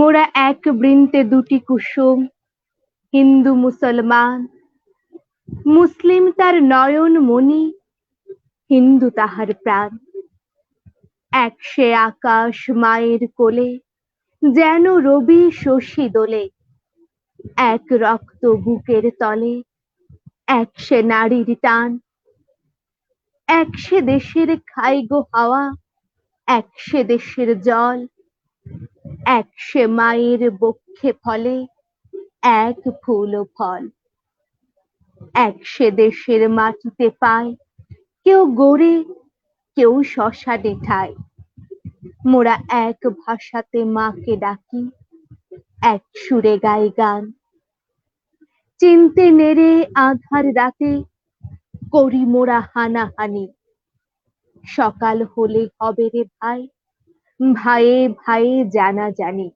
মোরা এক বৃন্তে দুটি কুসুম, হিন্দু মুসলমান। মুসলিম তার নয়ন মণি, হিন্দু তাহার প্রাণ। এক সে আকাশ মায়ের কোলে, যেন রবি শশী দোলে। এক রক্ত বুকের তলে, এক সে নারীর টান। এক সে দেশের খাই গো হাওয়া, এক সে দেশের জল। এক সে মায়ের বক্ষে ফলে, এক ফুল ও ফল। এক সে দেশের মাটিতে পায়, কেউ গড়ে কেউ শ্মশানে ঠায়। মোরা এক ভাষাতে মাকে ডাকি, এক সুরে গাই গান। চিনতে নেড়ে আঁধার রাতে করি মোরা হানাহানি। সকাল হলে হবে রে ভাই, ভাইয়ে ভাইয়ে জানা জানি।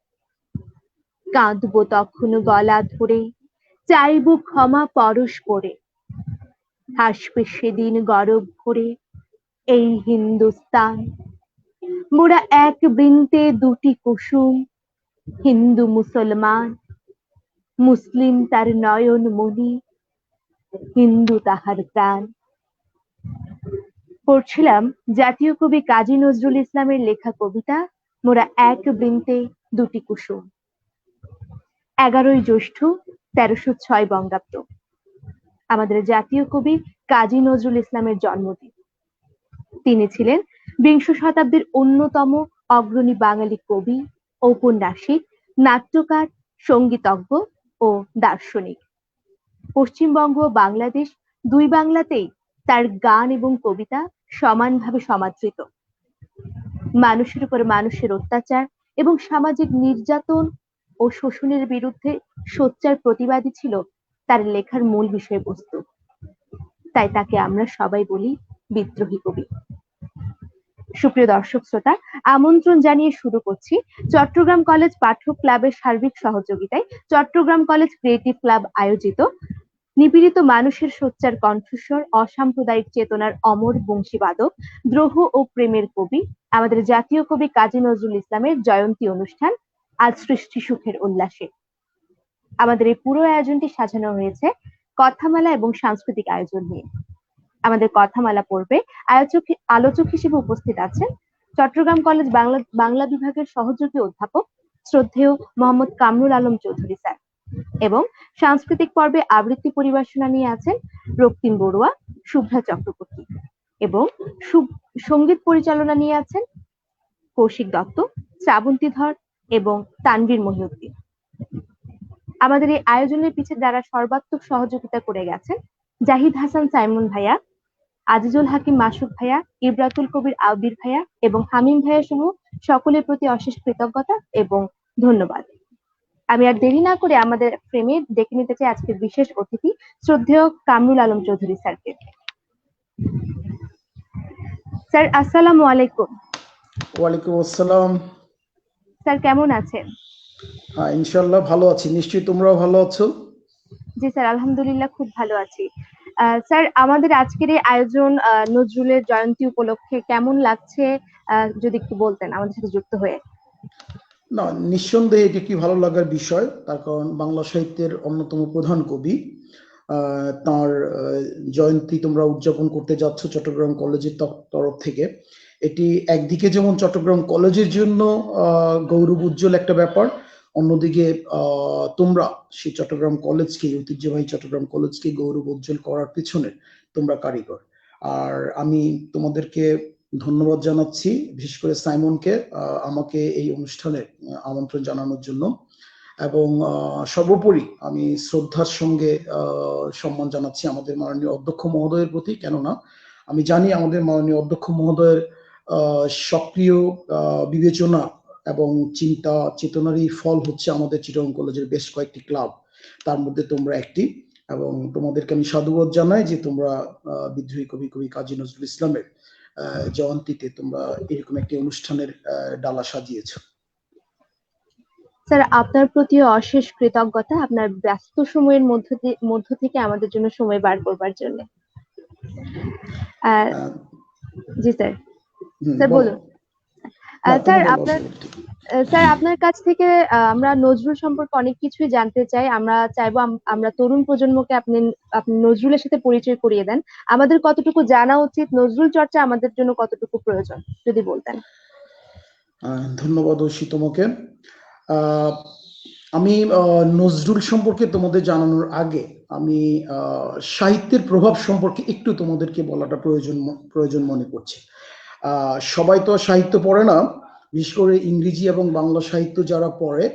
কাঁদবো তখন গলা ধরে, চাইবো ক্ষমা পরস্পরে। হাসবে সেদিন গরব ভরে এই হিন্দুস্তান। মোরা এক বৃন্তে দুটি কুসুম, হিন্দু মুসলমান। মুসলিম তার নয়ন মণি, হিন্দু তাহার প্রাণ। পড়ছিলাম জাতীয় কবি কাজী নজরুল ইসলামের লেখা কবিতা মোরা এক বৃন্তে দুটি কুসুম। 11ই জ্যৈষ্ঠ 1306 বঙ্গাব্দ আমাদের জাতীয় কবি কাজী নজরুল ইসলামের জন্মদিন। তিনি ছিলেন বিংশ শতাব্দীর অন্যতম অগ্রণী বাঙালি কবি, ঔপন্যাসিক, নাট্যকার, সঙ্গীতজ্ঞ ও দার্শনিক। পশ্চিমবঙ্গ ও বাংলাদেশ দুই বাংলাতেই তার গান এবং কবিতা সমানভাবে সমাদৃত। মানুষের উপর মানুষের অত্যাচার এবং সামাজিক নির্যাতন ও শোষণের বিরুদ্ধে সোচ্চার প্রতিবাদী ছিল তার লেখার মূল বিষয়বস্তু। তাই তাকে আমরা সবাই বলি বিদ্রোহী কবি। সুপ্রিয় দর্শক শ্রোতা, আমন্ত্রণ জানিয়ে শুরু করছি চট্টগ্রাম কলেজ পাঠক ক্লাবের সার্বিক সহযোগিতায় চট্টগ্রাম কলেজ ক্রিয়েটিভ ক্লাব আয়োজিত নিপীড়িত মানুষের সোচ্চার কণ্ঠস্বর, অসাম্প্রদায়িক চেতনার অমর বংশীবাদক, দ্রোহ ও প্রেমের কবি আমাদের জাতীয় কবি কাজী নজরুল ইসলামের জয়ন্তী অনুষ্ঠান আজ সৃষ্টি সুখের উল্লাসে। আমাদের এই পুরো আয়োজনটি সাজানো হয়েছে কথামালা এবং সাংস্কৃতিক আয়োজন নিয়ে। আমাদের কথামালা পর্বে আলোচক হিসেবে উপস্থিত আছেন চট্টগ্রাম কলেজ বাংলা বিভাগের সহযোগী অধ্যাপক শ্রদ্ধেয় মোহাম্মদ কামরুল আলম চৌধুরী স্যার, এবং সাংস্কৃতিক পর্বে আবৃত্তি পরিবেশনা নিয়ে আছেন রক্তিম বড়ুয়া, শুভ্রা চক্রবর্তী, এবং সঙ্গীত পরিচালনা নিয়ে আছেন কৌশিক দত্ত, শ্রাবন্তী ধর এবং তানভীর মহিউদ্দিন। আমাদের এই আয়োজনের পিছিয়ে যারা সর্বাত্মক সহযোগিতা করে গেছেন জাহিদ হাসান সাইমন ভাইয়া, আজিজুল হাকিম মাসুক ভাইয়া, ইব্রাতুল কবির আবির ভাইয়া এবং হামিম ভাইয়া সহ সকলের প্রতি অশেষ কৃতজ্ঞতা এবং ধন্যবাদ। আমি আর দেরি না করে আমাদের ফ্রেমে ডেকে নিতে চাই আজকের বিশেষ অতিথি শ্রদ্ধেয় কামরুল আলম চৌধুরী স্যারকে। স্যার আসসালামু আলাইকুম। ওয়ালাইকুম আসসালাম। স্যার কেমন আছেন? হ্যাঁ, ইনশাআল্লাহ ভালো আছি, নিশ্চয়ই তোমরাও ভালো আছো? জি স্যার, আলহামদুলিল্লাহ খুব ভালো আছি। স্যার, আমাদের আজকের এই আয়োজন নজরুলের জয়ন্তী উপলক্ষে কেমন লাগছে যদি একটু বলতেন আমাদের সাথে যুক্ত হয়ে। না, নিঃসন্দেহে এটি একটি ভালো লাগার বিষয়, তার কারণ বাংলা সাহিত্যের অন্যতম প্রধান কবি, তার জয়ন্তী তোমরা উদযাপন করতে যাচ্ছ চট্টগ্রাম কলেজের তরফ থেকে। এটি একদিকে যেমন চট্টগ্রাম কলেজের জন্য গৌরব উজ্জ্বল একটা ব্যাপার, অন্যদিকে তোমরা সেই চট্টগ্রাম কলেজকে, ঐতিহ্যবাহী চট্টগ্রাম কলেজকে গৌরব উজ্জ্বল করার পিছনে তোমরা কারিগর। আর আমি তোমাদেরকে ধন্যবাদ জানাচ্ছি, বিশেষ করে সাইমনকে আমাকে এই অনুষ্ঠানে আমন্ত্রণ জানানোর জন্য, এবং সর্বোপরি আমি শ্রদ্ধার সঙ্গে সম্মান জানাচ্ছি আমাদের মাননীয় অধ্যক্ষ মহোদয়ের প্রতি, কেননা আমি জানি আমাদের মাননীয় অধ্যক্ষ মহোদয়ের সক্রিয় বিবেচনা এবং চিন্তা চেতনারই ফল হচ্ছে আমাদের চিটাগং কলেজের বেশ কয়েকটি ক্লাব, তার মধ্যে তোমরা একটি, এবং তোমাদেরকে আমি সাধুবাদ জানাই যে তোমরা বিদ্রোহী কবি কাজী নজরুল ইসলামের জয়ন্তীতে তোমরা এরকম একটি অনুষ্ঠানের ডালা সাজিয়েছো। স্যার, আপনার প্রতি অশেষ কৃতজ্ঞতা, আপনার ব্যস্ত সময়ের মধ্য থেকে আমাদের জন্য সময় বার করবার জন্য। জি স্যার, স্যার বলুন। না, তুমি স্যার বলো, আপনার অসুবিধা নেই। স্যার আপনার কাছ থেকে আমরা নজরুল সম্পর্কে অনেক কিছুই জানতে চাই। আমরা চাইবো আমরা তরুণ প্রজন্মকে আপনি আপনি নজরুলের সাথে পরিচয় করিয়ে দেন। আমাদের কতটুকু জানা উচিত, নজরুল চর্চা আমাদের জন্য কতটুকু প্রয়োজন, যদি বলতেন। ধন্যবাদ ঐশী তোমাকে। আহ, আমি নজরুল সম্পর্কে তোমাদের জানানোর আগে আমি সাহিত্যের প্রভাব সম্পর্কে একটু তোমাদেরকে বলাটা প্রয়োজন মনে করছি। সবাই তো সাহিত্য পড়ে না, বিশেষ করে ইংরেজি এবং বাংলা সাহিত্য যারা পড়ে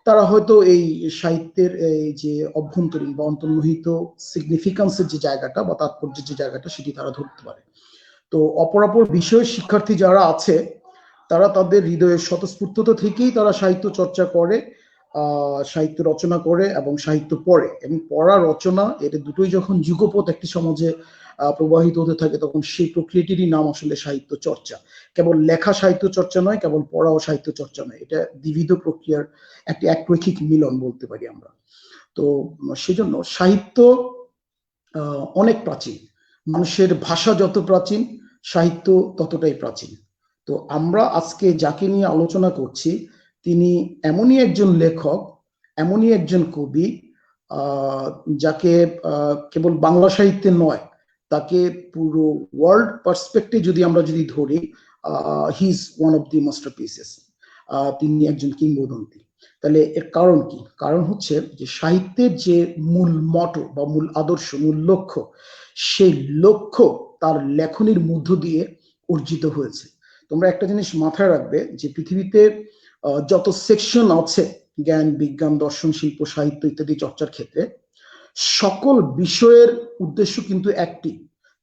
তারা হয়তো এই সাহিত্যের এই যে অভ্যন্তরীণ বা অন্তর্নিহিত সিগনিফিকেন্সের যে জায়গাটা বা তাৎপর্যের যে জায়গাটা সেটি তারা ধরতে পারে। তো অপরাপর বিষয়ের শিক্ষার্থী যারা আছে তারা তাদের হৃদয়ের স্বতঃস্ফূর্ততা থেকেই তারা সাহিত্য চর্চা করে, সাহিত্য রচনা করে এবং সাহিত্য পড়ে, এবং পড়া রচনা এর দুটোই যখন যুগপৎ একটি সমাজে প্রবাহিত হতে থাকে তখন সেই প্রক্রিয়াটিরই নাম আসলে সাহিত্য চর্চা। কেবল লেখা সাহিত্য চর্চা নয়, কেবল পড়া ও সাহিত্য চর্চা নয়, এটা দ্বিবিধ প্রক্রিয়ার একটি একরৈখিক মিলন বলতে পারি আমরা। তো সেজন্য সাহিত্য অনেক প্রাচীন। মানুষের ভাষা যত প্রাচীন, সাহিত্য ততটাই প্রাচীন। তো আমরা আজকে যাকে নিয়ে আলোচনা করছি তিনি এমনই একজন লেখক, এমনই একজন কবি, যাকে কেবল বাংলা সাহিত্যে নয়, তাকে পুরো ওয়ার্ল্ড পার্সপেক্টিভ যদি আমরা যদি ধরি, he is one of the masterpieces. তিনি একজন কিংবদন্তি। তাহলে এর কারণ কি? কারণ হচ্ছে যে সাহিত্যের যে মূল মটো বা মূল আদর্শ, মূল লক্ষ্য, সেই লক্ষ্য তার লেখনীর মধ্য দিয়ে অর্জিত হয়েছে। তোমরা একটা জিনিস মাথায় রাখবে যে পৃথিবীতে যত সেকশন আছে জ্ঞান, বিজ্ঞান, দর্শন, শিল্প, সাহিত্য ইত্যাদি চর্চার ক্ষেত্রে, সকল বিষয়ের উদ্দেশ্য কিন্তু একটি।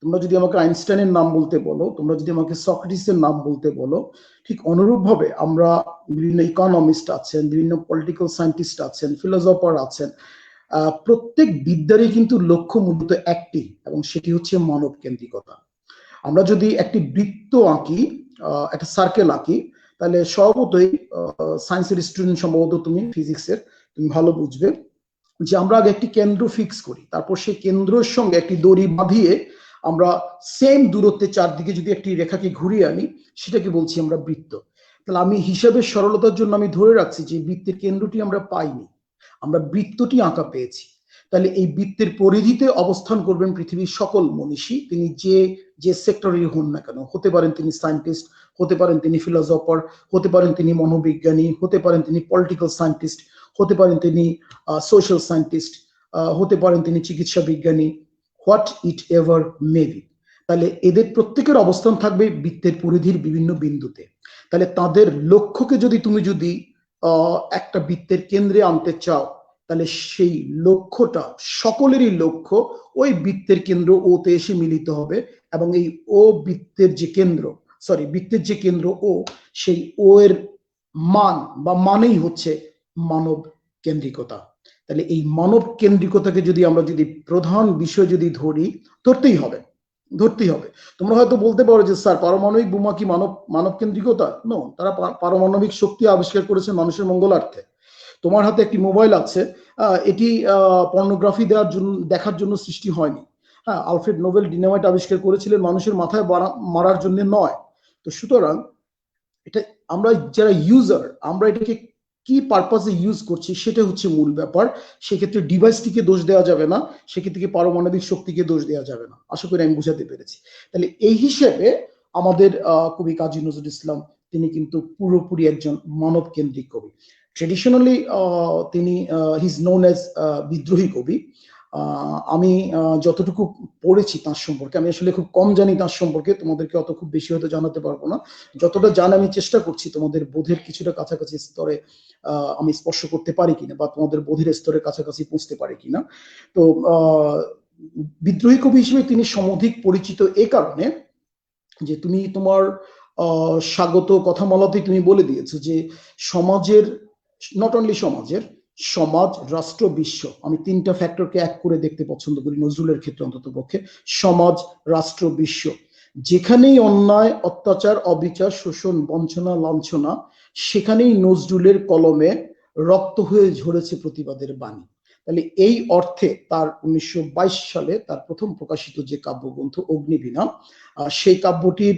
তোমরা যদি আমাকে আইনস্টাইনের নাম বলতে বলো, তোমরা যদি আমাকে সক্রেটিসের নাম বলতে বলো, ঠিক অনুরূপ ভাবে আমরা বিভিন্ন ইকোনমিস্ট আছেন, বিভিন্ন পলিটিক্যাল সায়েন্টিস্ট আছেন, ফিলোসফার আছেন, প্রত্যেক বিদ্যারই কিন্তু লক্ষ্য মূলত একটি, এবং সেটি হচ্ছে মানব কেন্দ্রিকতা। আমরা যদি একটি বৃত্ত আঁকি, একটা সার্কেল আঁকি, তাহলে স্বভাবতই সায়েন্সের স্টুডেন্ট, সম্ভবত তুমি ফিজিক্সের, তুমি ভালো বুঝবে যে আমরা আগে একটি কেন্দ্র ফিক্স করি, তারপর সেই কেন্দ্রের সঙ্গে একটি দড়ি বাঁধিয়ে আমরা সেম দূরত্বে চারদিকে যদি একটি রেখাকে ঘুরিয়ে আনি, সেটাকে বলছি আমরা বৃত্ত। তাহলে আমি হিসাবের সরলতার জন্য আমি ধরে রাখছি যে বৃত্তের কেন্দ্রটি আমরা পাইনি, আমরা বৃত্তটি আঁকা পেয়েছি। তাহলে এই বৃত্তের পরিধিতে অবস্থান করবেন পৃথিবীর সকল মনীষী, তিনি যে সেক্টরের হন না কেন। হতে পারেন তিনি সায়েন্টিস্ট, হতে পারেন তিনি ফিলোসফার, হতে পারেন তিনি মনোবিজ্ঞানী, হতে পারেন তিনি পলিটিক্যাল সায়েন্টিস্ট, হতে পারেন তিনি সোশ্যাল সায়েন্টিস্ট, হতে পারেন তিনি চিকিৎসা বিজ্ঞানী, what it ever may be. তাহলে এদের প্রত্যেকের অবস্থান থাকবে বৃত্তের পরিধির বিভিন্ন বিন্দুতে। তাহলে তাদের লক্ষ্যকে যদি একটা বৃত্তের কেন্দ্রে আনতে চাও, তাহলে সেই লক্ষ্যটা, সকলেরই লক্ষ্য ওই বৃত্তের কেন্দ্র ও তে এসে মিলিত হবে, এবং এই ও বৃত্তের যে কেন্দ্র, বৃত্তের যে কেন্দ্র ও, সেই ও এর মান বা মানেই হচ্ছে মানব কেন্দ্রিকতা। তাহলে এই মানব কেন্দ্রিকতাকে যদি আমরা প্রধান বিষয় ধরতেই হবে। তোমরা হয়তো বলতে পারো যে স্যার, পারমাণবিক বোমা কি মানব কেন্দ্রিকতা? নো, তারা পারমাণবিক শক্তি আবিষ্কার করেছে মানুষের মঙ্গলার্থে। তোমার হাতে একটি মোবাইল আছে, এটি পর্নোগ্রাফি দেখার জন্য সৃষ্টি হয়নি। হ্যাঁ, আলফ্রেড নোবেল ডিনামাইট আবিষ্কার করেছিলেন মানুষের মাথায় মারার জন্য নয়। তো সুতরাং এটা আমরা যারা ইউজার, আমরা এটাকে কি পারপাসে ইউজ করছি সেটা হচ্ছে মূল ব্যাপার। সেক্ষেত্রে ডিভাইসটিকে দোষ দেওয়া যাবে না, সেক্ষেত্রে পারমাণবিক শক্তিকে দোষ দেওয়া যাবে না। আশা করি আমি বুঝাতে পেরেছি। তাহলে এই হিসেবে আমাদের কবি কাজী নজরুল ইসলাম, তিনি কিন্তু পুরোপুরি একজন মানব কেন্দ্রিক কবি। ট্রেডিশনালি তিনি হি ইজ নোন অ্যাজ বিদ্রোহী কবি। আমি যতটুকু পড়েছি তার সম্পর্কে, আমি আসলে খুব কম জানি তার সম্পর্কে, তোমাদেরকে অত খুব বেশি হয়তো জানাতে পারবো না। যতটা জানি আমি চেষ্টা করছি তোমাদের বোধের কিছুটা কাছাকাছি স্তরে আমি স্পর্শ করতে পারি কিনা, বা তোমাদের বোধের স্তরের কাছাকাছি পৌঁছতে পারি কিনা। তো বিদ্রোহী কবি হিসেবে তিনি সমধিক পরিচিত এ কারণে যে তুমি তোমার স্বাগত কথামালাতেই তুমি বলে দিয়েছো যে সমাজের, নট অনলি সমাজের, সমাজ, রাষ্ট্র, বিশ্ব, আমি তিনটা ফ্যাক্টরকে এক করে দেখতে পছন্দ করি নজরুলের ক্ষেত্রে অন্তত পক্ষে। সমাজ, রাষ্ট্র, বিশ্ব, যেখানেই অন্যায়, অত্যাচার, অবিচার, শোষণ, বঞ্চনা, লাঞ্ছনা, সেখানেই নজরুলের কলমে রক্ত হয়ে ঝরেছে প্রতিবাদের বাণী। তাহলে এই অর্থে তার 1922 সালে তার প্রথম প্রকাশিত যে কাব্যগ্রন্থ অগ্নিবীণা, সেই কাব্যটির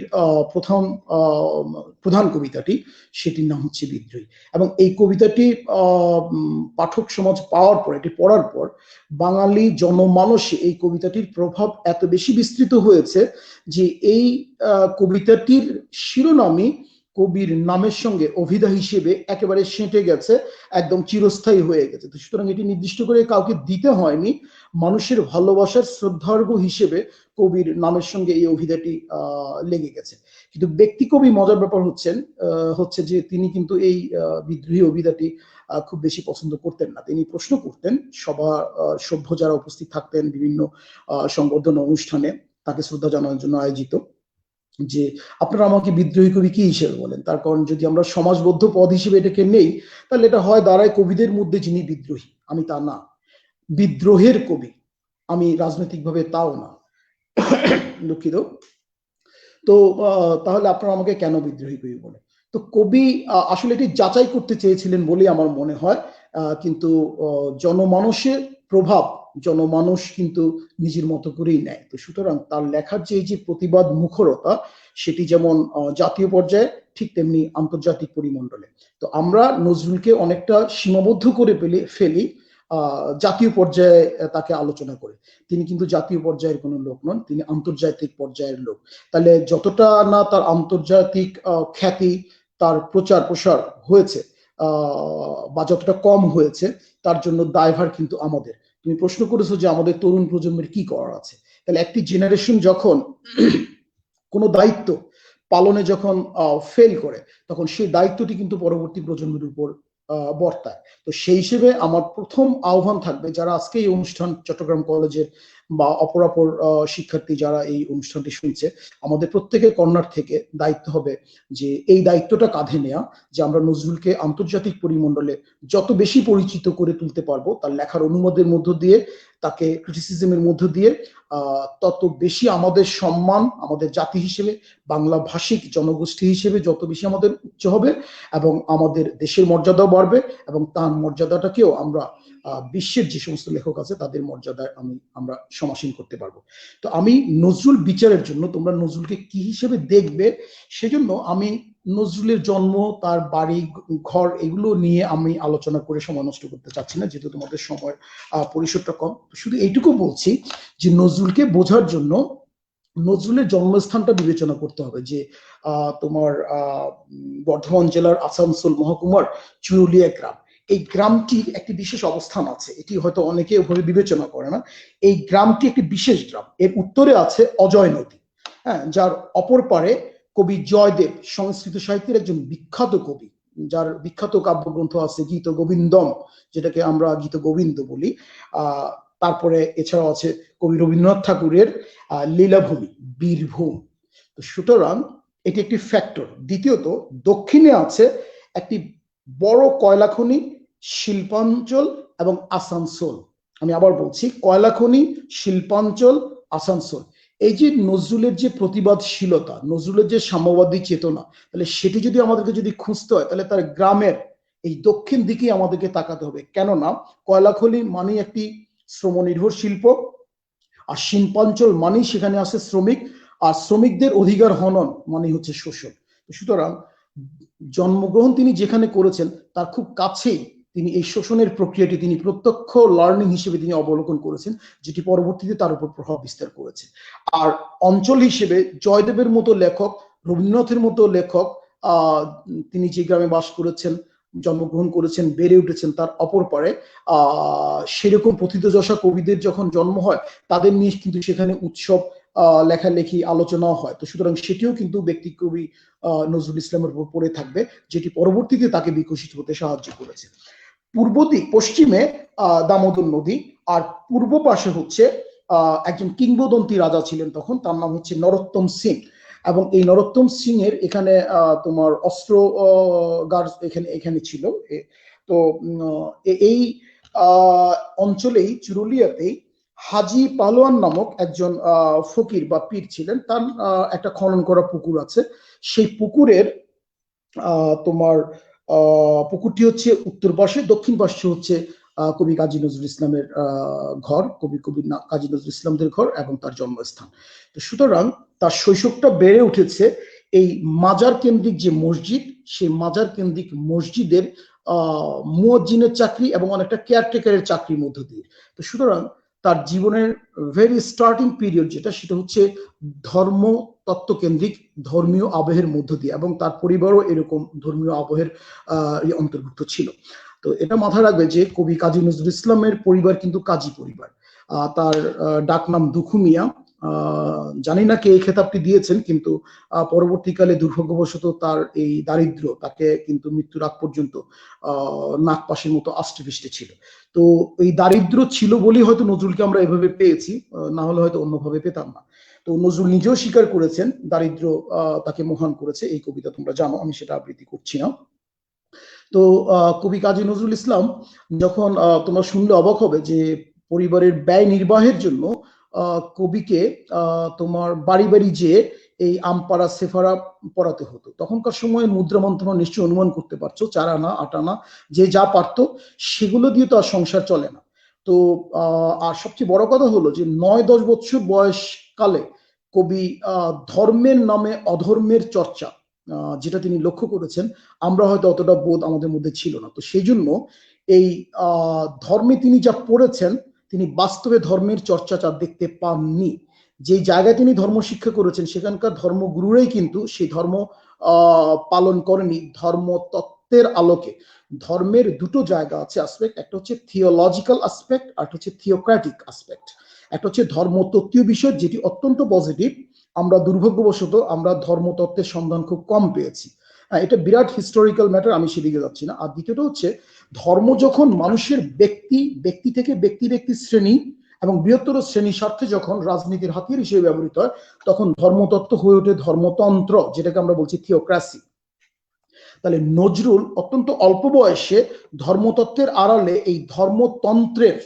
প্রধান কবিতাটি, সেটির নাম হচ্ছে বিদ্রোহী। এবং এই কবিতাটি পাঠক সমাজ পাওয়ার পর, এটি পড়ার পর বাঙালি জনমানসে এই কবিতাটির প্রভাব এত বেশি বিস্তৃত হয়েছে যে এই কবিতাটির শিরোনামই কবির নামের সঙ্গে অভিধা হিসেবে একেবারে সেঁটে গেছে, একদম চিরস্থায়ী হয়ে গেছে। তো সুতরাং এটি নির্দিষ্ট করে কাউকে দিতে হয়নি, মানুষের ভালোবাসার শ্রদ্ধার্ঘ হিসেবে কবির নামের সঙ্গে এই অভিধাটি লেগে গেছে। কিন্তু ব্যক্তি কবি মজার ব্যাপার হচ্ছে যে তিনি কিন্তু এই বিদ্রোহী অভিধাটি খুব বেশি পছন্দ করতেন না। তিনি প্রশ্ন করতেন সভ্য যারা উপস্থিত থাকতেন বিভিন্ন সংবর্ধনা অনুষ্ঠানে তাকে শ্রদ্ধা জানানোর জন্য আয়োজিত, যে আপনারা আমাকে বিদ্রোহী কবি কি হিসেবে বলেন। তার কারণ যদি আমরা সমাজবদ্ধ পদ হিসেবে এটাকে নেই, তাহলে এটা হয় দাঁড়ায় কবিদের মধ্যে যিনি বিদ্রোহী, আমি তা না, বিদ্রোহের কবি আমি রাজনৈতিকভাবে তাও না, দুঃখিত। তো তাহলে আপনারা আমাকে কেন বিদ্রোহী কবি বলে? তো কবি আসলে এটি যাচাই করতে চেয়েছিলেন বলেই আমার মনে হয়, কিন্তু জনমানসের প্রভাব জনমানস কিন্তু নিজের মতো করেই নেয়। তো সুতরাং তার লেখার যে এই যে প্রতিবাদ মুখরতা, সেটি যেমন জাতীয় পর্যায়ে ঠিক তেমনি আন্তর্জাতিক পরিমণ্ডলে। তো আমরা নজরুলকে অনেকটা সীমাবদ্ধ করে ফেলি জাতীয় পর্যায়ে তাকে আলোচনা করে। তিনি কিন্তু জাতীয় পর্যায়ের কোনো লোক নন, তিনি আন্তর্জাতিক পর্যায়ের লোক। তাহলে যতটা না তার আন্তর্জাতিক খ্যাতি, তার প্রচার প্রসার হয়েছে বা যতটা কম হয়েছে, তার জন্য দায়ভার কিন্তু আমাদের। তুমি প্রশ্ন করেছো যে আমাদের তরুণ প্রজন্মের কি করার আছে। তাহলে একটি জেনারেশন যখন কোনো দায়িত্ব পালনে যখন ফেল করে, তখন সেই দায়িত্বটি কিন্তু পরবর্তী প্রজন্মের উপর বর্তায়। তো সেই হিসেবে আমার প্রথম আহ্বান থাকবে, যারা আজকে এই অনুষ্ঠান চট্টগ্রাম কলেজের বা অপরাপর শিক্ষার্থী যারা এই অনুষ্ঠানটি শুনছে, আমাদের প্রত্যেকের কর্নার থেকে দায়িত্ব হবে যে এই দায়িত্বটা কাঁধে নেওয়া, যে আমরা নজরুলকে আন্তর্জাতিক পরিমণ্ডলে যত বেশি পরিচিত করে তুলতে পারবো, তার লেখার অনুবাদের মধ্য দিয়ে, তাকে ক্রিটিসিজমের মধ্য দিয়ে, তত বেশি আমাদের সম্মান, আমাদের জাতি হিসেবে, বাংলা ভাষিক জনগোষ্ঠী হিসেবে যত বেশি আমাদের উচ্চ হবে, এবং আমাদের দেশের মর্যাদাও বাড়বে, এবং তার মর্যাদাটাকেও আমরা বিশ্বের যে সমস্ত লেখক আছে তাদের মর্যাদায় আমরা সমাসীন করতে পারবো। তো আমি নজরুল বিচারের জন্য, তোমরা নজরুলকে কি হিসেবে দেখবে সেজন্য আমি নজরুলের জন্ম, তার বাড়ি ঘর, এগুলো নিয়ে আমি আলোচনা করে সময় নষ্ট করতে চাচ্ছি না, যেহেতু তোমাদের সময়ের পরিসরটা কম। শুধু এইটুকু বলছি যে নজরুলকে বোঝার জন্য নজরুলের জন্মস্থানটা বিবেচনা করতে হবে, যে তোমার বর্ধমান জেলার আসানসোল মহকুমার চুরুলিয়া গ্রাম, এই গ্রামটির একটি বিশেষ অবস্থান আছে। এটি হয়তো অনেকে ওভাবে বিবেচনা করে না। এই গ্রামটি একটি বিশেষ গ্রাম। এর উত্তরে আছে অজয় নদী, হ্যাঁ, যার অপর পারে কবি জয়দেব, সংস্কৃত সাহিত্যের একজন বিখ্যাত কবি, যার বিখ্যাত কাব্যগ্রন্থ আছে গীত গোবিন্দম, যেটাকে আমরা গীত গোবিন্দ বলি। তারপরে এছাড়াও আছে কবি রবীন্দ্রনাথ ঠাকুরের লীলাভূমি, বীরভূম। তো সুতরাং এটি একটি ফ্যাক্টর। দ্বিতীয়ত, দক্ষিণে আছে একটি বড় কয়লা খনি, শিল্পাঞ্চল এবং আসানসোল। আমি আবার বলছি, কয়লা খনি, শিল্পাঞ্চল, আসানসোল। এই যে নজরুলের যে প্রতিবাদশীলতা, নজরুলের যে সাম্যবাদী চেতনা, তাহলে সেটি যদি আমাদেরকে যদি খুঁজতে হয়, তাহলে তার গ্রামের এই দক্ষিণ দিকে আমাদেরকে তাকাতে হবে। কেননা কয়লা খনি মানে একটি শ্রম নির্ভর শিল্প, আর শিল্পাঞ্চল মানেই সেখানে আছে শ্রমিক, আর শ্রমিকদের অধিকার হনন মানে হচ্ছে শোষণ। সুতরাং জন্মগ্রহণ তিনি যেখানে করেছেন তার খুব কাছেই তিনি এই শোষণের প্রক্রিয়াটি তিনি প্রত্যক্ষ লার্নিং হিসেবে তিনি অবলোকন করেছেন, যেটি পরবর্তীতে তার উপর প্রভাব বিস্তার করেছে। আর অঞ্চল হিসেবে জয়দেবের মতো লেখক, রবীন্দ্রনাথের মতো লেখক, তিনি যে গ্রামে বাস করেছেন, জন্মগ্রহণ করেছেন, বেড়ে উঠেছেন, তার অপর পারে সেরকম প্রথিতযশা কবিদের যখন জন্ম হয়, তাদের নিয়ে কিন্তু সেখানে উৎসব, লেখালেখি, আলোচনাও হয়। তো সুতরাং সেটিও কিন্তু ব্যক্তি কবি নজরুল ইসলামের উপর পড়ে থাকবে, যেটি পরবর্তীতে তাকে বিকশিত হতে সাহায্য করেছে। পূর্ব দিক, পশ্চিমে দামোদর নদী, আর পূর্ব পাশে হচ্ছে একজন কিংবদন্তি রাজা ছিলেন তখন, তার নাম হচ্ছে নরোত্তম সিং। এবং এই নরোত্তম সিং এর এখানে তোমার অস্ত্রাগার এখানে ছিল। তো এই অঞ্চলেই, চুরুলিয়াতেই হাজি পালোয়ান নামক একজন ফকির বা পীর ছিলেন। তার একটা খনন করা পুকুর আছে। সেই পুকুরের তোমার পুকুরটি হচ্ছে উত্তর পাশে, দক্ষিণ পাশে হচ্ছে কবি কাজী নজরুল ইসলামের ঘর, কবি কাজী নজরুল ইসলামদের ঘর এবং তার জন্মস্থান। তো সুতরাং তার শৈশবটা বেড়ে উঠেছে এই মাজার কেন্দ্রিক যে মসজিদ, সেই মাজার কেন্দ্রিক মসজিদের মুয়াজ্জিনের চাকরি এবং অনেকটা কেয়ারটেকারের চাকরির মধ্য দিয়ে। তো সুতরাং তার জীবনের ভেরি স্টার্টিং পিরিয়ড যেটা, সেটা হচ্ছে ধর্ম তত্ত্বকেন্দ্রিক ধর্মীয় আবহের মধ্য দিয়ে, এবং তার পরিবারও এরকম ধর্মীয় আবহের অন্তর্ভুক্ত ছিল। তো এটা মাথায় রাখবে যে কবি কাজী নজরুল ইসলামের পরিবার কিন্তু কাজী পরিবার। তার ডাকনাম দুখু মিয়া। জানি না কে এই খেতাবটি দিয়েছেন, কিন্তু পরবর্তীকালে দুর্ভাগ্যবশত তার এই দারিদ্র তাকে কিন্তু মৃত্যুর আগ পর্যন্ত নাগপাশের মতো আষ্টেপৃষ্টে ছিল। তো এই দারিদ্র ছিল বলেই হয়তো নজরুলকে আমরা এভাবে পেয়েছি, না হলে হয়তো অন্যভাবে পেতাম না। তো নজরুল নিজেও স্বীকার করেছেন দারিদ্র তাকে মহান করেছে। এই কবিতা তোমরা জানো, আমি সেটা আবৃত্তি করছি না। তো কবি কাজী নজরুল ইসলাম যখন তোমরা শুনলে অবাক হবে যে পরিবারের ব্যয় নির্বাহের জন্য কবিকে তোমার বাড়ি বাড়ি যেয়ে এই আমপাড়া সেফারা পড়াতে হতো। তখনকার সময় মুদ্রা মন্ত্রণা নিশ্চয়ই অনুমান করতে পারছো, 4 আনা 8 আনা যে যা পারতো সেগুলো দিয়ে তো আর সংসার চলে না। তো আর সবচেয়ে বড় কথা হলো যে 9-10 বছর বয়সকালে কবি ধর্মের নামে অধর্মের চর্চা যেটা তিনি লক্ষ্য করেছেন, আমরা হয়তো অতটা বোধ আমাদের মধ্যে ছিল না। তো সেই জন্য এই ধর্মে তিনি যা পড়েছেন, তিনি বাস্তবে ধর্মের চর্চাটা দেখতে পাননি। যে জায়গায় তিনি ধর্ম শিক্ষা করেছেন সেখানকার ধর্মগুরুরাই কিন্তু সেই ধর্ম পালন করেনি ধর্ম তত্ত্বের আলোকে। ধর্মের দুটো জায়গা আছে আসপেক্ট, একটা হচ্ছে থিওলজিক্যাল আসপেক্ট, আর হচ্ছে থিওক্রেটিক আসপেক্ট। একটা হচ্ছে ধর্মতত্ত্বীয় বিষয় যেটি অত্যন্ত পজিটিভ, আমরা দুর্ভাগ্যবশত আমরা ধর্মতত্ত্বের সন্ধান খুব কম পেয়েছি। এটা বিরাট হিস্টোরিক্যাল ম্যাটার, আমি সেদিকে যাচ্ছি না। আর দ্বিতীয়টা হচ্ছে ধর্ম যখন মানুষের ব্যক্তি থেকে ব্যক্তি শ্রেণী এবং বৃহত্তর শ্রেণী স্বার্থে যখন রাজনীতির হাতিয়ার হিসেবে ব্যবহৃত হয়, তখন ধর্মতত্ত্ব হয়ে ওঠে ধর্মতন্ত্র, যেটাকে আমরা বলছি থিওক্রাসি। তাহলে নজরুল অত্যন্ত অল্প বয়সে ধর্মতত্ত্বের আড়ালে এই ধর্মতন্ত্রের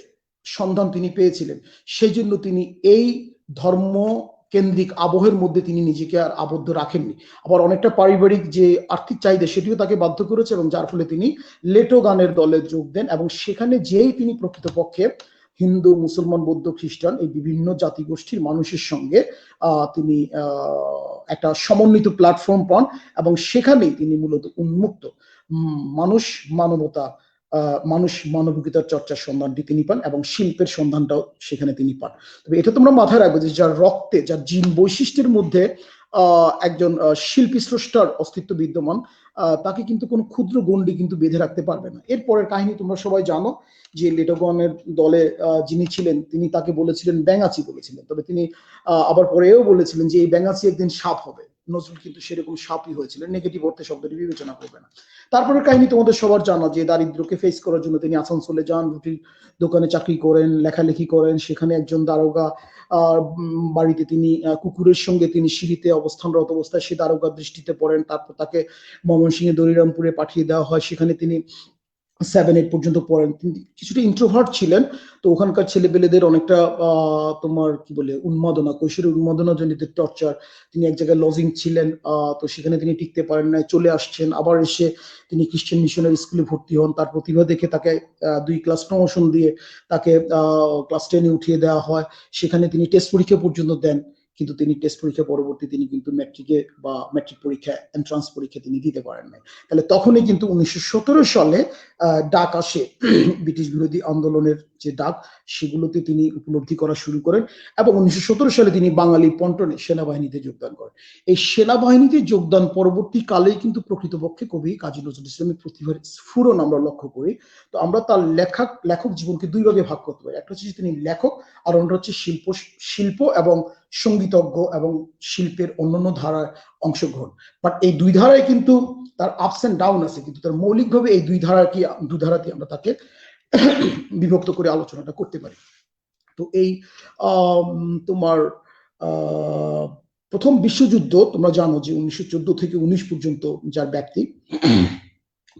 সন্ধান তিনি পেয়েছিলেন। সেই জন্য তিনি এই ধর্ম কেন্দ্রিক আবহের মধ্যে তিনি নিজেকে আর আবদ্ধ রাখেননি। আবার অনেকটা পারিবারিক যে আর্থিক চাহিদা সেটিও তাকে বাধ্য করেছে, এবং যার ফলে তিনি লেটো গানের দলে যোগ দেন, এবং সেখানে যেই তিনি প্রকৃতপক্ষে হিন্দু, মুসলমান, বৌদ্ধ, খ্রিস্টান এই বিভিন্ন জাতিগোষ্ঠীর মানুষের সঙ্গে তিনি একটা সমন্বিত প্ল্যাটফর্ম পান, এবং সেখানেই তিনি মূলত উন্মুক্ত মানুষ মানবতা, মানুষ মানবিকতার চর্চার সন্ধানটি তিনি পান, এবং শিল্পের সন্ধানটাও সেখানে তিনি পান। তবে এটা তোমরা মাথায় রাখবে যে যার রক্তে, যার জিন বৈশিষ্ট্যের মধ্যে একজন শিল্পী স্রষ্টার অস্তিত্ব বিদ্যমান, তাকে কিন্তু কোনো ক্ষুদ্র গণ্ডি কিন্তু বেঁধে রাখতে পারবে না। এরপরের কাহিনী তোমরা সবাই জানো যে লেটোগনের দলে যিনি ছিলেন তিনি তাকে বলেছিলেন ব্যাঙাচি বলেছিলেন, তবে তিনি আবার পরেও বলেছিলেন যে এই ব্যাঙাচি একদিন সাপ হবে। নজরুল কিন্তু সেরকম সাপই হয়েছিলেন, নেগেটিভ অর্থে শব্দটি বিবেচনা করবে না। তারপরে কাহিনী তোমাদের সবার জানা যে দারিদ্রকে ফেস করার জন্য তিনি আসানসোলে যান, রুটির দোকানে চাকরি করেন, লেখালেখি করেন। সেখানে একজন দারোগা বাড়িতে তিনি কুকুরের সঙ্গে তিনি সিঁড়িতে অবস্থানরত অবস্থায় সে দারোগা দৃষ্টিতে পড়েন। তারপর তাকে ময়মনসিংহে দলিরামপুরে পাঠিয়ে দেওয়া হয়, সেখানে তিনি 7-8 পর্যন্ত পড়েন। তিনি কিছুটা ইন্ট্রোভার্ট ছিলেন, তো ওখানকার ছেলেপেলেদের অনেকটা তোমার কি বলে উন্মাদনা, কৈশোরের উন্মাদনা জনিত টর্চার। তিনি এক জায়গায় লজিং ছিলেন, তো সেখানে তিনি টিকতে পারেন না, চলে আসছেন। আবার এসে তিনি খ্রিস্টান মিশনারি স্কুলে ভর্তি হন। তার প্রতিভা দেখে তাকে 2 ক্লাস প্রমোশন দিয়ে তাকে ক্লাস 10-এ উঠিয়ে দেওয়া হয়। সেখানে তিনি টেস্ট পরীক্ষা পর্যন্ত দেন, কিন্তু তিনি টেস্ট পরীক্ষা পরবর্তী তিনি কিন্তু ম্যাট্রিকে বা ম্যাট্রিক পরীক্ষা এন্ট্রান্স পরীক্ষা তিনি দিতে পারেন নাই। তাহলে তখনই কিন্তু 1917 সালে ডাক আসে ব্রিটিশ বিরোধী আন্দোলনের যে ডাক, সেগুলোতে তিনি উপলব্ধি করা শুরু করেন, এবং 1917 সালে তিনি বাঙালি পন্টনে সেনাবাহিনীতে যোগদান করেন। এই সেনাবাহিনীতে যোগদান পরবর্তীকালেই কিন্তু প্রকৃতপক্ষে কবি কাজী নজরুল ইসলামের প্রতিভার স্ফুরণ আমরা লক্ষ্য করি। তো আমরা তার লেখক জীবনকে 2 ভাগে ভাগ করতে পারি। একটা হচ্ছে তিনি লেখক, আর অন্যটা হচ্ছে শিল্প এবং সঙ্গীতজ্ঞ এবং শিল্পের অন্যান্য ধারার অংশগ্রহণ। বাট এই 2 ধারায় কিন্তু তার আপস এন্ড ডাউন আছে, কিন্তু তার মৌলিকভাবে এই 2 ধারাতে আমরা তাকে বিভক্ত করে আলোচনাটা করতে পারি। তো এই তোমার প্রথম বিশ্বযুদ্ধ তোমরা জানো যে 1914 থেকে 19 পর্যন্ত যার ব্যক্তি,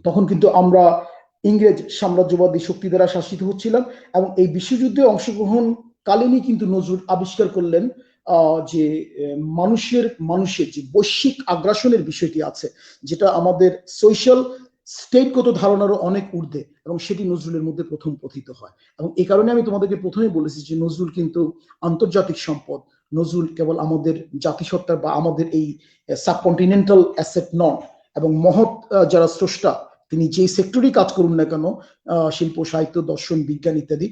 তখন কিন্তু আমরা ইংরেজ সাম্রাজ্যবাদী শক্তি দ্বারা শাসিত হচ্ছিলাম, এবং এই বিশ্বযুদ্ধে অংশগ্রহণ কালীনই কিন্তু নজরুল আবিষ্কার করলেন যে মানুষের যে বৈশ্বিক আগ্রাসনের বিষয়টি আছে, যেটা আমাদের সোশ্যাল স্টেটগত ধারণারও অনেক ঊর্ধ্বে, এবং সেটি নজরুলের মধ্যে প্রথম পথিত হয়। এবং এই কারণে আমি তোমাদেরকে প্রথমেই বলেছি যে নজরুল কিন্তু আন্তর্জাতিক সম্পদ। নজরুল কেবল আমাদের জাতিসত্তার বা আমাদের এই সাবকন্টিনেন্টাল অ্যাসেট নন, এবং মহৎ যারা স্রষ্টা, তিনি যে সেক্টরেই কাজ করুন না কেন, শিল্প, সাহিত্য, দর্শন, বিজ্ঞান ইত্যাদি,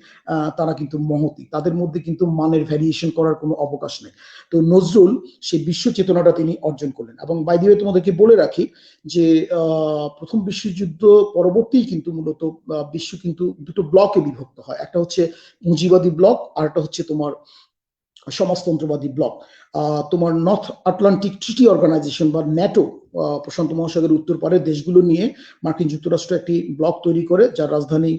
তারা কিন্তু মহৎই। তাদের মধ্যে কিন্তু মানের ভ্যারিয়েশন করার কোনো অবকাশ নেই। তো নজরুল সেই বিশ্ব চেতনাটা তিনি অর্জন করলেন। এবং বাই দি ওয়ে তোমাদেরকে বলে রাখি যে প্রথম বিশ্বযুদ্ধ পরবর্তী কিন্তু মূলত বিশ্ব কিন্তু দুটো ব্লকে বিভক্ত হয়। একটা হচ্ছে পুঁজিবাদী ব্লক, আর একটা হচ্ছে তোমার সমাজতন্ত্রবাদী ব্লক। তোমার নর্থ আটলান্টিক ট্রিটি অর্গানাইজেশন বা ন্যাটো, প্রশান্ত মহাসাগরের উত্তর পারের দেশগুলো নিয়ে মার্কিন যুক্তরাষ্ট্র একটি ব্লক তৈরি করে, যার রাজধানী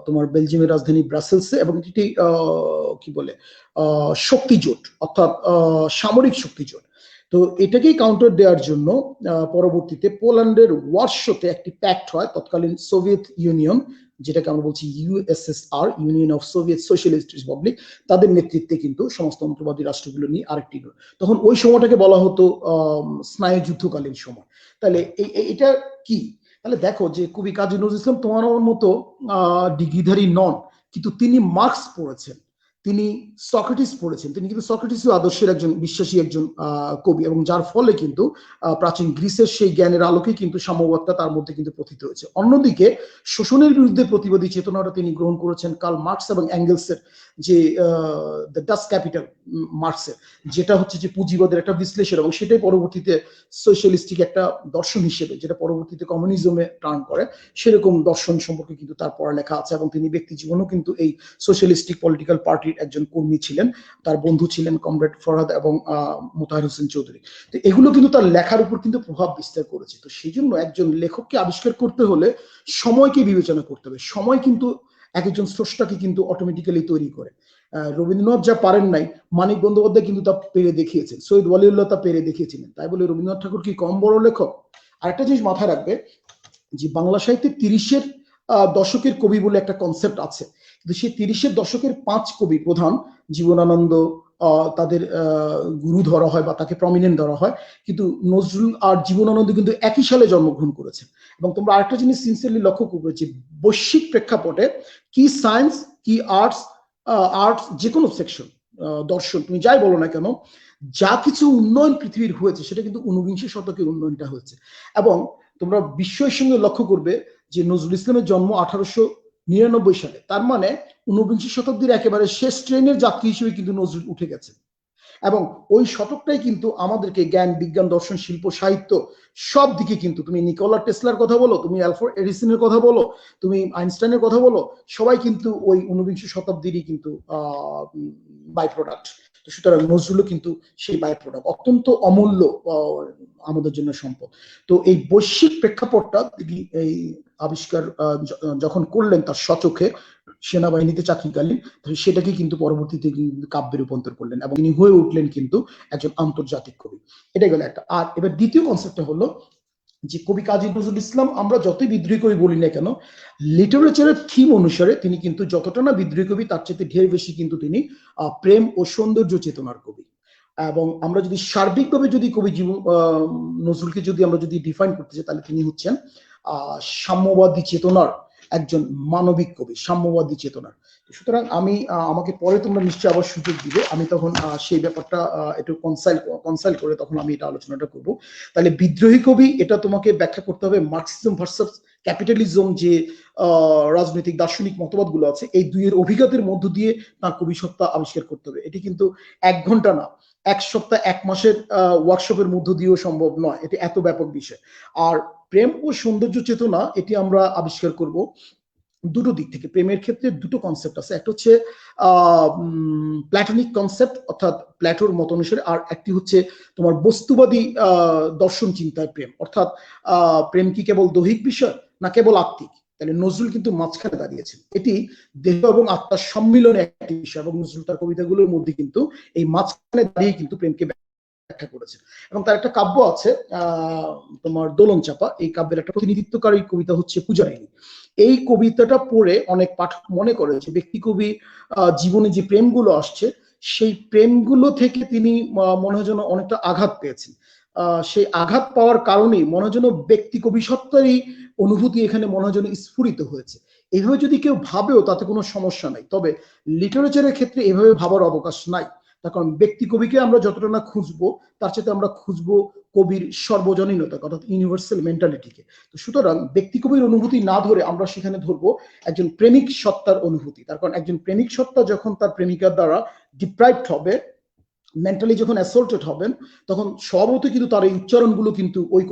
তোমার বেলজিয়ামের রাজধানী ব্রাসেলসে, এবং এটি কি বলে শক্তি জোট, অর্থাৎ সামরিক শক্তি জোট। তো এটাকেই কাউন্টার দেওয়ার জন্য পরবর্তীতে পোল্যান্ডের ওয়ারশোতে একটি প্যাক্ট হয় তৎকালীন সোভিয়েত ইউনিয়ন, যেটাকে আমরা বলছি USSR, union of Soviet socialist Republic, তাদের নেতৃত্বে কিন্তু সমাজতন্ত্রবাদী রাষ্ট্রগুলো নিয়ে আরেকটি। তখন ওই সময়টাকে বলা হতো স্নায়ু যুদ্ধকালীন সময়। তাহলে এটা কি? তাহলে দেখো যে কবি কাজী নজরুল ইসলাম তোমার আমার মতো ডিগ্রিধারী নন, কিন্তু তিনি মার্কস পড়েছেন, তিনি সক্রেটিস পড়েছেন। তিনি কিন্তু সক্রেটিসও আদর্শের একজন বিশ্বাসী একজন কবি, এবং যার ফলে কিন্তু প্রাচীন গ্রিসের সেই জ্ঞানের আলোকে কিন্তু সাম্যবাদটা তার মধ্যে কিন্তু প্রথিত হয়েছে। অন্যদিকে শোষণের বিরুদ্ধে প্রতিবাদী চেতনাটা তিনি গ্রহণ করেছেন কার্ল মার্কস এবং অ্যাঙ্গেলসের যে দ্য ডাস ক্যাপিটাল মার্কসের, যেটা হচ্ছে যে পুঁজিবাদের একটা বিশ্লেষণ, এবং সেটাই পরবর্তীতে সোশ্যালিস্টিক একটা দর্শন হিসেবে, যেটা পরবর্তীতে কমিউনিজমে টার্ন করে, সেরকম দর্শন সম্পর্কে কিন্তু তার পড়ালেখা আছে। এবং তিনি ব্যক্তি জীবনেও কিন্তু এই সোশ্যালিস্টিক পলিটিক্যাল পার্টির একজন কর্মী ছিলেন। তার বন্ধু ছিলেন কমরেড ফরহাদ এবং মোতাহার হোসেন চৌধুরী। তো এগুলো কিন্তু তার লেখার উপর কিন্তু প্রভাব বিস্তার করেছে। তো সেই জন্য একজন লেখককে আবিষ্কার করতে হলে সময়কে বিবেচনা করতে হবে। সময় কিন্তু একজন স্রষ্টাকে কিন্তু অটোমেটিক্যালি তৈরি করে। রবীন্দ্রনাথ যা পারেন নাই, মানিক বন্দ্যোপাধ্যায় কিন্তু তা পেরে দেখিয়েছেন, সৈয়দ ওয়ালিউল্লাহ তা পেরে দেখিয়েছিলেন। তাই বলে রবীন্দ্রনাথ ঠাকুর কি কম বড় লেখক? আরেকটা জিনিস মাথায় রাখবে যে বাংলা সাহিত্যে 30-এর দশকের কবি বলে একটা কনসেপ্ট আছে, কিন্তু সেই 30-এর দশকের 5 কবি প্রধান, জীবনানন্দ তাদের গুরু ধরা হয় বা তাকে প্রমিনেন্ট ধরা হয়, কিন্তু নজরুল আর জীবনানন্দ কিন্তু একই সালে জন্মগ্রহণ করেছেন। এবং তোমরা আরেকটা জিনিস সিনসিয়ারলি লক্ষ্য করবে যে বৈশ্বিক প্রেক্ষাপটে কি সায়েন্স, কি আর্টস, যে কোনো সেকশন, দর্শন, তুমি যাই বলো না কেন, যা কিছু উন্নয়ন পৃথিবীর হয়েছে সেটা কিন্তু 19 শতকের উন্নয়নটা হয়েছে। এবং তোমরা বিস্ময়ের সঙ্গে লক্ষ্য করবে যে নজরুল ইসলামের জন্ম 1899 সালে, তার মানে 19 শতাব্দীর একেবারে শেষ ট্রেনের যাত্রী হিসেবে কিন্তু নজরুল উঠে গেছে। এবং ওই শতকটাই কিন্তু আমাদেরকে জ্ঞান, বিজ্ঞান, দর্শন, শিল্প, সাহিত্য সব দিকে কিন্তু, তুমি নিকোলা টেসলার কথা বলো, তুমি অ্যালফ্রেড এডিসনের কথা বলো, তুমি আইনস্টাইনের কথা বলো, সবাই কিন্তু ওই 19 শতাব্দীরই কিন্তু বাই প্রোডাক্ট। সুতরাং নজরুলও কিন্তু সেই বাই প্রোডাক্ট, অত্যন্ত অমূল্য আমাদের জন্য সম্পদ। তো এই বৈশ্বিক প্রেক্ষাপটটা তিনি এই আবিষ্কার যখন করলেন তার সচক্ষে সেনাবাহিনীতে চাকরিকালীন, সেটাকে কিন্তু পরবর্তীতে কাব্যে রূপান্তর করলেন, এবং তিনি হয়ে উঠলেন কিন্তু একজন আন্তর্জাতিক কবি। এটা গেল একটা। আর এবার দ্বিতীয় কনসেপ্টটা হলো যে কবি কাজী নজরুল ইসলাম, আমরা যতই বিদ্রোহী কবি বলি না কেন, লিটারেচারের থিম অনুসারে তিনি কিন্তু যতটা না বিদ্রোহী কবি, তার চেয়ে ঢের বেশি কিন্তু তিনি প্রেম ও সৌন্দর্য চেতনার কবি। এবং আমরা যদি সার্বিকভাবে যদি কবি জীবন নজরুলকে যদি আমরা যদি ডিফাইন করতে চাই, তাহলে তিনি হচ্ছেন সাম্যবাদী চেতনার একজন মানবিক কবি, সাম্যবাদী চেতনার। সুতরাং আমি আমাকে পরে তোমরা নিশ্চয়ই আবার সুযোগ দিবে, আমি তখন সেই ব্যাপারটা একটু কনসাল্ট করে তখন আমি এটা আলোচনাটা করব। তাহলে বিদ্রোহী কবি, এটা তোমাকে ব্যাখ্যা করতে হবে মার্কসিজম ভার্সাস ক্যাপিটালিজম, যে রাজনৈতিক দার্শনিক মতবাদগুলো আছে, এই দুইয়ের অভিজ্ঞতার মধ্য দিয়ে তার কবি সত্তা আবিষ্কার করতে হবে। এটি কিন্তু 1 ঘন্টা না, 1 সপ্তাহ 1 মাসের ওয়ার্কশপের মধ্য দিয়েও সম্ভব নয়, এটি এত ব্যাপক বিষয়। আর প্রেম ও সৌন্দর্য চেতনা, এটি আমরা আবিষ্কার করব দুটো দিক থেকে। প্রেমের ক্ষেত্রে দুটো কনসেপ্ট আছে, একটা হচ্ছে প্ল্যাটনিক কনসেপ্ট, অর্থাৎ প্ল্যাটোর মত অনুসারে, আর একটি হচ্ছে তোমার বস্তুবাদী দর্শন চিন্তায় প্রেম, অর্থাৎ প্রেম কি কেবল দৈহিক বিষয় না কেবল আত্মিক। তাহলে নজরুল কিন্তু মাঝখানে দাঁড়িয়েছেন, এটি দেহ এবং আত্মার সম্মিলনে একটি বিষয়, এবং নজরুল তার কবিতাগুলোর মধ্যে কিন্তু এই মাঝখানে দাঁড়িয়ে কিন্তু প্রেমকে ব্যাখ্যা করেছে। এবং তার একটা কাব্য আছে তোমার দোলন চাপা, এই কাব্যের একটা প্রতিনিধিত্বকারী কবিতা হচ্ছে পূজারিণী। এই কবিতাটা পড়ে অনেক পাঠক মনে করে যে ব্যক্তি কবি জীবনে যে প্রেমগুলো আসছে, সেই প্রেমগুলো থেকে তিনি মনে হয় যেন অনেকটা আঘাত পেয়েছেন। সেই আঘাত পাওয়ার কারণে মনে হয় যেন ব্যক্তি কবি সত্তারই অনুভূতি এখানে মনে হয় যেন স্ফুরিত হয়েছে। এভাবে যদি কেউ ভাবেও তাতে কোনো সমস্যা নাই, তবে লিটারেচারের ক্ষেত্রে এভাবে ভাবার অবকাশ নাই। তার কারণ ব্যক্তি কবিকে আমরা যতটা না খুঁজবো, তার সাথে আমরা খুঁজবো কবির সর্বজনীনতা, অর্থাৎ ইউনিভার্সাল মেন্টালিটিকে। তো সুতরাং ব্যক্তি কবির অনুভূতি না ধরে আমরা সেখানে ধরবো একজন প্রেমিক সত্তার অনুভূতি। তার কারণ একজন প্রেমিক সত্তা যখন তার প্রেমিকার দ্বারা ডিপ্রাইভড হবে, মেন্টালি যখন অ্যাসল্টেড হবেন, তখন স্বভাবতই কিন্তু তার এই উচ্চারণগুলো কিন্তু ওই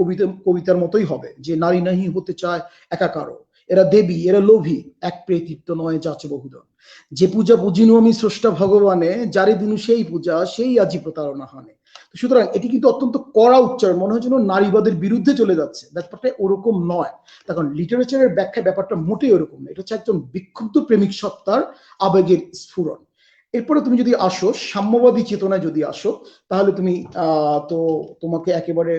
কবিতার মতোই হবে, যে নারী নাহি হতে চায় একাকারও, এরা দেবী, এরা লোভী, এক প্রেতৃত্ব নয় যাচ্ছে বহুদন, যে পূজা বুঝিনু আমি স্রষ্টা ভগবানে, যারে দিনু সেই পূজা সেই আজি প্রতারণা হানে। সুতরাং এটি কিন্তু অত্যন্ত কড়া উচ্চারণ, মনে হয় যেন নারীবাদের বিরুদ্ধে চলে যাচ্ছে। ব্যাপারটা ওরকম নয়। তখন লিটারেচারের ব্যাখ্যা ব্যাপারটা মোটেই ওরকম নয়। এটা হচ্ছে একজন বিক্ষুব্ধ প্রেমিক সত্তার আবেগের স্ফুরণ। এরপরে তুমি যদি আসো সাম্যবাদী চেতনায় যদি আসো, তাহলে তুমি তোমাকে একেবারে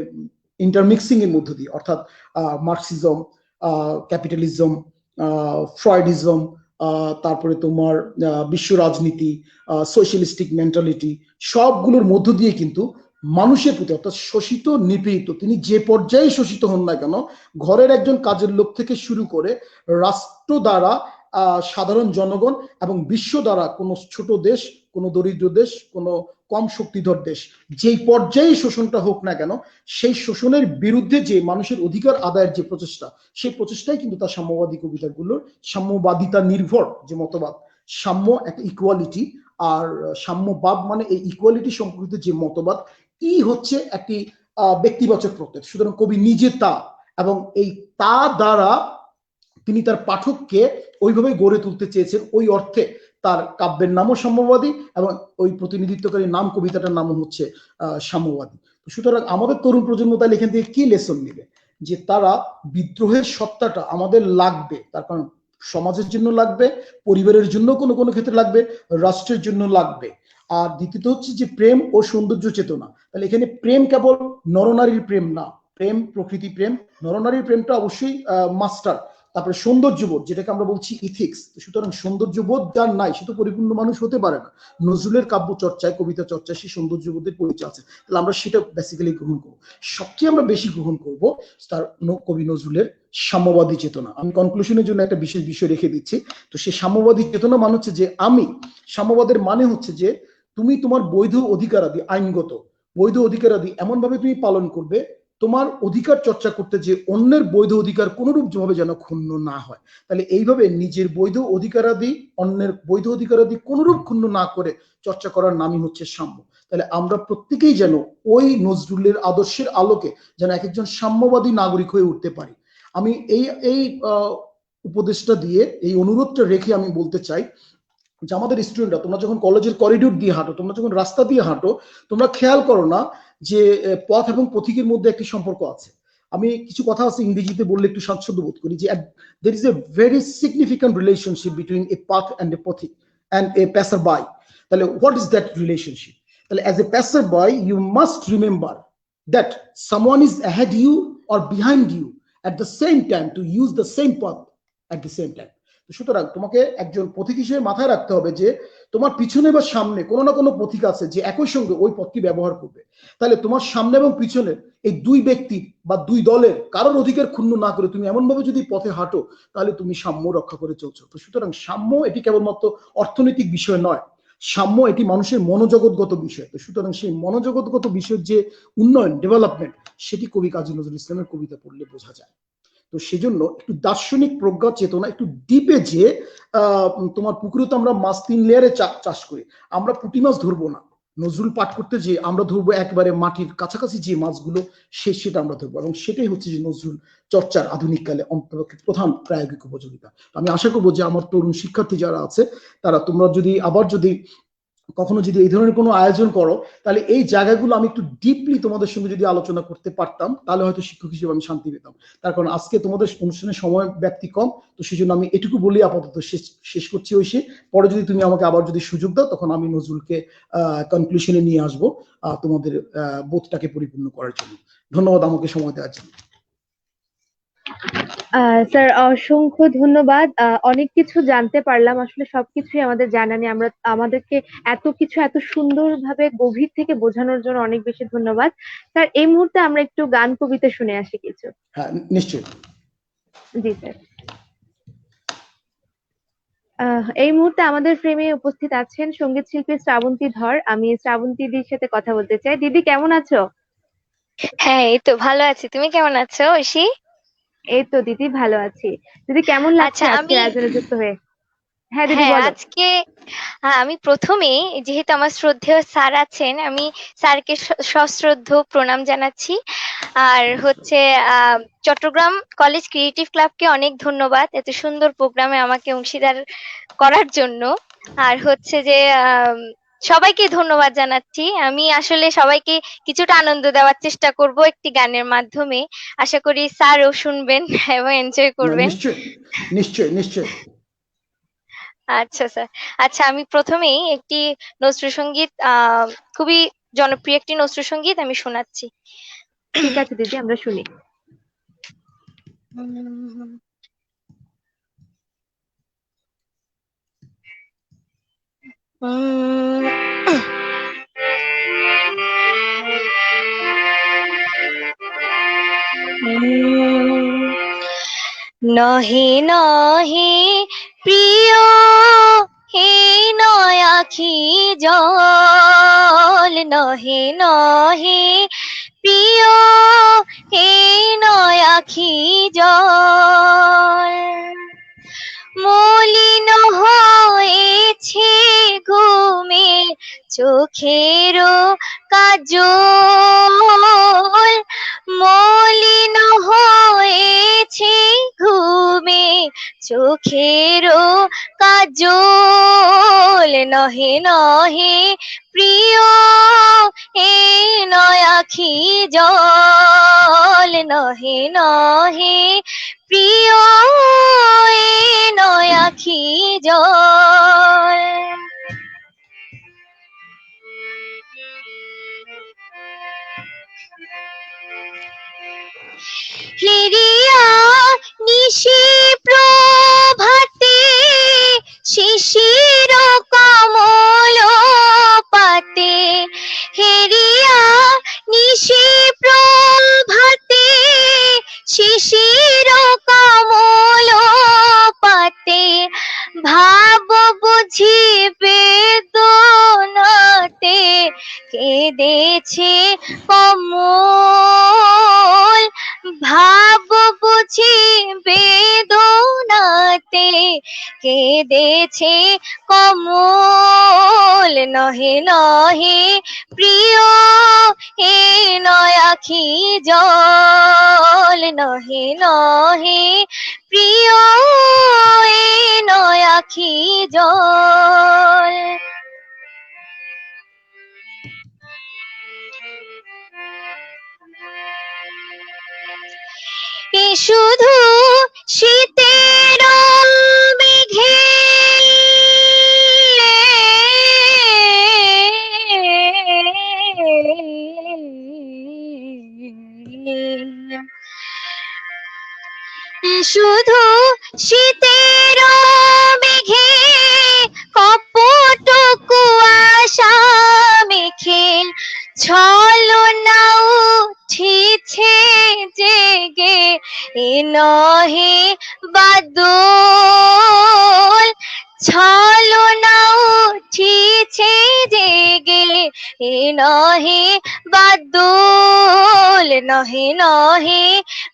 ইন্টারমিক্সিং এর মধ্য দিয়ে, অর্থাৎ মার্কসিজম, ক্যাপিটালিজম, ফ্রয়েডিজম, তারপরে তোমার বিশ্ব রাজনীতি, সোশ্যালিস্টিক মেন্টালিটি, সবগুলোর মধ্য দিয়ে কিন্তু মানুষের প্রতি, অর্থাৎ শোষিত নিপীড়িত, তিনি যে পর্যায়ে শোষিত হন না কেন, ঘরের একজন কাজের লোক থেকে শুরু করে রাষ্ট্র দ্বারা সাধারণ জনগণ এবং বিশ্ব দ্বারা কোনো ছোট দেশ, কোনো দরিদ্র দেশ, কোনো কম শক্তিধর দেশ, যেই পর্যায়ে শোষণটা হোক না কেন, সেই শোষণের বিরুদ্ধে যে মানুষের অধিকার আদায়ের যে প্রচেষ্টা, সেই প্রচেষ্টাই কিন্তু তার সাম্যবাদী কবিতাগুলোর সাম্যবাদিতা নির্ভর যে মতবাদ, সাম্য একটা ইকুয়ালিটি, আর সাম্যবাদ মানে এই ইকুয়ালিটি সম্পর্কিত যে মতবাদ, হচ্ছে একটি ব্যক্তিবাচক প্রত্যয়। সুতরাং কবি নিজে তা, এবং এই তা দ্বারা তিনি তার পাঠককে ওইভাবে গড়ে তুলতে চেয়েছেন। ওই অর্থে তার কাব্যের নামও সাম্যবাদী এবং ওই প্রতিনিধিত্বকারী নাম কবিতাটার নামও হচ্ছে সাম্যবাদী। সুতরাং আমাদের তরুণ প্রজন্ম তাহলে এখান থেকে কি লেসন নেবে, যে তারা বিদ্রোহের সত্তাটা আমাদের লাগবে, তার কারণ সমাজের জন্য লাগবে, পরিবারের জন্য কোনো কোনো ক্ষেত্রে লাগবে, রাষ্ট্রের জন্য লাগবে। আর দ্বিতীয়ত হচ্ছে যে প্রেম ও সৌন্দর্য চেতনা। তাহলে এখানে প্রেম কেবল নরনারীর প্রেম না, প্রেম প্রকৃতি প্রেম, নরনারীর প্রেমটা অবশ্যই মাস্টার। তারপরে সৌন্দর্যবোধ, যেটাকে আমরা বলছি ইথিক্স। সুতরাং সৌন্দর্যবোধ যার নাই সে তো পরিপূর্ণ মানুষ হতে পারে না। নজরুলের কাব্য চর্চায়, কবিতা চর্চায় সেই সৌন্দর্যবোধের পরিচয় আছে। তাহলে আমরা সেটা বেসিক্যালি গ্রহণ করবো। সবচেয়ে আমরা বেশি গ্রহণ করব তার কবি নজরুলের সাম্যবাদী চেতনা। আমি কনক্লুশনের জন্য একটা বিশেষ বিষয় রেখে দিচ্ছি। তো সেই সাম্যবাদী চেতনা মানে হচ্ছে যে, আমি সাম্যবাদের মানে হচ্ছে যে তুমি তোমার বৈধ অধিকারাদি, আইনগত বৈধ অধিকারাদি এমন ভাবে তুমি পালন করবে, তোমার অধিকার চর্চা করতে যে অন্যের বৈধ অধিকার কোনরূপ ভাবে যেন ক্ষুণ্ণ না হয়। তাহলে এইভাবে নিজের বৈধ অধিকারাদি অন্যের বৈধ অধিকারাদি কোনরূপ ক্ষুণ্ণ না করে চর্চা করার নামই হচ্ছে সাম্য। তাহলে আমরা প্রত্যেকেই যেন ওই নজরুলের আদর্শের আলোকে যেন এক একজন সাম্যবাদী নাগরিক হয়ে উঠতে পারি। আমি এই উপদেশটা দিয়ে, এই অনুরোধটা রেখে আমি বলতে চাই যে আমাদের স্টুডেন্টরা, তোমরা যখন কলেজের করিডোর দিয়ে হাঁটো, তোমরা যখন রাস্তা দিয়ে হাঁটো, তোমরা খেয়াল করো না যে পথ এবং পথিকের মধ্যে একটি সম্পর্ক আছে। আমি কিছু কথা আছে ইংরেজিতে বললে একটু স্বাচ্ছন্দ্য বোধ করি, যে there is a very significant relationship between a path and a পথিক and a passerby. তাহলে what is that relationship? তাহলে as a passerby you must remember that someone is ahead you or behind you at the same time to use the same path at the same time. সুতরাং তোমাকে একজন পথিক হিসেবে মাথায় রাখতে হবে যে তোমার পিছনে বা সামনে কোনো না কোনো পথিক আছে যে একই সঙ্গে ওই পথটি ব্যবহার করবে। তাহলে তোমার সামনে এবং পিছনে এই দুই ব্যক্তি বা দুই দলের কারোর অধিকার ক্ষুণ্ণ না করে তুমি এমন ভাবে যদি পথে হাঁটো, তাহলে তুমি সাম্য রক্ষা করে চলছো। তো সুতরাং সাম্য এটি কেবলমাত্র অর্থনৈতিক বিষয় নয়, সাম্য এটি মানুষের মনোজগৎগত বিষয়। তো সুতরাং সেই মনোজগৎগত বিষয়ের যে উন্নয়ন, ডেভেলপমেন্ট, সেটি কবি কাজী নজরুল ইসলামের কবিতা পড়লে বোঝা যায়। তো সেজন্য একটু দার্শনিক প্রজ্ঞা চেতনা, একটু ডিপে যে তোমার পুকুরে তো আমরা মাছ 3 লেয়ারে চাষ করি, আমরা পুঁটি মাছ ধরবো না। নজরুল পাঠ করতে যে আমরা ধরবো একেবারে মাটির কাছাকাছি যে মাছগুলো, সেটা আমরা ধরবো, এবং সেটাই হচ্ছে যে নজরুল চর্চার আধুনিক কালে অন্তপক্ষে প্রধান প্রায়োগিক উপযোগিতা। আমি আশা করবো যে আমার তরুণ শিক্ষার্থী যারা আছে, তারা তোমরা যদি আবার যদি কখনো যদি এই ধরনের কোনো আয়োজন করো, তাহলে এই জায়গাগুলো আমি একটু ডিপলি তোমাদের সঙ্গে যদি আলোচনা করতে পারতাম, তাহলে হয়তো শিক্ষক হিসেবে আমি শান্তি পেতাম। তার কারণ আজকে তোমাদের অনুষ্ঠানের সময় ব্যাপ্তি কম, তো সেই জন্য আমি এটুকু বলি আপাতত শেষ করছি। ঐশী, পরে যদি তুমি আমাকে আবার যদি সুযোগ দাও, তখন আমি নজরুলকে কনক্লুশনে নিয়ে আসবো তোমাদের বোধটাকে পরিপূর্ণ করার জন্য। ধন্যবাদ আমাকে সময় দেওয়ার জন্য। স্যার অসংখ্য ধন্যবাদ। অনেক কিছু জানতে পারলাম, আসলে সবকিছুই আমাদের জানা নেই। আমাদেরকে এত কিছু এত সুন্দরভাবে গভীর থেকে বোঝানোর জন্য অনেক বেশি ধন্যবাদ। স্যার এই মুহূর্তে আমরা একটু গান কবিতা শুনে আসি কিছু। হ্যাঁ, নিশ্চয়ই। জি স্যার। এই মুহূর্তে আমাদের ফ্রেমে উপস্থিত আছেন সঙ্গীত শিল্পী শ্রাবন্তী ধর। আমি শ্রাবন্তী দিদির সাথে কথা বলতে চাই। দিদি কেমন আছো? হ্যাঁ, এই তো ভালো আছি। তুমি কেমন আছো ঐশী? এই তো দিদি ভালো আছি। দিদি কেমন লাগছে আচ্ছা, আজকের আমি আয়োজনে যুক্ত হয়ে? হ্যাঁ দিদি হ্যাঁ বলো। আজকে আমি প্রথমেই, যেহেতু আমার শ্রদ্ধেয় স্যার আছেন, আমি স্যারকে সশ্রদ্ধ প্রণাম জানাচ্ছি। আর হচ্ছে চট্টগ্রাম কলেজ ক্রিয়েটিভ ক্লাবকে অনেক ধন্যবাদ এত সুন্দর প্রোগ্রামে আমাকে অংশীদার করার জন্য। আর হচ্ছে যে সবাইকে ধন্যবাদ জানাচ্ছি। আমি আসলে সবাইকে কিছুটা আনন্দ দেওয়ার চেষ্টা করব একটি গানের মাধ্যমে। আশা করি স্যারও শুনবেন এবং এনজয় না, করবেন। নিশ্চয়ই, নিশ্চয়ই, নিশ্চয়ই। আচ্ছা স্যার। আচ্ছা, আমি প্রথমেই একটি নজরুল সঙ্গীত, খুবই জনপ্রিয় একটি নজরুল সঙ্গীত আমি শোনাচ্ছি। ঠিক আছে দিদি, আমরা শুনি। উম, উম, নহে নহে প্রিয়, হে নয় আখি জল, নহে নহে প্রিয়, হে নয় আখি জল, মলিন হয়েছে ঘুমে চোখের কাজল, মলিন হয়েছে ঘুমে চোখের কাজল, নহে নহে প্রিয়, হে নয় আখি জল, নহে নহে প্রিয়, এ নয় আখি জল। ফিরিয়া নিশি প্রভাতে শিশির কমল পাতে, হেরিয়া নিশি প্রভাতে শিশির কমল পাতে, ভাব বুঝি বেদনাতে কেঁদেছে কমল, ভাব বুঝি বেদনাতে কেঁদেছে কমল, নহে নহে প্রিয়, হে নয় আখি জল, নহে নহে প্রিয়, এ নয় আখি জল। এ শুধু শীতের মেঘে শুধু শীতের মেঘে কপট কুয়াশা মেখে ছলনা উঠিছে জেগে, এ নহে বাদল, ছলনা উঠিছে জেগে, এ নহে বাদল, নহে নহে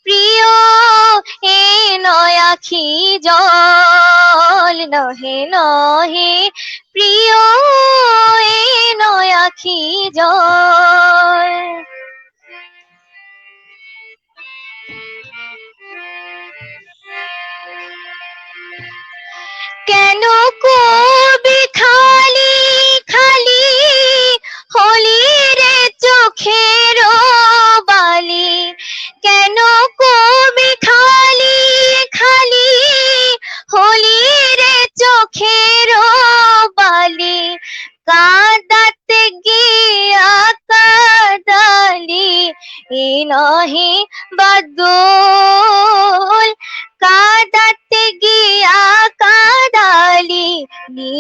প্রিয়, এ নয় আখি জল, নহে নহে প্রিয়, এ নয় আখি জল। কেন কবি খালি খালি হলি রে চোখের বালি, কেন কবি খালি খালি হলি রে চোখের বালি, কাঁদাতে গিয়া কাঁদালি, এ নহে বাদল,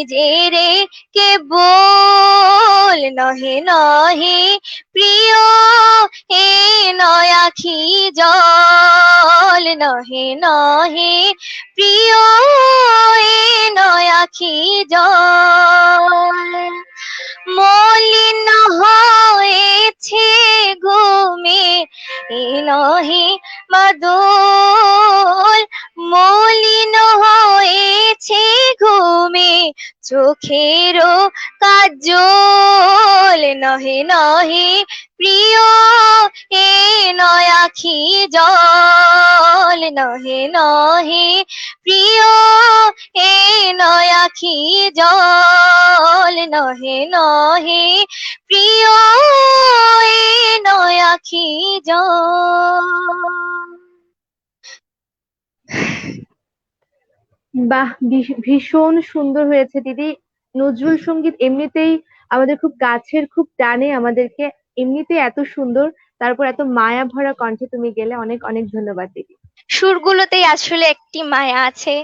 নিজেরে কেবল নহে নহে প্রিয় এ নয় আখি জল নহে নহে প্রিয় এ নয় আখি জল মলিন হয়েছে ঘুমে এ নহে মাদল মলিন হয়েছে ঘুমে চোখেরও কাজল নহে নহে প্রিয় এ নয় আখি জল নহে নহে প্রিয় এ নয় আখি জল নহে নহে প্রিয় এ নয় আখি জল। বাহ, ভীষণ সুন্দর হয়েছে দিদি। নজরুল সঙ্গীত এমনিতেই আমাদের খুব কাছের, খুব টানে আমাদেরকে। এমনিতেই এত সুন্দর, তারপর এত মায়া ভরা কণ্ঠে তুমি গেলে। অনেক অনেক ধন্যবাদ দিদি। সুরগুলোতেই আসলে একটি মায়া আছে,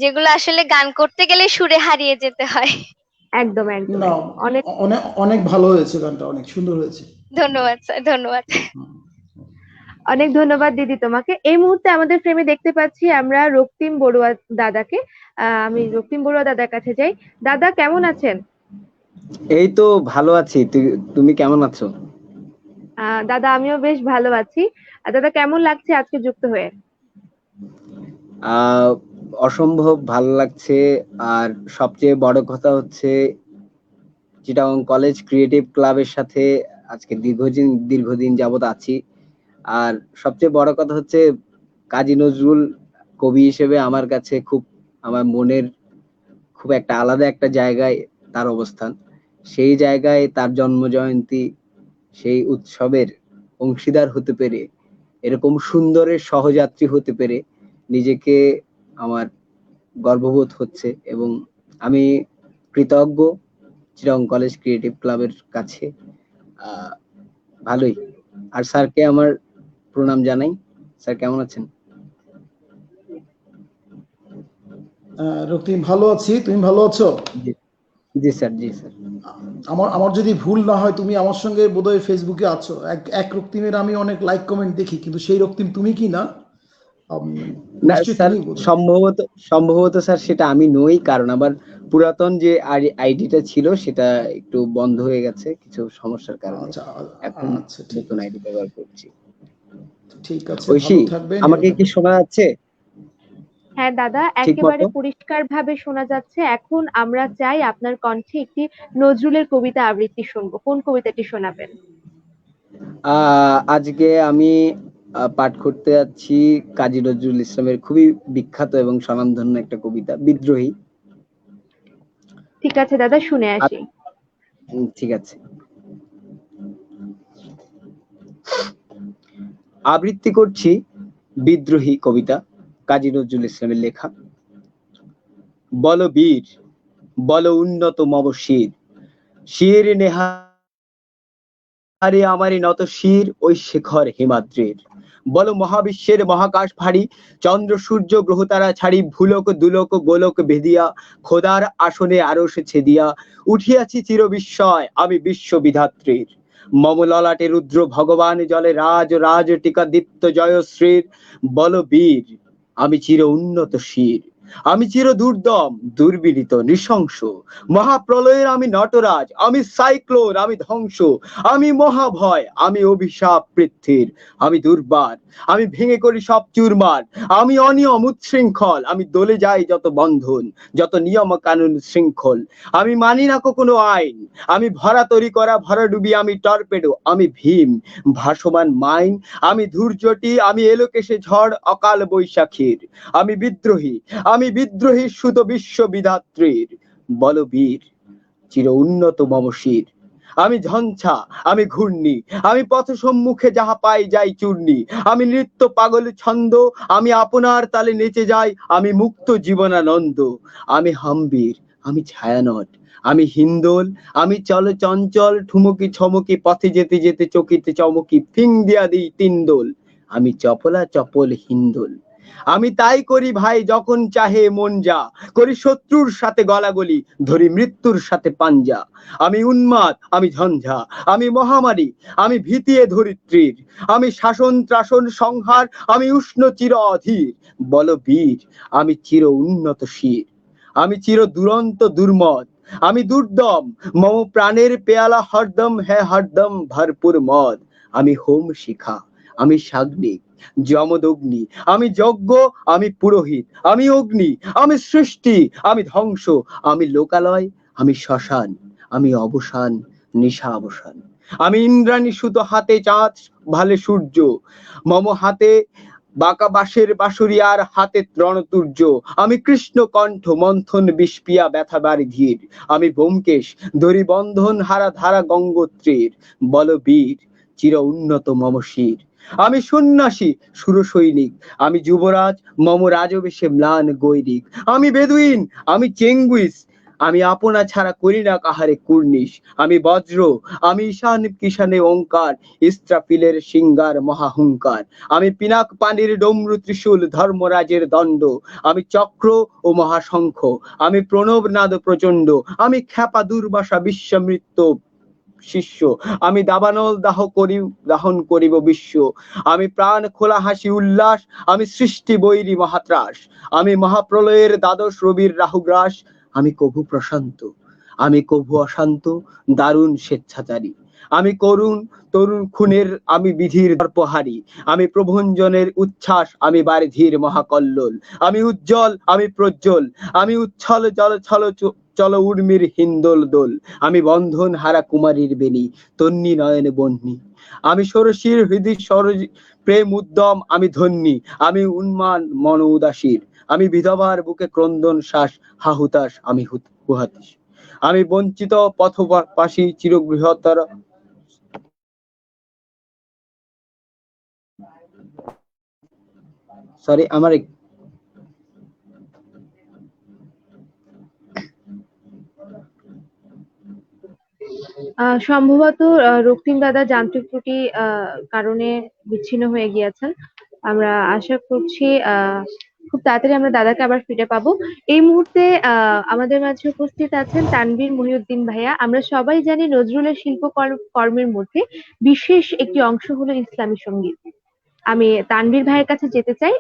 যেগুলো আসলে গান করতে গেলে সুরে হারিয়ে যেতে হয়। একদম একদম না, অনেক অনেক অনেক ভালো হয়েছে, গানটা অনেক সুন্দর হয়েছে। ধন্যবাদ স্যার, ধন্যবাদ। অনেক ধন্যবাদ দিদি তোমাকে। এই মুহূর্তে আমাদের ফ্রেমে দেখতে পাচ্ছি আমরা রক্তিম বড়ুয়া দাদাকে। আমি রক্তিম বড়ুয়া দাদার কাছে যাই। দাদা কেমন আছেন? এই তো ভালো আছি, তুমি কেমন আছো? দাদা আমিও বেশ ভালো আছি। দাদা কেমন লাগছে আজকে যুক্ত হয়ে? অসম্ভব ভালো লাগছে। আর সবচেয়ে বড় কথা হচ্ছে চিটাগং কলেজ ক্রিয়েটিভ ক্লাবের সাথে আজকে দীর্ঘদিন যাবত আছি। আর সবচেয়ে বড় কথা হচ্ছে কাজী নজরুল কবি হিসেবে আমার কাছে আমার মনের খুব একটা আলাদা একটা জায়গায় তার অবস্থান। সেই জায়গায় তার জন্ম জয়ন্তী, সেই উৎসবের অংশীদার হতে পেরে, এরকম সুন্দরের সহযাত্রী হতে পেরে নিজেকে আমার গর্ববোধ হচ্ছে এবং আমি কৃতজ্ঞ চিটাগং কলেজ ক্রিয়েটিভ ক্লাবের কাছে। ভালোই। আর স্যারকে আমার প্রণাম জানাই। স্যার কেমন আছেন? রক্তিম ভালো আছি, তুমি ভালো আছো? জি স্যার, জি স্যার। আমার যদি ভুল না হয় তুমি আমার সঙ্গে বোধহয় ফেসবুকে আছো। এক রক্তিমের আমি অনেক লাইক কমেন্ট দেখি, কিন্তু সেই রক্তিম তুমি কি না? না স্যার, সম্ভবত স্যার সেটা আমি নই, কারণ আবার পুরাতন যে আইডিটা ছিল সেটা একটু বন্ধ হয়ে গেছে কিছু সমস্যার কারণে। এখন নতুন আইডি ব্যবহার করছি। ঠিক আছে, ঐশী, ভালো থাকবেন। আমাকে কি শোনা যাচ্ছে? হ্যাঁ দাদা, একেবারে পরিষ্কার ভাবে শোনা যাচ্ছে। এখন আমরা চাই আপনার কণ্ঠে একটি নজরুলের কবিতা আবৃত্তি শুনবো। কোন কবিতাটি শোনাবেন? আজকে আমি পাঠ করতে যাচ্ছি কাজী নজরুল ইসলামের খুবই বিখ্যাত এবং স্বনামধন্য একটা কবিতা, বিদ্রোহী। ঠিক আছে দাদা, শুনে আসি। ঠিক আছে। আবৃত্তি করছি বিদ্রোহী কবিতা, কাজী নজরুল ইসলামের লেখা। বল বীর, বল উন্নত মম শির, শির নেহারে আমারি নত শির ওই শেখর হিমাদ্রির। বল মহাবিশ্বের মহাকাশ ভারী, চন্দ্র সূর্য গ্রহ তারা ছাড়ি, ভুলোক দুলোক গোলক ভেদিয়া, খোদার আসনে আরশ ছেদিয়া, উঠিয়াছি চির বিস্ময় আমি বিশ্ব বিধাত্রীর। মম ললাটে রুদ্র ভগবান জলে রাজ রাজ টিকা দীপ্ত জয়শ্রীর। বল বীর, আমি চির উন্নত শির, আমি চির দুর্দম দুর্বিনীত নৃশংস, মহাপ্রলয়ের আমি নটরাজ, আমি সাইক্লোন, আমি ধ্বংস, আমি মহাভয়, আমি অভিশাপ পৃথ্বীর, আমি দুর্বার, আমি ভেঙে করি সব চুরমার, আমি অনিয়ম উচ্ছৃঙ্খল, আমি দলে যাই যত বন্ধন, যত নিয়ম কানুন শৃঙ্খল, আমি মানি না কোনো আইন, আমি ভরা তরি করা ভরাডুবি, আমি টর্পেডো, আমি ভীম ভাসমান মাইন, আমি ধূর্যটি, আমি এলোকেশে ঝড় অকাল বৈশাখীর, আমি বিদ্রোহী, আমি বিদ্রোহী সুত বিশ্ববিধাত্রীর। বল বীর, চির উন্নত মম শির, আমি ঝঞ্ঝা, আমি ঘূর্ণি, আমি পথ সম্মুখে যাহা পাই যাই চূর্ণি, আমি নৃত্য পাগল ছন্দ, আমি আপনার তালে নেচে যাই, আমি মুক্ত জীবনানন্দ, আমি হাম্বীর, আমি ছায়ানট, আমি হিন্দোল, আমি চল চঞ্চল ঠুমকি ছমকি, পথে যেতে যেতে চকিতে চমকি, ফিং দিয়া দিই তিনদোল, আমি চপলা চপল হিন্দোল, আমি তাই করি ভাই যখন চাহে মন যা, করি শত্রুর সাথে গলাগলি, ধরি মৃত্যুর সাথে পাঞ্জা। আমি উন্মাদ, আমি ঝঞ্ঝা, আমি মহামারী, আমি ভীতিয়ে ধরিত্রীর, আমি শাসন ত্রাসন সংহার, আমি উষ্ণ চির অধীর। বল বীর, আমি চির উন্নত শির, আমি চির দুরন্ত দুর্মদ, আমি দুর্দম, মম প্রাণের পেয়ালা হরদম হ্যাঁ হরদম ভরপুর মদ। আমি হোম শিখা, আমি সাগ্নিক, যমদগ্নি, আমি যজ্ঞ, আমি পুরোহিত, আমি অগ্নি, আমি সৃষ্টি, আমি ধ্বংস, আমি লোকালয়, আমি শ্মশান, আমি অবসান, নিশা অবসান। আমি ইন্দ্রাণী সুত হাতে চাঁদ ভালে সূর্য, মম হাতে বাঁকা বাঁশের বাঁশুরিয়ার হাতে রণতুর্য। আমি কৃষ্ণ কণ্ঠ মন্থন বিষপিয়া ব্যথা বাড়ি ধীর, আমি ব্যোমকেশ দড়ি বন্ধন হারা ধারা গঙ্গোত্রীর। বল বীর, চির উন্নত মম শির, আমি সন্ন্যাসী সুর সৈনিক, আমি যুবরাজ মম রাজবেশে ম্লান গৈরিক। আমি বেদুইন, আমি চেঙ্গুইস, আমি আপনা ছাড়া করি না কাহারে কুর্নিশ। আমি বজ্র, আমি ঈশান কিষানে ওঙ্কার, ইস্রাফিলের সিঙ্গার মহাহুঙ্কার। আমি পিনাক পানির ডমরু ত্রিশূল ধর্মরাজের দণ্ড, আমি চক্র ও মহাশঙ্খ, আমি প্রণব নাদ প্রচণ্ড, আমি খ্যাপা দুর্বাসা বিশ্বামৃত্য শিষ্য, আমি দাবানল দাহন করিব বিশ্ব। আমি প্রাণ খোলা হাসি উল্লাস, আমি সৃষ্টি বৈরী মহাত্রাস, আমি মহাপ্রলয়ের দ্বাদশ রবির রাহুগ্রাস। আমি কভু প্রশান্ত, আমি কভু অশান্ত, দারুণ স্বেচ্ছাচারী, আমি করুণ তরুণ খুনের, আমি বিধির দর্পহারী, আমি প্রভঞ্জনের উচ্ছ্বাস, আমি বারিধির মহাকল্লোল। আমি উজ্জ্বল, আমি প্রজ্জ্বল, আমি উচ্ছল জল ছল চল উর্মির হিন্দোল দোল। আমি বন্ধন হারা কুমারীর বেণী, তন্নি নয়নে বন্যী, আমি ষোড়শীর হৃদয় সরজ প্রেম উদ্যম, আমি ধন্যী, আমি উন্মান মন উদাসীর, আমি বিধবার বুকে ক্রন্দন শ্বাস হাহুতাস, আমি হুহাতিস। আমি বঞ্চিত পথপাশী চিরগৃহতর, সরি আমার সম্ভবত রক্তিম দাদা যান্ত্রিক ত্রুটি কারণে বিচ্ছিন্ন হয়ে গিয়েছেন। আমরা আশা করছি খুব তাড়াতাড়ি আমরা দাদাকে আবার ফিরে পাবো। এই মুহূর্তে আমাদের মাঝে উপস্থিত আছেন তানভীর মহিউদ্দিন ভাইয়া। আমরা সবাই জানি নজরুলের কর্মের মধ্যে বিশেষ একটি অংশ হলো ইসলামী সঙ্গীত। আমি তানভীর ভাইয়ের কাছে যেতে চাই,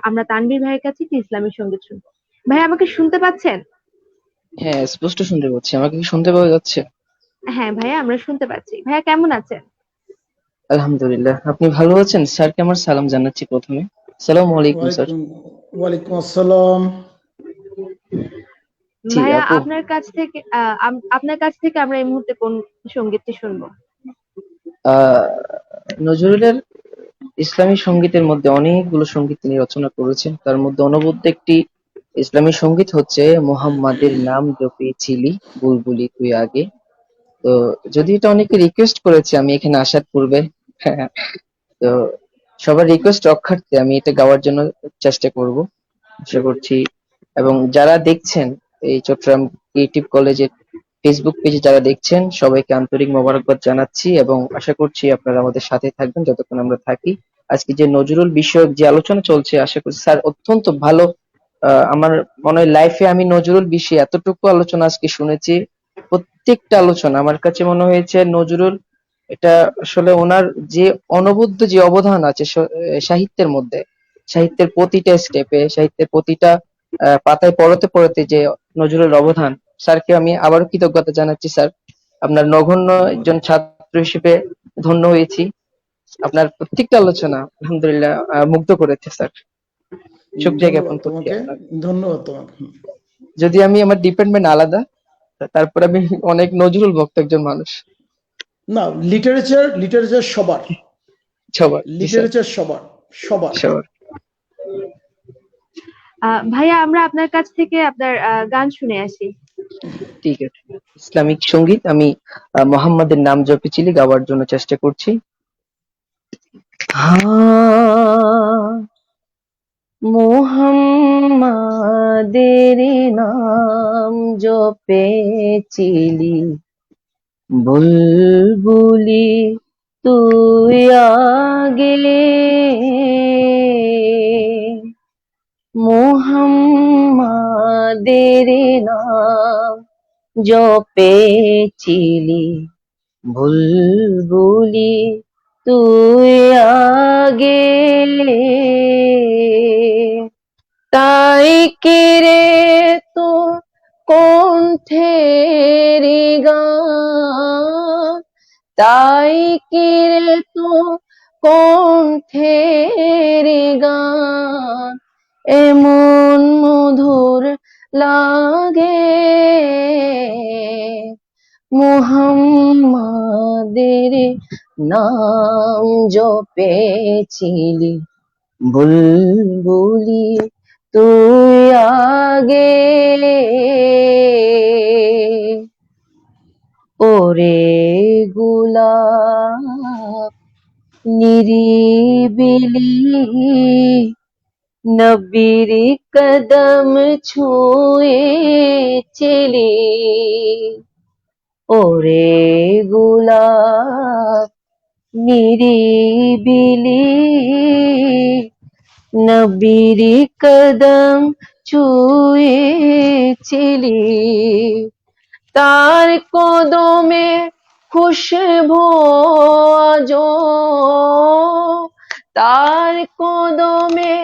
আমরা তানভীর ভাইয়ের কাছে একটি ইসলামী সঙ্গীত শুনবো। ভাই আমাকে শুনতে পাচ্ছেন? হ্যাঁ, স্পষ্ট শুনতে পাচ্ছি। আমাকে কি শুনতে পাওয়া যাচ্ছে? হ্যাঁ ভাইয়া, আমরা শুনতে পাচ্ছি। ভাইয়া কেমন আছেন? আলহামদুলিল্লাহ। আপনি ভালো আছেন? স্যারকে আমার সালাম জানাচ্ছি প্রথমে। আসসালামু আলাইকুম স্যার। ওয়ালাইকুম আসসালাম। জি ভাইয়া আপু, আপনার কাছ থেকে আমরা এই মুহূর্তে কোন সঙ্গীতটি শুনবো? আহ নজরুলের ইসলামী সঙ্গীতের মধ্যে অনেকগুলো সঙ্গীত তিনি রচনা করেছেন। তার মধ্যে অনবদ্য একটি ইসলামী সঙ্গীত হচ্ছে মুহাম্মাদের নাম জপেছিলি বুলবুলি তুই আগে। তো যদি এটা অনেকে রিকোয়েস্ট করেছে আমি এখানে আসার পূর্বে, তো সবার রিকোয়েস্ট রক্ষার্থে আমি এটা গাওয়ার জন্য চেষ্টা করব, আশা করছি। এবং যারা দেখছেন এই চট্টগ্রাম ক্রিয়েটিভ কলেজের ফেসবুক পেজে যারা দেখছেন সবাইকে আন্তরিক মোবারকবাদ জানাচ্ছি এবং আশা করছি আপনারা আমাদের সাথে থাকবেন যতক্ষণ আমরা থাকি। আজকে যে নজরুল বিষয়ক যে আলোচনা চলছে আশা করছি স্যার অত্যন্ত ভালো। আমার মনে হয় লাইফে আমি নজরুল বিষয়ে এতটুকু আলোচনা আজকে শুনেছি, প্রত্যেকটা আলোচনা আমার কাছে মনে হয়েছে নজরুল এটা আসলে ওনার যে অনবদ্য যে অবদান আছে সাহিত্যের মধ্যে, সাহিত্যের প্রতিটা স্টেপে, সাহিত্যের প্রতিটা পাতায় পড়তে পড়তে যে নজরুলের অবদান, স্যারকে আমি আবারও কৃতজ্ঞতা জানাচ্ছি স্যার। আপনার নগণ্য একজন ছাত্র হিসেবে ধন্য হয়েছি। আপনার প্রত্যেকটা আলোচনা আলহামদুলিল্লাহ মুগ্ধ করেছে স্যার। শুকরিয়া জ্ঞাপন ধন্যবাদ করছি তোমাকে। আপনার। ধন্যবাদ তোমাকে। যদি আমি আমার ডিপার্টমেন্ট আলাদা, তারপর আমি অনেক নজরুল ভক্ত একজন মানুষ। না, লিটারেচার সবার, সবার, জি স্যার, লিটারেচার সবার, সবার। সবার। ভাইয়া আমরা আপনার কাছ থেকে আপনার গান শুনে আসি। ঠিক আছে। ইসলামিক সঙ্গীত আমি মোহাম্মদের নাম জপেছিলি গাওয়ার জন্য চেষ্টা করছি। মোহাম্মদের নাম জপেছিলি বুলবুলি তুই আগে, মুহাম্মাদের নাম জপেছিলি বুলবুলি তুই আগে, তাই কিরে তো কণ্ঠের গান, তাই কিরে তো কণ্ঠের গান এমন মধুর লাগে, মুহাম্মাদের নাম জপেছিলি বুলবুলি তুই আগে, ওরে গোলাপ নিরিবিলি নবীর কদম ছুঁয়েছিলি, ওরে গোলাপ নিরিবিলি নবীর কদম ছুঁয়েছিলি, তার কদমে খুশবু আজো, তার কদমে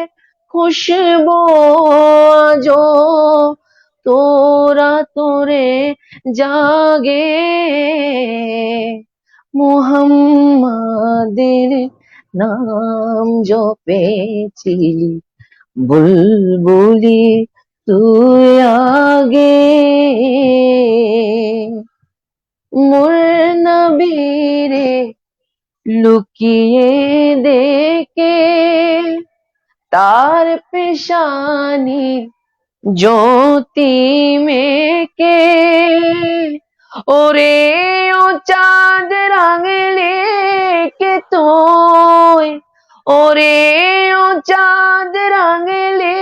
খুশবু আজো তোরা তোরে জাগে, মুহাম্মাদের নাম জপেছিলি বুলবুলি তুই আগে, মোর নবীরে লুকিয়ে দেখে তার পেশানি জ্যোতি মেকে, ওরে ও চাঁদ রাঙলে কে তুই, ওরে ও চাঁদ রাঙলে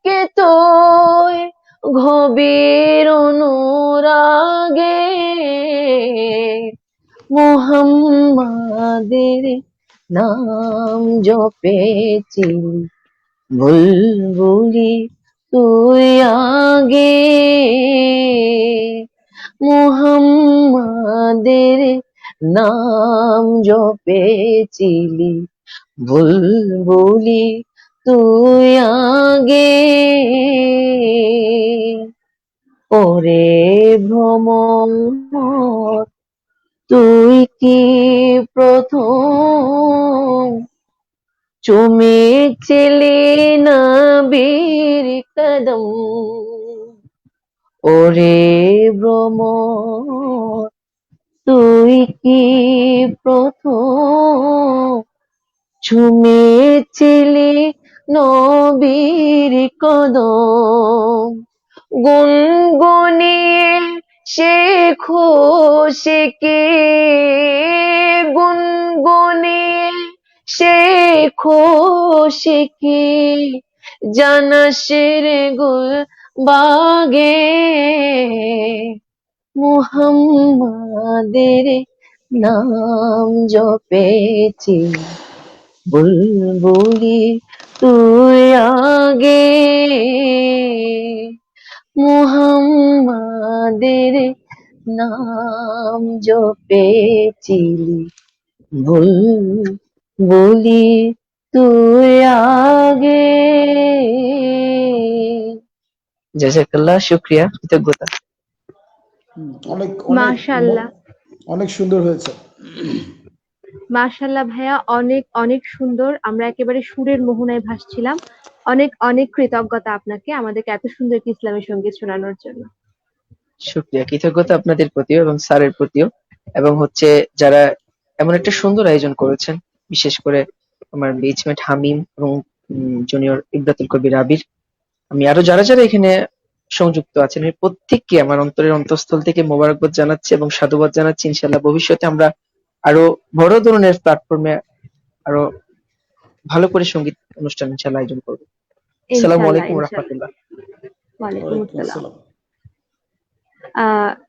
কে তুই গভীর অনুরাগে, মুহাম্মাদের নাম জপেছিলি বুলবুলি তুই আগে, মুহাম্মাদের নাম জপেছিলি বুলবুলি তুই আগে, ওরে ভ্রমর তুই কি প্রথম চুমেছিলি নবীর কদম, ওরে ভ্রমর তুই কি প্রথম চুমেছিলি নবীর কদম, গুনগুনিয়ে শেখো শেখে, গুনগুনিয়ে শেখো শেখে জানাসের গুল বাগে, মুহাম্মাদের নাম জপেছিলি বুলবুলি তুই আগে, মুহাম্মাদের নাম জপেছিলি বুলবুলি তুই আগে। জাযাকাল্লাহ, শুকরিয়া, কৃতজ্ঞতা। অনেক অনেক মাশাআল্লাহ, অনেক সুন্দর হয়েছে। মাশাআল্লাহ ভাইয়া, অনেক অনেক সুন্দর। আমরা একেবারে সুরের মোহনায় ভাসছিলাম। অনেক অনেক কৃতজ্ঞতা আপনাকে আমাদেরকে এত সুন্দর একটি ইসলামী সঙ্গীত শোনানোর জন্য। শুকরিয়া, কৃতজ্ঞতা আপনাদের প্রতিও এবং স্যারের প্রতিও, এবং যারা এমন একটা সুন্দর আয়োজন করেছেন, বিশেষ করে আমার বেচমেট হামিম এবং জুনিয়র ইব্রাতুল কবির আবির, আমি আরো যারা যারা এখানে সংযুক্ত আছেন আমি প্রত্যেককে আমার অন্তরের অন্তঃস্থল থেকে মোবারকবাদ জানাচ্ছি এবং সাধুবাদ জানাচ্ছি। ইনশাআল্লাহ ভবিষ্যতে আমরা আরো বড় ধরনের প্ল্যাটফর্মে আরো ভালো করে সঙ্গীত অনুষ্ঠান ইনশাআল্লাহ আয়োজন করবো। আসসালামু ইনশাআল্লাহ, আলাইকুম ওয়া ইনশাআল্লাহ। রাহমাতুল্লাহ। ওয়ালাইকুম ওয়ালাইকুম আসসালাম। আসসালাম।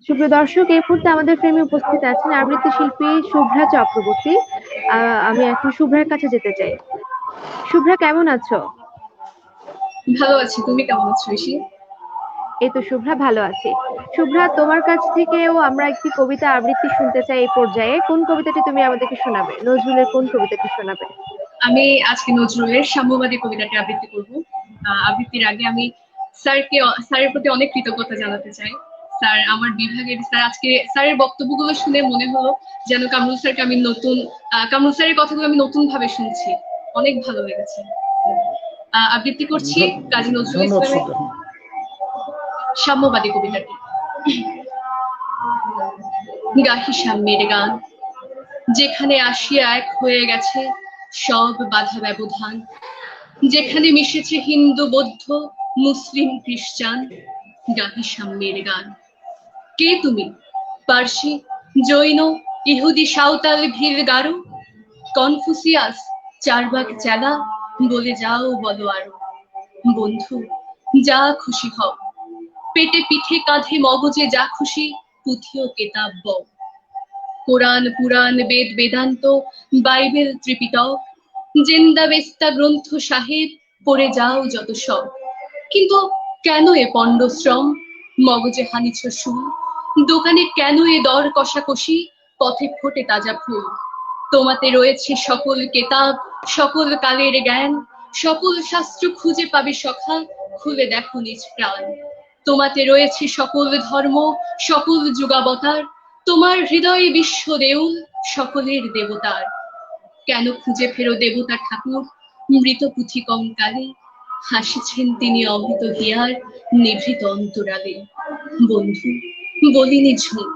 সুপ্রিয় দর্শক, এই মুহূর্তে আমাদের ফ্রেমে উপস্থিত আছেন আবৃত্তি শিল্পী শুভ্রা চক্রবর্তী। আমি এখন শুভ্রার কাছে যেতে চাই। শুভ্রা, কেমন আছো? ভালো আছি, তুমি কেমন আছো ঋষি? এই তো শুভ্রা ভালো আছে। শুভ্রা, তোমার কাছ থেকেও আমরা একটি কবিতা আবৃত্তি শুনতে চাই এই পর্যায়ে। কোন কবিতাটি তুমি আমাদেরকে শোনাবে? নজরুলের কোন কবিতাটি শোনাবে? আমি আজকে নজরুলের সাম্যবাদী কবিতাটি আবৃত্তি করব। আবৃত্তির আগে আমি স্যারের প্রতি অনেক কৃতজ্ঞতা জানাতে চাই। স্যার, আমার বিভাগের স্যার, আজকে স্যারের বক্তব্যগুলো শুনে মনে হলো যেন কামরুল স্যারের কথাগুলো আমি নতুন ভাবে শুনছি। অনেক ভালো লেগেছে। আবৃত্তি করছি কাজী নজরুল ধন্যবাদ ইসলামের শুভ্রা। সাম্যবাদী কবিতাটি। গাহি সাম্যের গান, যেখানে আসিয়া এক হয়ে গেছে সব বাধা ব্যবধান, যেখানে মিশেছে হিন্দু বৌদ্ধ মুসলিম খ্রিস্টান। গাহি সাম্যের গান। কে তুমি? পার্সি, জৈন, ইহুদি, সাঁওতাল, ভিল, গারো, কনফুসিয়াস, চারবাক চেলা, বলে যাও বলো আরো। বন্ধু, যা খুশি হও, পেটে পিঠে কাঁধে মগজে যা খুশি পুঁথিও কেতাব বও। কোরআন, পুরাণ, বেদ, বেদান্ত, বাইবেল, ত্রিপিটক, জেন্দা বেস্তা গ্রন্থ সাহেব পড়ে যাও যত সব। কিন্তু কেন এ পণ্ডশ্রম? মগজে হানিছ সুর, দোকানে কেন এ দর কষাকষি? পথে ফোটে তাজা ফুল। তোমাতে রয়েছে সকল কেতাব, সকল কালের জ্ঞান, সকল শাস্ত্র খুঁজে পাবে সখা, খুলে দেখো নিজ প্রাণ। তোমাতে রয়েছে সকল ধর্ম, সকল যুগাবতার, তোমার হৃদয়ে বিশ্ব দেউল, সকলের দেবতার। কেন খুঁজে ফেরো দেবতা ঠাকুর মৃত পুঁথি কঙ্কালে? হাসিছেন তিনি অমৃত হিয়ার নিভৃত অন্তরালে। বন্ধু, বলিনি ঝুঁ,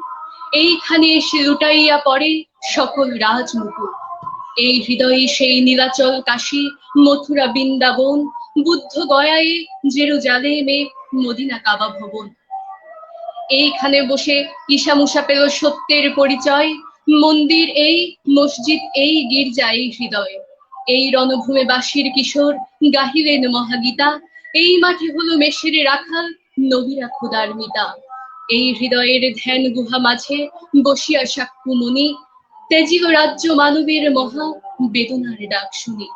এইখানে এসে লুটাইয়া পড়ে সকল রাজমুকুট। এই হৃদয়ে সেই নীলাচল কাশী, মথুরা বৃন্দাবন, বুদ্ধ গয়ায়ে, জেরুজালেমে, মদিনা কাবা ভবন। এইখানে বসে ঈশামুষা পেল সত্যের পরিচয়। মন্দির এই, মসজিদ এই, গির্জা এই হৃদয়। এই রণভূমে বাসীর কিশোর গাহিলেন মহাগীতা। এই মাঠে হলো মেষের রাখাল, নবীরা খোদার মিতা। এই হৃদয়ের ধ্যান গুহা মাঝে বসিয়া সাক্ষ্য মুনি, তেজিল রাজ্য মানবের মহা বেদনার ডাক শুনি।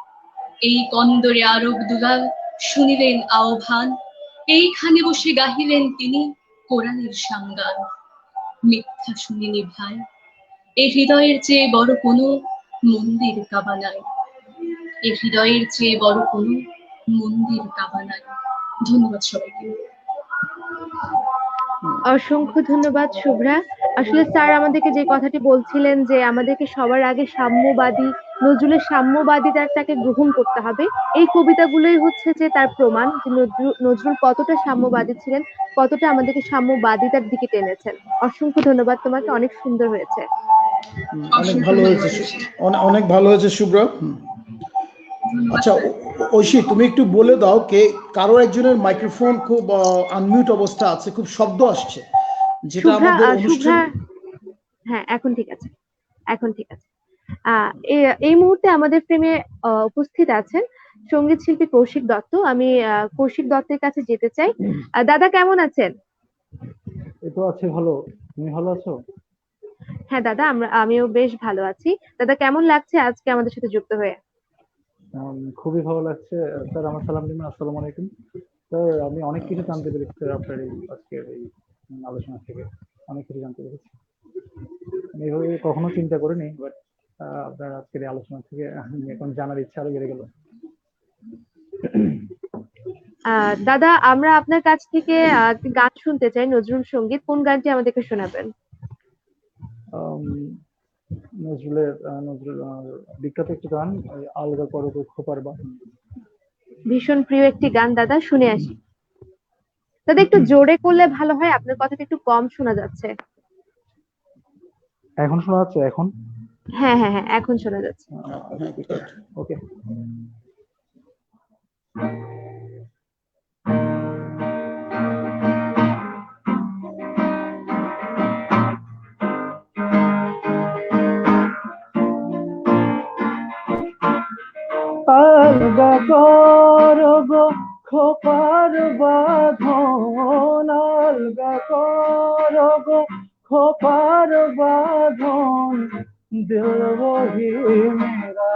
এই কন্দরে আরব দুলাল শুনিলেন আহ্বান, এইখানে বসে গাহিলেন তিনি কোরআনের সামগান। মিথ্যা শুনিনি ভাই, এই হৃদয়ের চেয়ে বড় কোনো মন্দির কাবা নাই। এই হৃদয়ের চেয়ে বড় কোনো মন্দির কাবা নাই। ধন্যবাদ সবাইকে। অসংখ্য ধন্যবাদ শুভ্রা। আসলে স্যার আমাদেরকে যে কথাটি বলছিলেন যে আমাদেরকে সবার আগে সাম্যবাদী, নজরুলের সাম্যবাদিতাটাকে গ্রহণ করতে হবে। এই কবিতাগুলোই হচ্ছে যে তার প্রমাণ যে নজরুল কতটা সাম্যবাদী ছিলেন, কতটা আমাদেরকে সাম্যবাদিতার দিকে টেনেছেন। অসংখ্য ধন্যবাদ তোমাকে, অনেক সুন্দর হয়েছে। অনেক ভালো হয়েছে, অনেক ভালো হয়েছে শুভ্রা। আচ্ছা ঐশী, তুমি একটু বলে দাও কে কারো একজনের মাইক্রোফোন খুব আনমিউট অবস্থা আছে, খুব শব্দ আসছে, যেটা শুভ্রা, আমাদের শুভ্রা, অনুষ্ঠান। হ্যাঁ এখন ঠিক আছে, এখন ঠিক আছে। এই মুহূর্তে আমাদের ফ্রেমে উপস্থিত আছেন সঙ্গীত শিল্পী কৌশিক দত্ত। আমি কৌশিক দত্তের কাছে যেতে চাই। দাদা কেমন আছেন? এই তো আছি ভালো। তুমি ভালো আছো? হ্যাঁ দাদা, আমিও বেশ ভালো আছি। দাদা কেমন লাগছে আজকে আমাদের সাথে যুক্ত হয়ে? খুবই ভালো লাগছে। স্যার আমার সালাম দিবেন, আসসালামু আলাইকুম। স্যার আমি অনেক কিছু জানতে পেরেছি স্যার আপনার এই আজকের এই আলোচনা থেকে, অনেক কিছু জানতে পেরেছি। আমি এইভাবে কখনো চিন্তা করিনি, বাট আপনার আজকের এই আলোচনা থেকে আমি এখন জানার ইচ্ছা আরো বেড়ে গেল। দাদা, আমরা আপনার কাছ থেকে একটি গান শুনতে চাই, নজরুল সঙ্গীত। কোন গানটি আমাদেরকে শোনাবেন? নজরুল বিখ্যাত একটি গান, আলগা করো গো খোপার বাঁধন। ভীষণ প্রিয় একটি গান দাদা, শুনে আসি। দাদা একটু জোরে করলে ভালো হয়, আপনার কথাটা একটু কম শোনা যাচ্ছে। এখন শোনা যাচ্ছে? এখন? হ্যাঁ হ্যাঁ হ্যাঁ, এখন শোনা যাচ্ছে। ওকে। আলগা করো গো খোপার বাঁধন, আলগা করো গো খোপার বাঁধন, दिल वही मेरा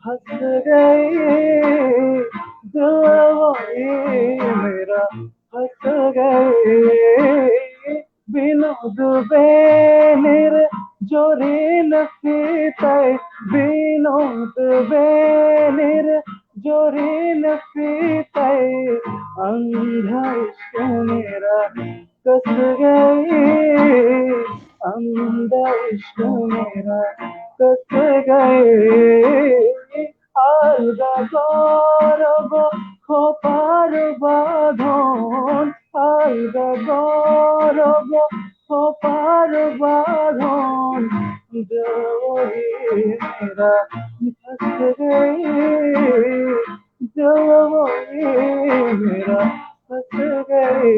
हंस गई, दिल वही मेरा फंस गए विनोद बेनिर जोरीन फीते विनोद बेनिर जोरीन फीते अंधा इश्क मेरा कस गए अंधा इश्क मेरा कस गए आलगा गौरव खोपार बाঁধন आलगा गौरव खोपार बाঁধন जो ही मेरा फंस गए जो ही मेरा फंस गए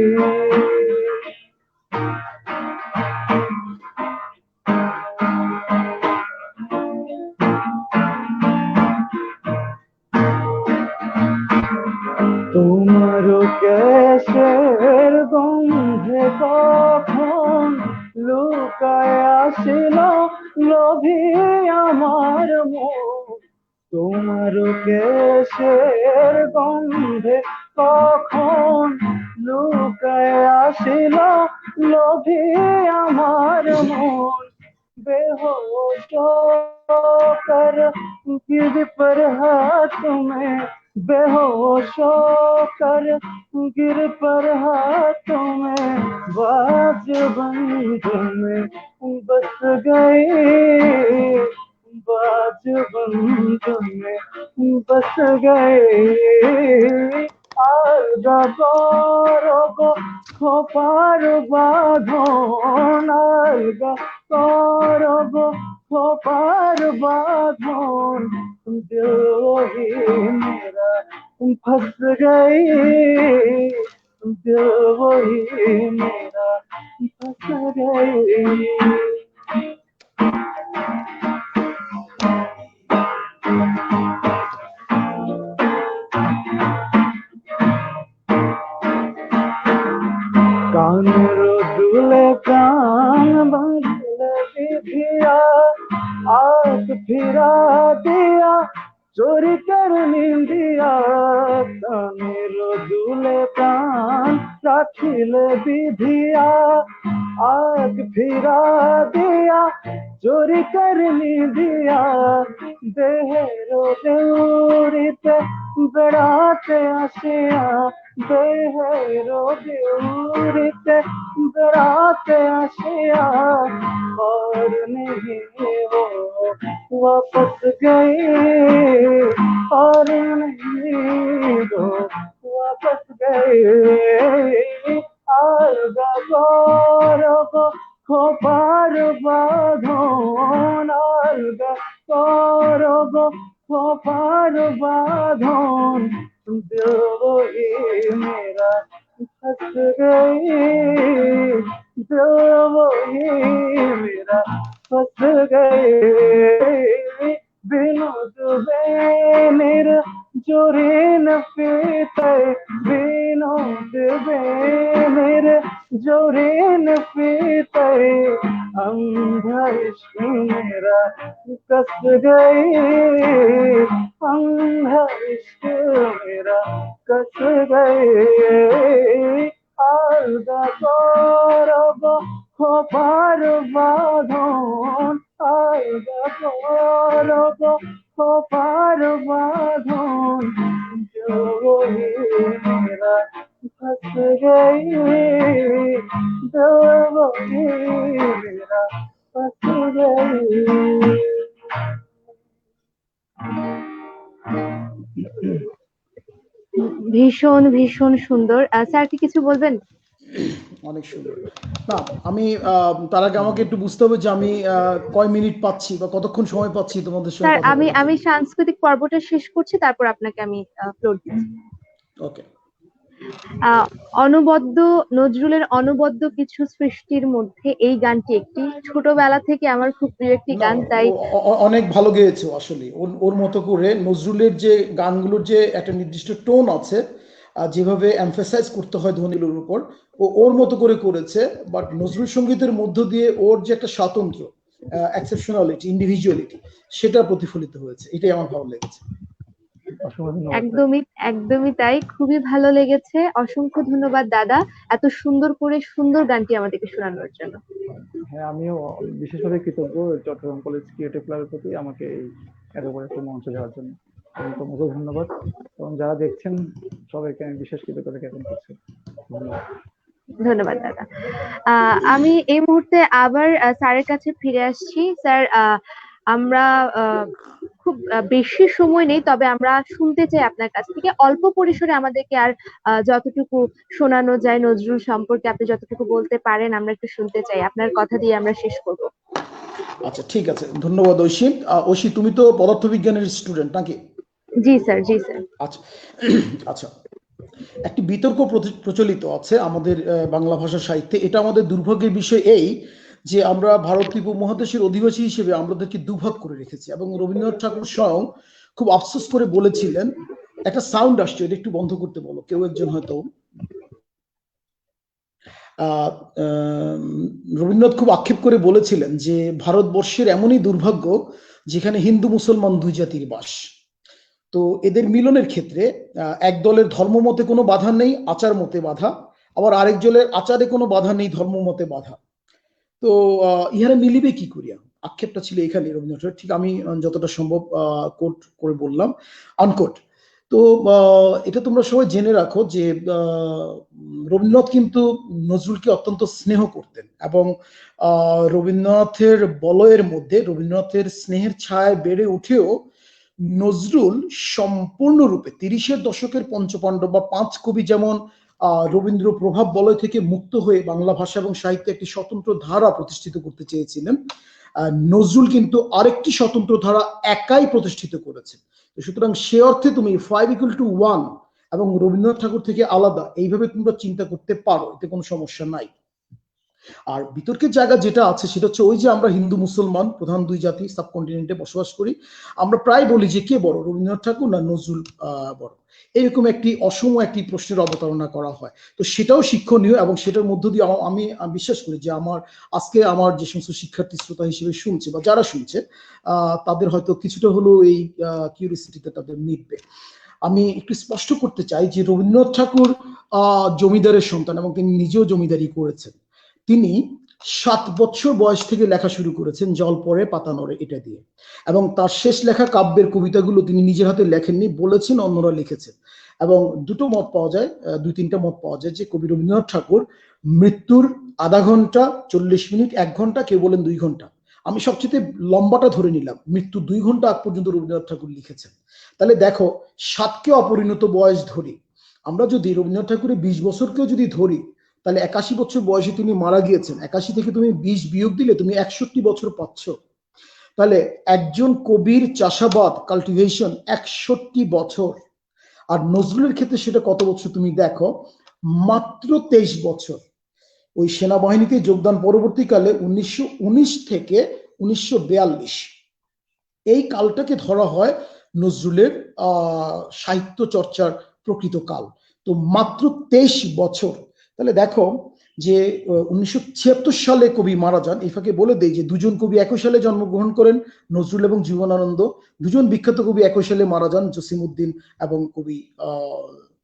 তোমারও কেশের গন্ধে কখন লুকায় আসিল লোভী আমার মন তোমারও কেশের গন্ধে কখন লুকায় আসিল লোভী আমার মন बेहोश होकर गिर पर हाथ में बेहोश होकर गिर पर हाथ में बाज बंद में बस गए बाज बंद में बस गए आलगा गौरव खोपार বাঁধন आलगा गौरव खोपार बाঁধন दिल वही मेरा फंस गई दिल वही मेरा फंस गई कानूर दूल्हे प्राण बंधल विधिया आस फिरा दिया चोरी कर निंदिया कानूर दूल्हे प्राण राखिल विधिया आस फिरा दिया चोरी कर निंदिया देहरो देउरिते बेड़ाते आसिया देहरो देउरिते बेड़ाते आसिया और नहीं वो वापस गए और नहीं वो वापस गए आलगा गौरव खोपार বাঁধন आलगा गौरव खोपार বাঁধন दिल वही मेरा फंस गई दिल वही मेरा फंस गए विनोद बेनिर जोरीन फीते विनोद बेनिर जोरीन फीते अंधा इश्क मेरा कस गए अंधा इश्क मेरा कस गए आलगा गौरव खोपार বাঁধন आलगा गौरव खोपार বাঁধন जो वही मेरा फंस गई जो वही मेरा फंस गई ভীষণ ভীষণ সুন্দর। স্যার কি কিছু বলবেন? অনেক সুন্দর। না আমি তার আগে আমাকে একটু বুঝতে হবে যে আমি কয় মিনিট পাচ্ছি বা কতক্ষণ সময় পাচ্ছি তোমাদের সঙ্গে স্যার কথা বলার জন্য। আমি সাংস্কৃতিক পর্বটা শেষ করছি, তারপর আপনাকে আমি ফ্লোর দিচ্ছি। ওকে। অনবদ্য নজরুলের অনবদ্য কিছু সৃষ্টির মধ্যে এই গানটি একটি। ছোটবেলা থেকে আমার খুব প্রিয় একটি গান, তাই অনেক ভালো গেয়েছে আসলে। ওর মতো করে নজরুলের যে গানগুলোর যে একটা নির্দিষ্ট টোন আছে, যেভাবে এমফাসাইজ করতে হয় ধ্বনিগুলোর উপর, ওর মতো করে করেছে। বাট নজরুল সঙ্গীতের মধ্য দিয়ে ওর যে একটা স্বাতন্ত্র্য, এক্সেপশনালিটি, ইন্ডিভিজুয়ালিটি, সেটা প্রতিফলিত হয়েছে। এটাই আমার ভালো লেগেছে। অসংখ্য ধন্যবাদ স্যার। একদমই একদমই তাই, খুবই ভালো লেগেছে। অসংখ্য ধন্যবাদ দাদা, এত সুন্দর করে সুন্দর গানটি আমাদেরকে শোনানোর জন্য। হ্যাঁ, আমিও বিশেষভাবে কৃতজ্ঞ চট্টগ্রাম কলেজ ক্রিয়েটিভ ক্লাবের প্রতি আমাকে এই এত বড় একটা মঞ্চ দেওয়ার জন্য। এবং তোমাকে ধন্যবাদ, এবং যারা দেখছেন সবাইকে আমি বিশেষ কৃতজ্ঞতা জ্ঞাপন করছি। ধন্যবাদ। ধন্যবাদ দাদা। আমি এই মুহূর্তে আবার স্যারের কাছে ফিরে আসছি। স্যার, আমরা খুব বেশি সময় নেই, তবে আমরা শুনতে চাই আপনার কাছ থেকে অল্প পরিসরে আমাদেরকে আর যতটুকু শোনানো যায় নজরুল সম্পর্কে আপনি যতটুকু বলতে পারেন আমরা একটু শুনতে চাই। আপনার কথা দিয়ে আমরা শেষ করব। আচ্ছা, ঠিক আছে, ধন্যবাদ ঐশী। ঐশী, তুমি তো পদার্থবিজ্ঞানের স্টুডেন্ট নাকি? জি স্যার, জি স্যার। আচ্ছা আচ্ছা, একটি বিতর্ক প্রচলিত আছে আমাদের বাংলা ভাষা সাহিত্যে। এটা আমাদের দুর্ভাগ্যের বিষয় এই যে আমরা ভারতীয় উপমহাদেশের অধিবাসী হিসেবে আমাদেরকে দুভাগ করে রেখেছি, এবং রবীন্দ্রনাথ ঠাকুর স্বয়ং খুব আফসোস করে বলেছিলেন, একটা সাউন্ড আসছে, এটা একটু বন্ধ করতে বলো কেউ একজন হয়তো। রবীন্দ্রনাথ খুব আক্ষেপ করে বলেছিলেন যে ভারতবর্ষের এমনই দুর্ভাগ্য যেখানে হিন্দু মুসলমান দুই জাতির বাস। তো এদের মিলনের ক্ষেত্রে এক দলের ধর্ম মতে কোনো বাধা নেই, আচার মতে বাধা, আবার আরেক দলের আচারে কোনো বাধা নেই, ধর্ম মতে বাধা। তো ইহারা মিলিবে কি করিয়া, আক্ষেপটা ছিল এখানে রবীন্দ্রনাথের। ঠিক আমি যতটা সম্ভব কোট করে বললাম, আনকোট। তো এটা তোমরা সবাই জেনে রাখো যে রবীন্দ্রনাথ কিন্তু নজরুলকে অত্যন্ত স্নেহ করতেন, এবং রবীন্দ্রনাথের বলয়ের মধ্যে, রবীন্দ্রনাথের স্নেহের ছায়ায় বেড়ে উঠেও নজরুল সম্পূর্ণরূপে 30-এর দশকের পঞ্চপাণ্ডব বা 5 কবি যেমন রবীন্দ্র প্রভাব বলয় থেকে মুক্ত হয়ে বাংলা ভাষা এবং সাহিত্যে একটি স্বতন্ত্র ধারা প্রতিষ্ঠিত করতে চেয়েছিলেন, নজরুল কিন্তু আরেকটি স্বতন্ত্র ধারা একাই প্রতিষ্ঠিত করেছেন। সুতরাং সে অর্থে তুমি 5=1 এবং রবীন্দ্রনাথ ঠাকুর থেকে আলাদা এইভাবে তোমরা চিন্তা করতে পারো, এতে কোনো সমস্যা নাই। আর বিতর্কের জায়গা যেটা আছে সেটা হচ্ছে ওই যে আমরা হিন্দু মুসলমান প্রধান দুই জাতি সাবকন্টিনেন্টে বসবাস করি, আমরা প্রায় বলি যে কে বড়, রবীন্দ্রনাথ ঠাকুর না নজরুল বড়, এরকম একটি অসম একটি প্রশ্নের অবতারণা করা হয়। তো সেটাও শিক্ষণীয়, এবং সেটার মধ্য দিয়ে আমি বিশ্বাস করি যে আজকে আমার যে সমস্ত শিক্ষার্থী শ্রোতা হিসেবে শুনছে বা যারা শুনছে তাদের হয়তো কিছুটা হলেও এই কিউরিসিটিতে তাদের মিটবে। আমি একটু স্পষ্ট করতে চাই যে রবীন্দ্রনাথ ঠাকুর জমিদারের সন্তান, এবং তিনি নিজেও জমিদারি করেছেন। তিনি 7 বছর বয়স থেকে লেখা শুরু করেছেন জল পড়ে পাতা নড়ে এটা দিয়ে, এবং তার শেষ লেখা কাব্যের কবিতাগুলো তিনি নিজের হাতে লেখেননি, বলেছেন অন্যরা লিখেছেন। এবং দুটো মত পাওয়া যায়, 2-3টা মত পাওয়া যায় যে কবি রবীন্দ্রনাথ ঠাকুর মৃত্যুর আধা ঘন্টা, 40 মিনিট, 1 ঘন্টা, কেউ বলেন 2 ঘন্টা, আমি সবচেয়ে লম্বাটা ধরে নিলাম, মৃত্যু 2 ঘন্টা আগ পর্যন্ত রবীন্দ্রনাথ ঠাকুর লিখেছেন। তাহলে দেখো 7কে অপরিণত বয়স ধরি, আমরা যদি রবীন্দ্রনাথ ঠাকুরের 20 বছরকেও যদি ধরি, তাহলে 81 বছর বয়সে তিনি মারা গিয়েছেন। 81 থেকে তুমি 20 বিয়োগ দিলে তুমি 61 বছর পাচ্ছ। তাহলে একজন কবির চাষাবাদ কাল্টিভেশন 61 বছর। আর নজরুলের ক্ষেত্রে সেটা কত বছর তুমি দেখো, মাত্র 23 বছর। ওই সেনাবাহিনীতে যোগদান পরবর্তীকালে 1919 থেকে 1942 এই কালটাকে ধরা হয় নজরুলের সাহিত্য চর্চার প্রকৃত কাল। তো মাত্র 23 বছর। তাহলে দেখো যে 1976 সালে কবি মারা যান। এই ফাঁকে বলে দেই যে দুজন কবি একই সালে জন্মগ্রহণ করেন, নজরুল এবং জীবনানন্দ। দুজন বিখ্যাত কবি একই সালে মারা যান, জসিমউদ্দিন এবং কবি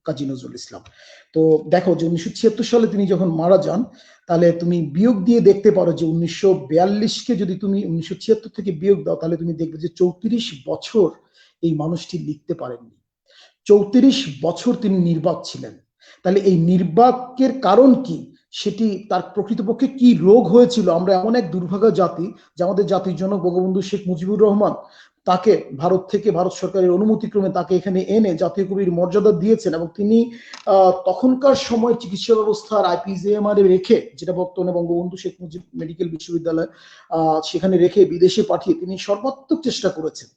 কাজী নজরুল ইসলাম। তো দেখো যে 1976 সালে তিনি যখন মারা যান, তাহলে তুমি বিয়োগ দিয়ে দেখতে পারো যে 1942কে যদি তুমি 1976 থেকে বিয়োগ দাও, তাহলে তুমি দেখবে যে 34 বছর এই মানুষটি লিখতে পারেননি। 34 বছর তিনি নির্বাক ছিলেন। তাহলে এই নির্বাকের কারণ কি, সেটি তার প্রকৃতপক্ষে কি রোগ হয়েছিল। আমরা এমন এক দুর্ভাগা জাতি যে আমাদের জাতির জনক বঙ্গবন্ধু শেখ মুজিবুর রহমান তাকে ভারত থেকে, ভারত সরকারের অনুমতিক্রমে তাকে এখানে এনে জাতীয় কবির মর্যাদা দিয়েছেন, এবং তিনি তখনকার সময় চিকিৎসা ব্যবস্থার IPJMR রেখে, যেটা বর্তমানে বঙ্গবন্ধু শেখ মুজিব মেডিকেল বিশ্ববিদ্যালয়, সেখানে রেখে বিদেশে পাঠিয়ে তিনি সর্বাত্মক চেষ্টা করেছেন।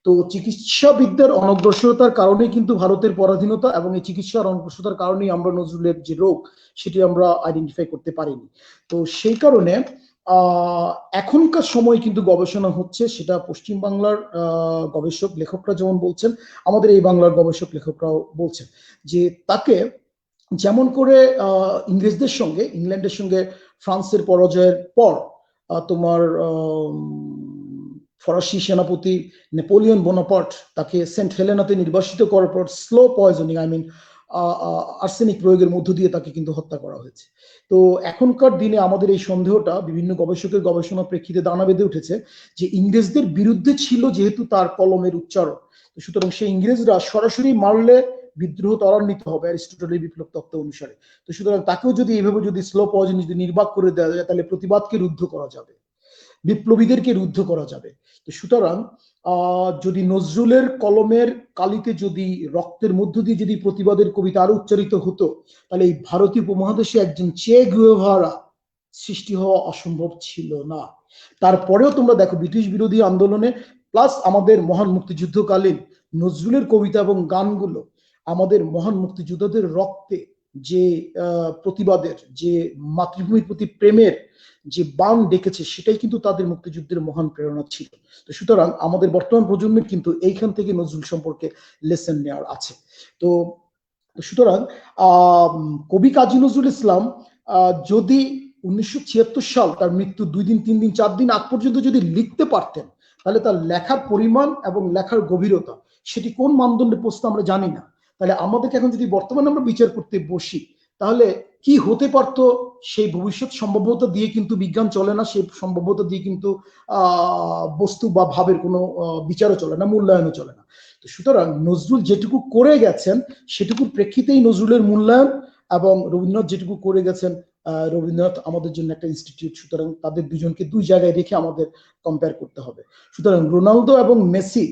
তো চিকিৎসা বিদ্যার অনগ্রসরতার কারণে কিন্তু ভারতের পরাধীনতা, এবং এই চিকিৎসার অনগ্রসরতার কারণেই আমরা নজরুলের যে রোগ সেটি আমরা আইডেন্টিফাই করতে পারিনি। তো সেই কারণে এখনকার সময় কিন্তু গবেষণা হচ্ছে, সেটা পশ্চিম বাংলার গবেষক লেখকরা যেমন বলছেন, আমাদের এই বাংলার গবেষক লেখকরাও বলছেন যে তাকে যেমন করে ইংরেজদের সঙ্গে, ইংল্যান্ডের সঙ্গে ফ্রান্সের পরাজয়ের পর তোমার ফরাসি সেনাপতি নেপোলিয়ন বোনাপার্ট তাকে সেন্ট হেলেনাতে নির্বাসিত করার পর স্লো পয়জনিং আর্সেনিক প্রয়োগের মধ্য দিয়ে তাকে কিন্তু হত্যা করা হয়েছে। তো এখনকার দিনে আমাদের এই সন্দেহটা বিভিন্ন গবেষকের গবেষণা প্রেক্ষিতে দানা বেঁধে উঠেছে যে ইংরেজদের বিরুদ্ধে ছিল যেহেতু তার কলমের উচ্চারণ, তো সুতরাং সেই ইংরেজরা সরাসরি মারলে বিদ্রোহ ত্বরান্বিত হবে অ্যারিস্টটলের বিপ্লব তত্ত্ব অনুসারে। তো সুতরাং তাকেও যদি এভাবে যদি স্লো পয়জন যদি নির্বাক করে দেওয়া যায় তাহলে প্রতিবাদকে রুদ্ধ করা যাবে, বিপ্লবীদেরকে রুদ্ধ করা যাবে। তো সুতরাং যদি নজরুলের কলমের কালিতে যদি রক্তের মধ্য দিয়ে যদি প্রতিবাদের কবিতা আরো উচ্চারিত হতো তাহলে এই ভারতীয় উপমহাদেশে একজন চে গুয়েভারা সৃষ্টি হওয়া অসম্ভব ছিল না। তারপরেও তোমরা দেখো ব্রিটিশ বিরোধী আন্দোলনে প্লাস আমাদের মহান মুক্তিযুদ্ধকালীন নজরুলের কবিতা এবং গানগুলো আমাদের মহান মুক্তিযোদ্ধাদের রক্তে যে প্রতিবাদের, যে মাতৃভূমির প্রতি প্রেমের যে বান ডেকেছে সেটাই কিন্তু তাদের মুক্তিযুদ্ধের মহান প্রেরণা ছিল। তো সুতরাং আমাদের বর্তমান প্রজন্মের কিন্তু এইখান থেকে নজরুল সম্পর্কে লেসন নেওয়ার আছে। তো সুতরাং কবি কাজী নজরুল ইসলাম যদি 1976 সাল তার মৃত্যু 2 দিন 3 দিন 4 দিন আগ পর্যন্ত যদি লিখতে পারতেন তাহলে তার লেখার পরিমাণ এবং লেখার গভীরতা সেটি কোন মানদণ্ডে পৌঁছতো আমরা জানি না। তাহলে আমাদেরকে এখন যদি বর্তমানে আমরা বিচার করতে বসি তাহলে কি হতে পারতো সেই ভবিষ্যৎ সম্ভাব্যতা দিয়ে কিন্তু বিজ্ঞান চলে না, সেই সম্ভাব্যতা দিয়ে কিন্তু বস্তু বা ভাবের কোনো বিচারও চলে না, মূল্যায়নও চলে না। তো সুতরাং নজরুল যেটুকু করে গেছেন সেটুকুর প্রেক্ষিতেই নজরুলের মূল্যায়ন, এবং রবীন্দ্রনাথ যেটুকু করে গেছেন রবীন্দ্রনাথ আমাদের জন্য একটা ইনস্টিটিউট। সুতরাং তাদের দুজনকে দুই জায়গায় রেখে আমাদের কম্পেয়ার করতে হবে। সুতরাং রোনালদো এবং মেসি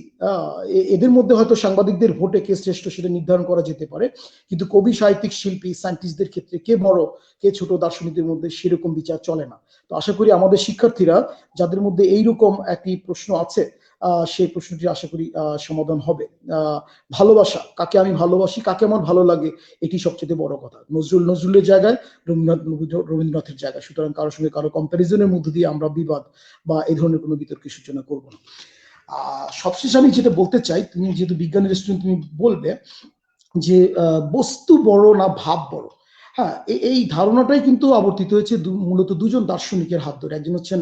এদের মধ্যে হয়তো সাংবাদিকদের ভোটে কে শ্রেষ্ঠ সেটা নির্ধারণ করা যেতে পারে, কিন্তু কবি, সাহিত্যিক, শিল্পী, সায়েন্টিস্টদের ক্ষেত্রে কে বড় কে ছোট দার্শনিকদের মধ্যে সেরকম বিচার চলে না। তো আশা করি আমাদের শিক্ষার্থীরা যাদের মধ্যে এইরকম একটি প্রশ্ন আছে সেই প্রশ্নটি আশা করি সমাধান হবে। ভালোবাসা, কাকে আমি ভালোবাসি, কাকে আমার ভালো লাগে, এটি সবচেয়ে বড় কথা। নজরুলের জায়গায়, রবীন্দ্রনাথের জায়গায়। সুতরাং কারোর সঙ্গে কারো কম্প্যারিজনের মধ্য দিয়ে আমরা বিবাদ বা এই ধরনের কোনো বিতর্কের সূচনা করব না। সবশেষে আমি যেটা বলতে চাই, তুমি যেহেতু বিজ্ঞানের স্টুডেন্ট তুমি বলবে যে বস্তু বড় না ভাব বড়। হ্যাঁ, এই ধারণাটাই কিন্তু আবর্তিত হয়েছে মূলত দুজন দার্শনিকের হাত ধরে। একজন হচ্ছেন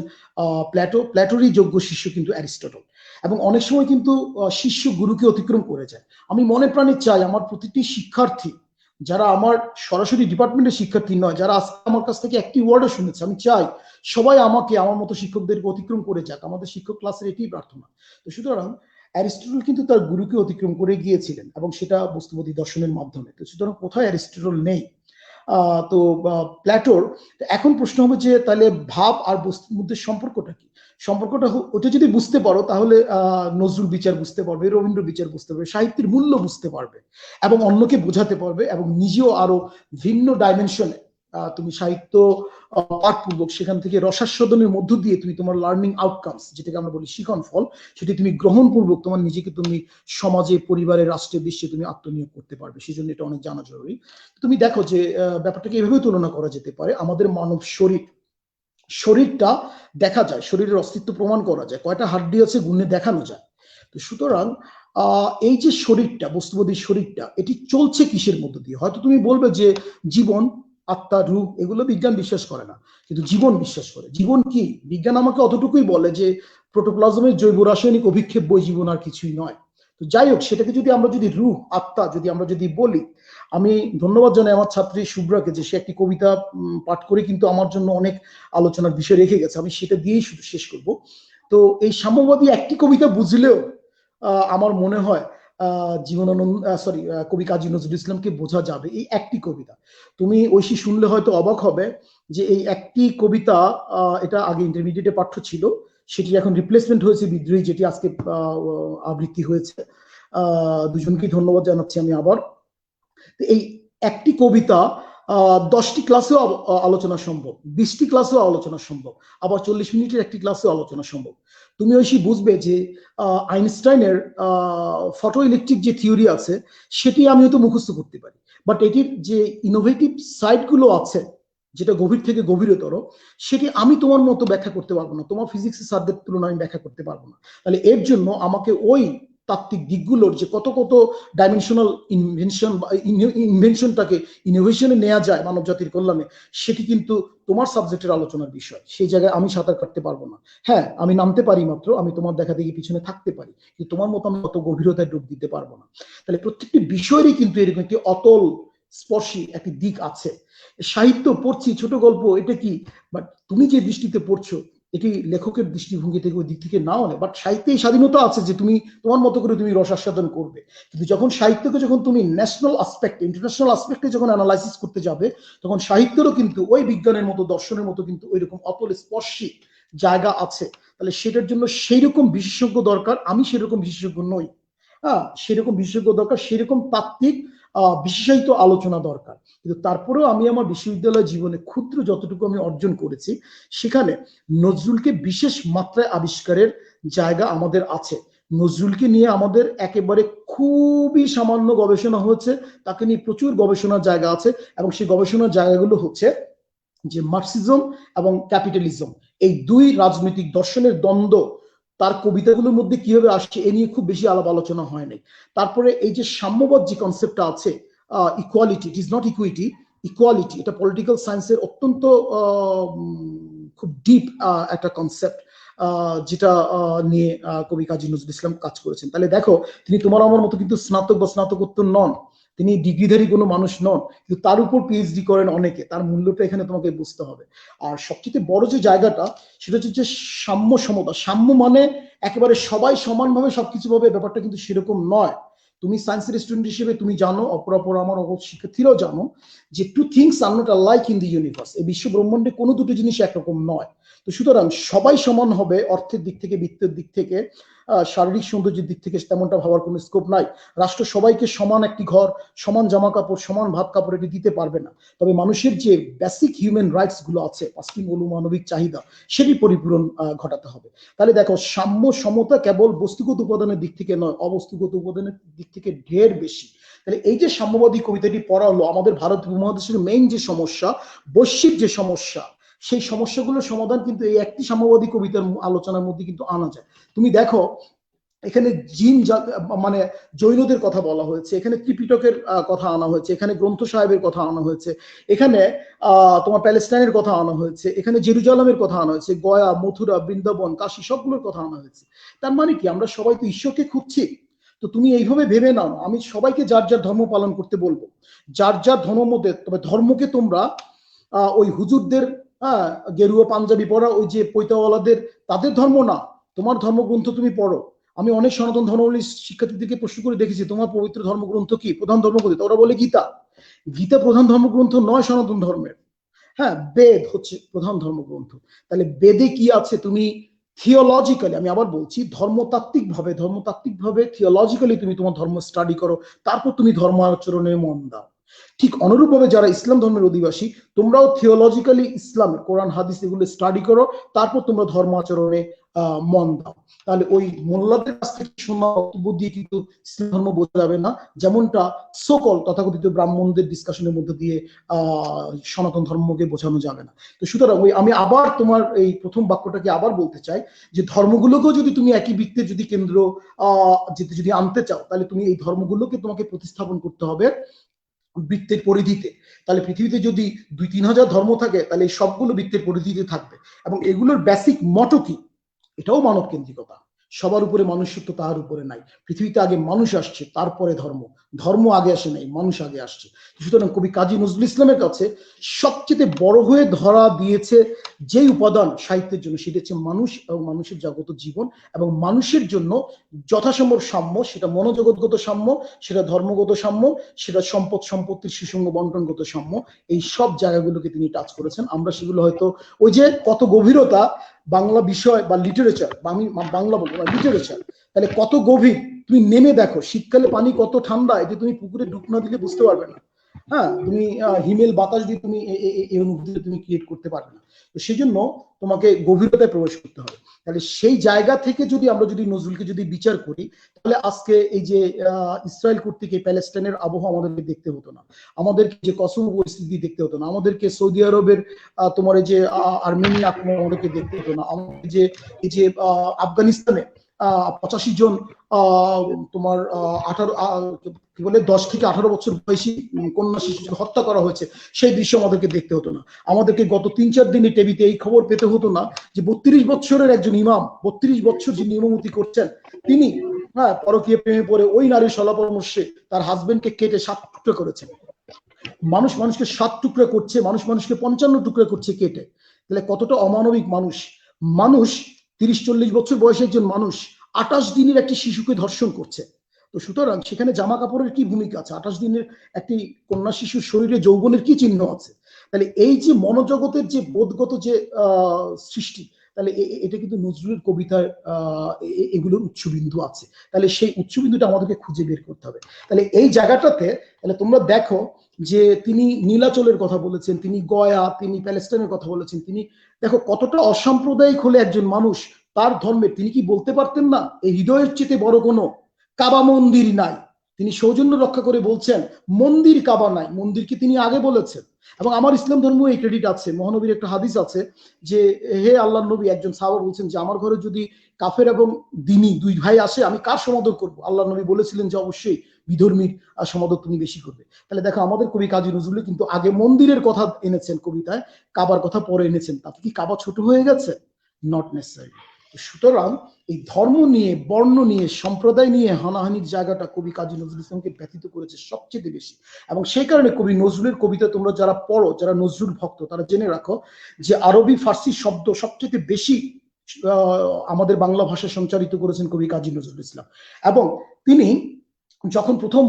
প্ল্যাটোরই যোগ্য শিষ্য কিন্তু অ্যারিস্টটল, এবং অনেক সময় কিন্তু শিষ্য গুরুকে অতিক্রম করে যায়। আমি মনে প্রাণে চাই আমার প্রতিটি শিক্ষার্থী, যারা আমার সরাসরি ডিপার্টমেন্টের শিক্ষার্থী নয়, যারা আজকে আমার কাছ থেকে একটি ওয়ার্ডও শুনেছে, আমি চাই সবাই আমাকে আমার মতো শিক্ষকদেরকে অতিক্রম করে যাক। আমাদের শিক্ষক ক্লাসের এটাই প্রার্থনা। তো সুতরাং অ্যারিস্টটল কিন্তু তার গুরুকে অতিক্রম করে গিয়েছিলেন, এবং সেটা বস্তুবাদী দর্শনের মাধ্যমে। তো সুতরাং কোথায় অ্যারিস্টটল নেই? তো প্ল্যাটোর। এখন প্রশ্ন হবে যে তাহলে ভাব আর বস্তুর মধ্যে সম্পর্কটা কি? সম্পর্কটা ওটা যদি বুঝতে পারো তাহলে নজরুল বিচার বুঝতে পারবে, রবীন্দ্র বিচার বুঝতে পারবে, সাহিত্যের মূল্য বুঝতে পারবে, এবং অন্যকে বোঝাতে পারবে, এবং নিজেও আরো ভিন্ন ডাইমেনশনে তুমি সাহিত্য পাঠপূর্বক সেখান থেকে রসাস্বাদনের মধ্য দিয়ে তুমি তোমার লার্নিং আউটকামস, যেটাকে আমরা বলি শিখন ফল, সেটি তুমি গ্রহণপূর্বক তোমার নিজেকে তুমি সমাজে, পরিবারে, রাষ্ট্রে, বিশ্বে তুমি আত্মনিয়োগ করতে পারবে। সেই জন্য এটা অনেক জানা জরুরি। তুমি দেখো যে ব্যাপারটাকে এভাবে তুলনা করা যেতে পারে। আমাদের মানব শরীরটা দেখা যায়, শরীরের অস্তিত্ব প্রমাণ করা যায়, কয়টা হাড্ডি আছে গুণে দেখানো যায়। তো সুতরাং এই যে শরীরটা, বস্তুবাদী শরীরটা, এটি চলছে কিসের মধ্য দিয়ে? হয়তো তুমি বলবে যে জীবন, আত্মা, রূপ, এগুলো বিজ্ঞান বিশ্বাস করে না, কিন্তু জীবন বিশ্বাস করে। জীবন কি? বিজ্ঞান আমাকে অতটুকুই বলে যে প্রোটোপ্লাজমের জৈব রাসায়নিক অভিক্ষেপ বই, জীবন আর কিছুই নয়। তো যাই হোক, সেটাকে যদি আমরা যদি রূহ, আত্মা যদি আমরা যদি বলি, আমি ধন্যবাদ জানাই আমার ছাত্রী শুভ্রাকে যে সে একটি কবিতা পাঠ করে কিন্তু আমার জন্য অনেক আলোচনার বিষয় রেখে গেছে। আমি সেটা দিয়েই শুধু শেষ করব। তো এই সাম্যবাদী একটি কবিতা বুঝলেও আমার মনে হয় কবি কাজী নজরুল ইসলামকে বোঝা যাবে। এই একটি কবিতা তুমি ঐশী শুনলে হয়তো অবাক হবে যে এই একটি কবিতা, এটা আগে ইন্টারমিডিয়েটে পাঠ্য ছিল, সেটি এখন রিপ্লেসমেন্ট হয়েছে বিদ্রোহী, যেটি আজকে আবৃত্তি হয়েছে। দুজনকেই ধন্যবাদ জানাচ্ছি আমি আবার। এই একটি কবিতা 10টি ক্লাসেও আলোচনা সম্ভব, 20টি ক্লাসেও আলোচনা সম্ভব, আবার 40 মিনিটের একটি ক্লাসেও আলোচনা সম্ভব। তুমি ঐশী বুঝবে যে আইনস্টাইনের ফটো ইলেকট্রিক যে থিওরি আছে সেটি আমি হয়তো মুখস্থ করতে পারি, বাট এটির যে ইনোভেটিভ সাইডগুলো আছে, যেটা গভীর থেকে গভীরতর, সেটি আমি তোমার মতো ব্যাখ্যা করতে পারবো না, তোমার ফিজিক্সের স্যারদের তুলনায় আমি ব্যাখ্যা করতে পারবো না। তাহলে এর জন্য আমাকে ওই তাত্ত্বিক দিকগুলোর যে কত কত ডাইমেনশনাল ইনভেনশন বা ইনভেনশনটাকে ইনোভেশনে নেওয়া যায় মানব জাতির কল্যাণে, সেটি কিন্তু তোমার সাবজেক্টের আলোচনার বিষয়। সেই জায়গায় আমি সাঁতার কাটতে পারবো না। হ্যাঁ, আমি নামতে পারি মাত্র, আমি তোমার দেখা দেখি পিছনে থাকতে পারি, কিন্তু তোমার মতো আমি অত গভীরতায় ডুব দিতে পারবো না। তাহলে প্রত্যেকটি বিষয়েরই কিন্তু এরকম একটি অতল স্পর্শী একটি দিক আছে। সাহিত্য পড়ছি, ছোট গল্প, এটা কি, বাট তুমি যে দৃষ্টিতে পড়ছো এটি লেখকের দৃষ্টিভঙ্গি থেকে ওই দিক থেকে নাও না, বাট সাহিত্যে এই স্বাধীনতা আছে যে তুমি তোমার মতো করে তুমি রসাস্বাদন করবে। কিন্তু যখন সাহিত্যকে যখন তুমি ন্যাশনাল আসপেক্টে, ইন্টারন্যাশনাল আসপেক্টে যখন অ্যানালাইসিস করতে যাবে, তখন সাহিত্যেরও কিন্তু ওই বিজ্ঞানের মতো, দর্শনের মতো কিন্তু ওই রকম অতল স্পর্শী জায়গা আছে। তাহলে সেটার জন্য সেই রকম বিশেষজ্ঞ দরকার। আমি সেরকম বিশেষজ্ঞ নই। হ্যাঁ, সেরকম বিশেষজ্ঞ দরকার, সেরকম তাত্ত্বিক বিশেষায়িত আলোচনা দরকার। কিন্তু তারপরেও আমি আমার বিশ্ববিদ্যালয় জীবনে ক্ষুদ্র যতটুকু আমি অর্জন করেছি, সেখানে নজরুলকে বিশেষ মাত্রায় আবিষ্কারের জায়গা আমাদের আছে। নজরুলকে নিয়ে আমাদের একেবারে খুবই সামান্য গবেষণা হয়েছে, তাকে নিয়ে প্রচুর গবেষণার জায়গা আছে, এবং সেই গবেষণার জায়গাগুলো হচ্ছে যে মার্কসিজম এবং ক্যাপিটালিজম, এই দুই রাজনৈতিক দর্শনের দ্বন্দ্ব তার কবিতাগুলোর মধ্যে কিভাবে আসছে এ নিয়ে খুব বেশি আলাপ আলোচনা হয় নাই। তারপরে এই যে সাম্যবাদ যে কনসেপ্টটা আছে, equality, it is not equity, equality, এটা পলিটিক্যাল সায়েন্সের অত্যন্ত খুব ডিপ একটা কনসেপ্ট, যেটা নিয়ে কবি কাজী নজরুল ইসলাম কাজ করেছেন। তাহলে দেখো, তিনি তোমার আমার মতো কিন্তু স্নাতক বা স্নাতকোত্তর নন, তিনি ডিগ্রিধারী কোনো মানুষ নন, কিন্তু তার উপর পিএইচডি করেন অনেকে। তার মূল্যটা এখানে তোমাকে বুঝতে হবে। আর সবচেয়ে বড় যে জায়গাটা, সেটা হচ্ছে যে সাম্য সমতা। সাম্য মানে একেবারে সবাই সমানভাবে সবকিছু ভাবে, ব্যাপারটা কিন্তু সেরকম নয়। তুমি সায়েন্সের স্টুডেন্ট হিসেবে তুমি জানো, অপরাপর আমার শিক্ষার্থীরাও জানো, যে two things are not alike in the universe. এই বিশ্ব ব্রহ্মাণ্ডে কোনো দুটো জিনিস একরকম নয়। তো সুতরাং সবাই সমান হবে অর্থের দিক থেকে, বৃত্তের দিক থেকে, শারীরিক সৌন্দর্যের দিক থেকে তেমনটা ভাবার কোনো স্কোপ নাই। রাষ্ট্র সবাইকে সমান একটি ঘর, সমান জামা কাপড়, সমান ভাত কাপড় এটি দিতে পারবে না। তবে মানুষের যে বেসিক হিউম্যান রাইটস গুলো আছে, পাঁচটি মূল মানবিক চাহিদা, সেটি পরিপূরণ ঘটাতে হবে। তাহলে দেখো, সাম্য সমতা কেবল বস্তুগত উপাদানের দিক থেকে নয়, অবস্তুগত উপাদানের দিক থেকে ঢের বেশি। তাহলে এই যে সাম্যবাদী কবিতাটি পড়া হলো, আমাদের ভারত উপমহাদেশের মেইন যে সমস্যা, বৈশ্বিক যে সমস্যা, সেই সমস্যাগুলোর সমাধান কিন্তু এই একটি সাম্যবাদী কবিতার আলোচনার মধ্যে কিন্তু আনা যায়। তুমি দেখো, এখানে জিন মানে জৈনদের কথা বলা হয়েছে, এখানে ত্রিপিটকের কথা আনা হয়েছে, এখানে গ্রন্থ সাহেবের কথা আনা হয়েছে, এখানে তোমার প্যালেস্টাইনের কথা আনা হয়েছে, এখানে জেরুজালামের কথা আনা হয়েছে, গয়া, মথুরা, বৃন্দাবন, কাশী, সবগুলোর কথা আনা হয়েছে। তার মানে কি, আমরা সবাই তো ঈশ্বরকে খুঁজছি। তো তুমি এইভাবে ভেবে নাও, আমি সবাইকে যার যার ধর্ম পালন করতে বলবো, যার যার ধর্ম মধ্যে। তবে ধর্মকে তোমরা ওই হুজুরদের, গেরুয়া পাঞ্জাবি পরা ওই যে পৈতাওয়ালাদের, তাদের ধর্ম না, তোমার ধর্মগ্রন্থ তুমি পড়ো। আমি অনেক সনাতন ধর্মাবলী শিক্ষার্থীদেরকে প্রশ্ন করে দেখেছি, তোমার পবিত্র ধর্মগ্রন্থ কি, প্রধান ধর্মগ্রন্থ? ওরা বলে গীতা। গীতা প্রধান ধর্মগ্রন্থ নয় সনাতন ধর্মের। হ্যাঁ, বেদ হচ্ছে প্রধান ধর্মগ্রন্থ। তাহলে বেদে কি আছে, তুমি থিওলজিক্যালি, আমি আবার বলছি, ধর্মতাত্ত্বিকভাবে থিওলজিক্যালি তুমি তোমার ধর্ম স্টাডি করো, তারপর তুমি ধর্ম আচরণে মন দাও। ঠিক অনুরূপভাবে যারা ইসলাম ধর্মের অধিবাসী, তোমরাও থিওলজিক্যালি ইসলাম, কোরআন, হাদিস এগুলো স্টাডি করো, তারপর তোমরা ধর্ম আচরণে মন দাও। তাহলে ওই মোল্লাদের কাছ থেকে শোনা বক্তব্য দিয়ে কিন্তু ইসলাম ধর্ম বোঝা যাবে না, যেমনটা সকল তথাকথিত ব্রাহ্মণদের ডিসকাশনের মধ্যে দিয়ে সনাতন ধর্মকে বোঝানো যাবে না। তো সুতরাং আমি আবার তোমার এই প্রথম বাক্যটাকে আবার বলতে চাই, যে ধর্মগুলোকেও যদি তুমি একই বৃত্তে যদি কেন্দ্র যদি আনতে চাও, তাহলে তুমি এই ধর্মগুলোকে তোমাকে প্রতিস্থাপন করতে হবে বৃত্তের পরিধিতে। তাহলে পৃথিবীতে যদি 2-3 হাজার ধর্ম থাকে, তাহলে এই সবগুলো বৃত্তের পরিধিতে থাকবে। এবং এগুলোর বেসিক মটো কি, এটাও মানব কেন্দ্রিকতা। সবার উপরে মানুষত্ব, তার উপরে নাই। পৃথিবীতে আগে মানুষ আসছে, তারপরে ধর্ম, ধর্ম আগে আসে নাই, মানুষ আগে আসছে। সুতরাং কবি কাজী নজরুল ইসলামের কাছে সবচেয়ে বড় হয়ে ধরা দিয়েছে যে উপাদান সাহিত্যের জন্য, সেটা হচ্ছে মানুষ এবং মানুষের জগত জীবন, এবং মানুষের জন্য যথাসম্ভব সাম্য, সেটা মনোজগৎগত সাম্য, সেটা ধর্মগত সাম্য, সেটা সম্পত্তির সুসঙ্গ বন্টনগত সাম্য। এই সব জায়গাগুলোকে তিনি টাচ করেছেন। আমরা সেগুলো হয়তো, ওই যে কত গভীরতা বাংলা বিষয় বা লিটারেচার, আমি বাংলা বলবো না, লিটারেচার, তাহলে কত গভীর, তুমি নেমে দেখো। শীতকালে পানি কত ঠান্ডা, এটা তুমি পুকুরে ডুব না দিলে বুঝতে পারবে না। হ্যাঁ, তুমি হিমেল বাতাস দিয়ে তুমি এই অনুভূতি তুমি ক্রিয়েট করতে পারবে না। তো সেই জন্য তোমাকে গভীরতায় প্রবেশ করতে হবে। তাহলে সেই জায়গা থেকে যদি আমরা নজরুলকে যদি বিচার করি, তাহলে আজকে এই যে ইসরায়েল কর্তৃক এই প্যালেস্টাইনের আবহাওয়া আমাদেরকে দেখতে হতো না, আমাদেরকে যে কসোভো পরিস্থিতি দেখতে হতো না, আমাদেরকে সৌদি আরবের তোমার এই যে আর্মেনিয়া আক্রমণ আমাদেরকে দেখতে হতো না, আমাদের যে এই যে আফগানিস্তানে 85 জন তোমার 10 থেকে 18 বছর বয়সী কন্যা শিশুকে হত্যা করা হয়েছে, সেই দৃশ্য আমাদেরকে দেখতে হতো না। আমাদেরকে গত 3-4 দিনে টিভিতে এই খবর পেতে হতো না যে 32 বছরের একজন ইমাম, 32 বছর যিনি ইমামতি করছেন, তিনি পরকীয় প্রেমে পড়ে ওই নারীর সলাপরামর্শে তার হাজবেন্ডকে কেটে 7 টুকরো করেছেন। মানুষকে 7 টুকরো করছে, মানুষকে 55 টুকরো করছে কেটে। তাহলে কতটা অমানবিক মানুষ 30-40 বছর বয়সে একজন মানুষ 28 দিনের একটি শিশুকে ধর্ষণ করছে। তো সুতরাং সেখানে জামা কাপড়ের কি ভূমিকা আছে? 28 দিনের একটি কন্যা শিশুর শরীরে যৌবনের কি চিহ্ন আছে? তাহলে এই যে মনোজগতের যে বোধগত যে সৃষ্টি, তাহলে এটা কিন্তু নজরুলের কবিতার এগুলোর উৎসবিন্দু আছে। তাহলে সেই উৎসবিন্দুটা আমাদেরকে খুঁজে বের করতে হবে। তাহলে এই জায়গাটাতে তাহলে তোমরা দেখো যে তিনি নীলাচলের কথা বলেছেন, তিনি গয়া, তিনি প্যালেস্টাইনের কথা বলেছেন, তিনি দেখো কতটা অসাম্প্রদায়িক হলে একজন মানুষ তার ধর্মে, তিনি কি বলতে পারতেন না এই হৃদয়ের চেয়ে বড় কোনো কাবা মন্দির নাই? তিনি সৌজন্য রক্ষা করে বলছেন মন্দির কাবা নাই, মন্দিরকে তিনি আগে বলেছেন। এবং আমার ইসলাম ধর্ম এই ক্রেডিট আছে, মহানবীর একটা হাদিস আছে যে হে আল্লাহর নবী, একজন সাহাবা বলছেন যে আমার ঘরে যদি কাফের এবং দিনী 2 ভাই আসে, আমি কার সমাদর করবো? আল্লাহর নবী বলেছিলেন যে অবশ্যই বিধর্মীর সমাদর তুমি বেশি করবে। তাহলে দেখো আমাদের কবি কাজী নজরুল কিন্তু আগে মন্দিরের কথা এনেছেন কবিতায়, কাবার কথা পরে এনেছেন। তাতে কি কাবা ছোট হয়ে গেছে? Not necessary. সুতরাং এই ধর্ম নিয়ে, বর্ণ নিয়ে, সম্প্রদায় নিয়ে হানাহানির জায়গাটা কবি কাজী নজরুল ইসলামকে ব্যথিত করেছে সবচেয়ে বেশি। এবং সেই কারণে কবি নজরুলের কবিতা তোমরা যারা পড়ো, যারা নজরুল ভক্ত, তারা জেনে রাখো যে আরবি ফার্সি শব্দ সবচেয়ে বেশি আমাদের বাংলা ভাষায় সঞ্চারিত করেছেন কবি কাজী নজরুল ইসলাম। এবং তিনি যখন প্রথম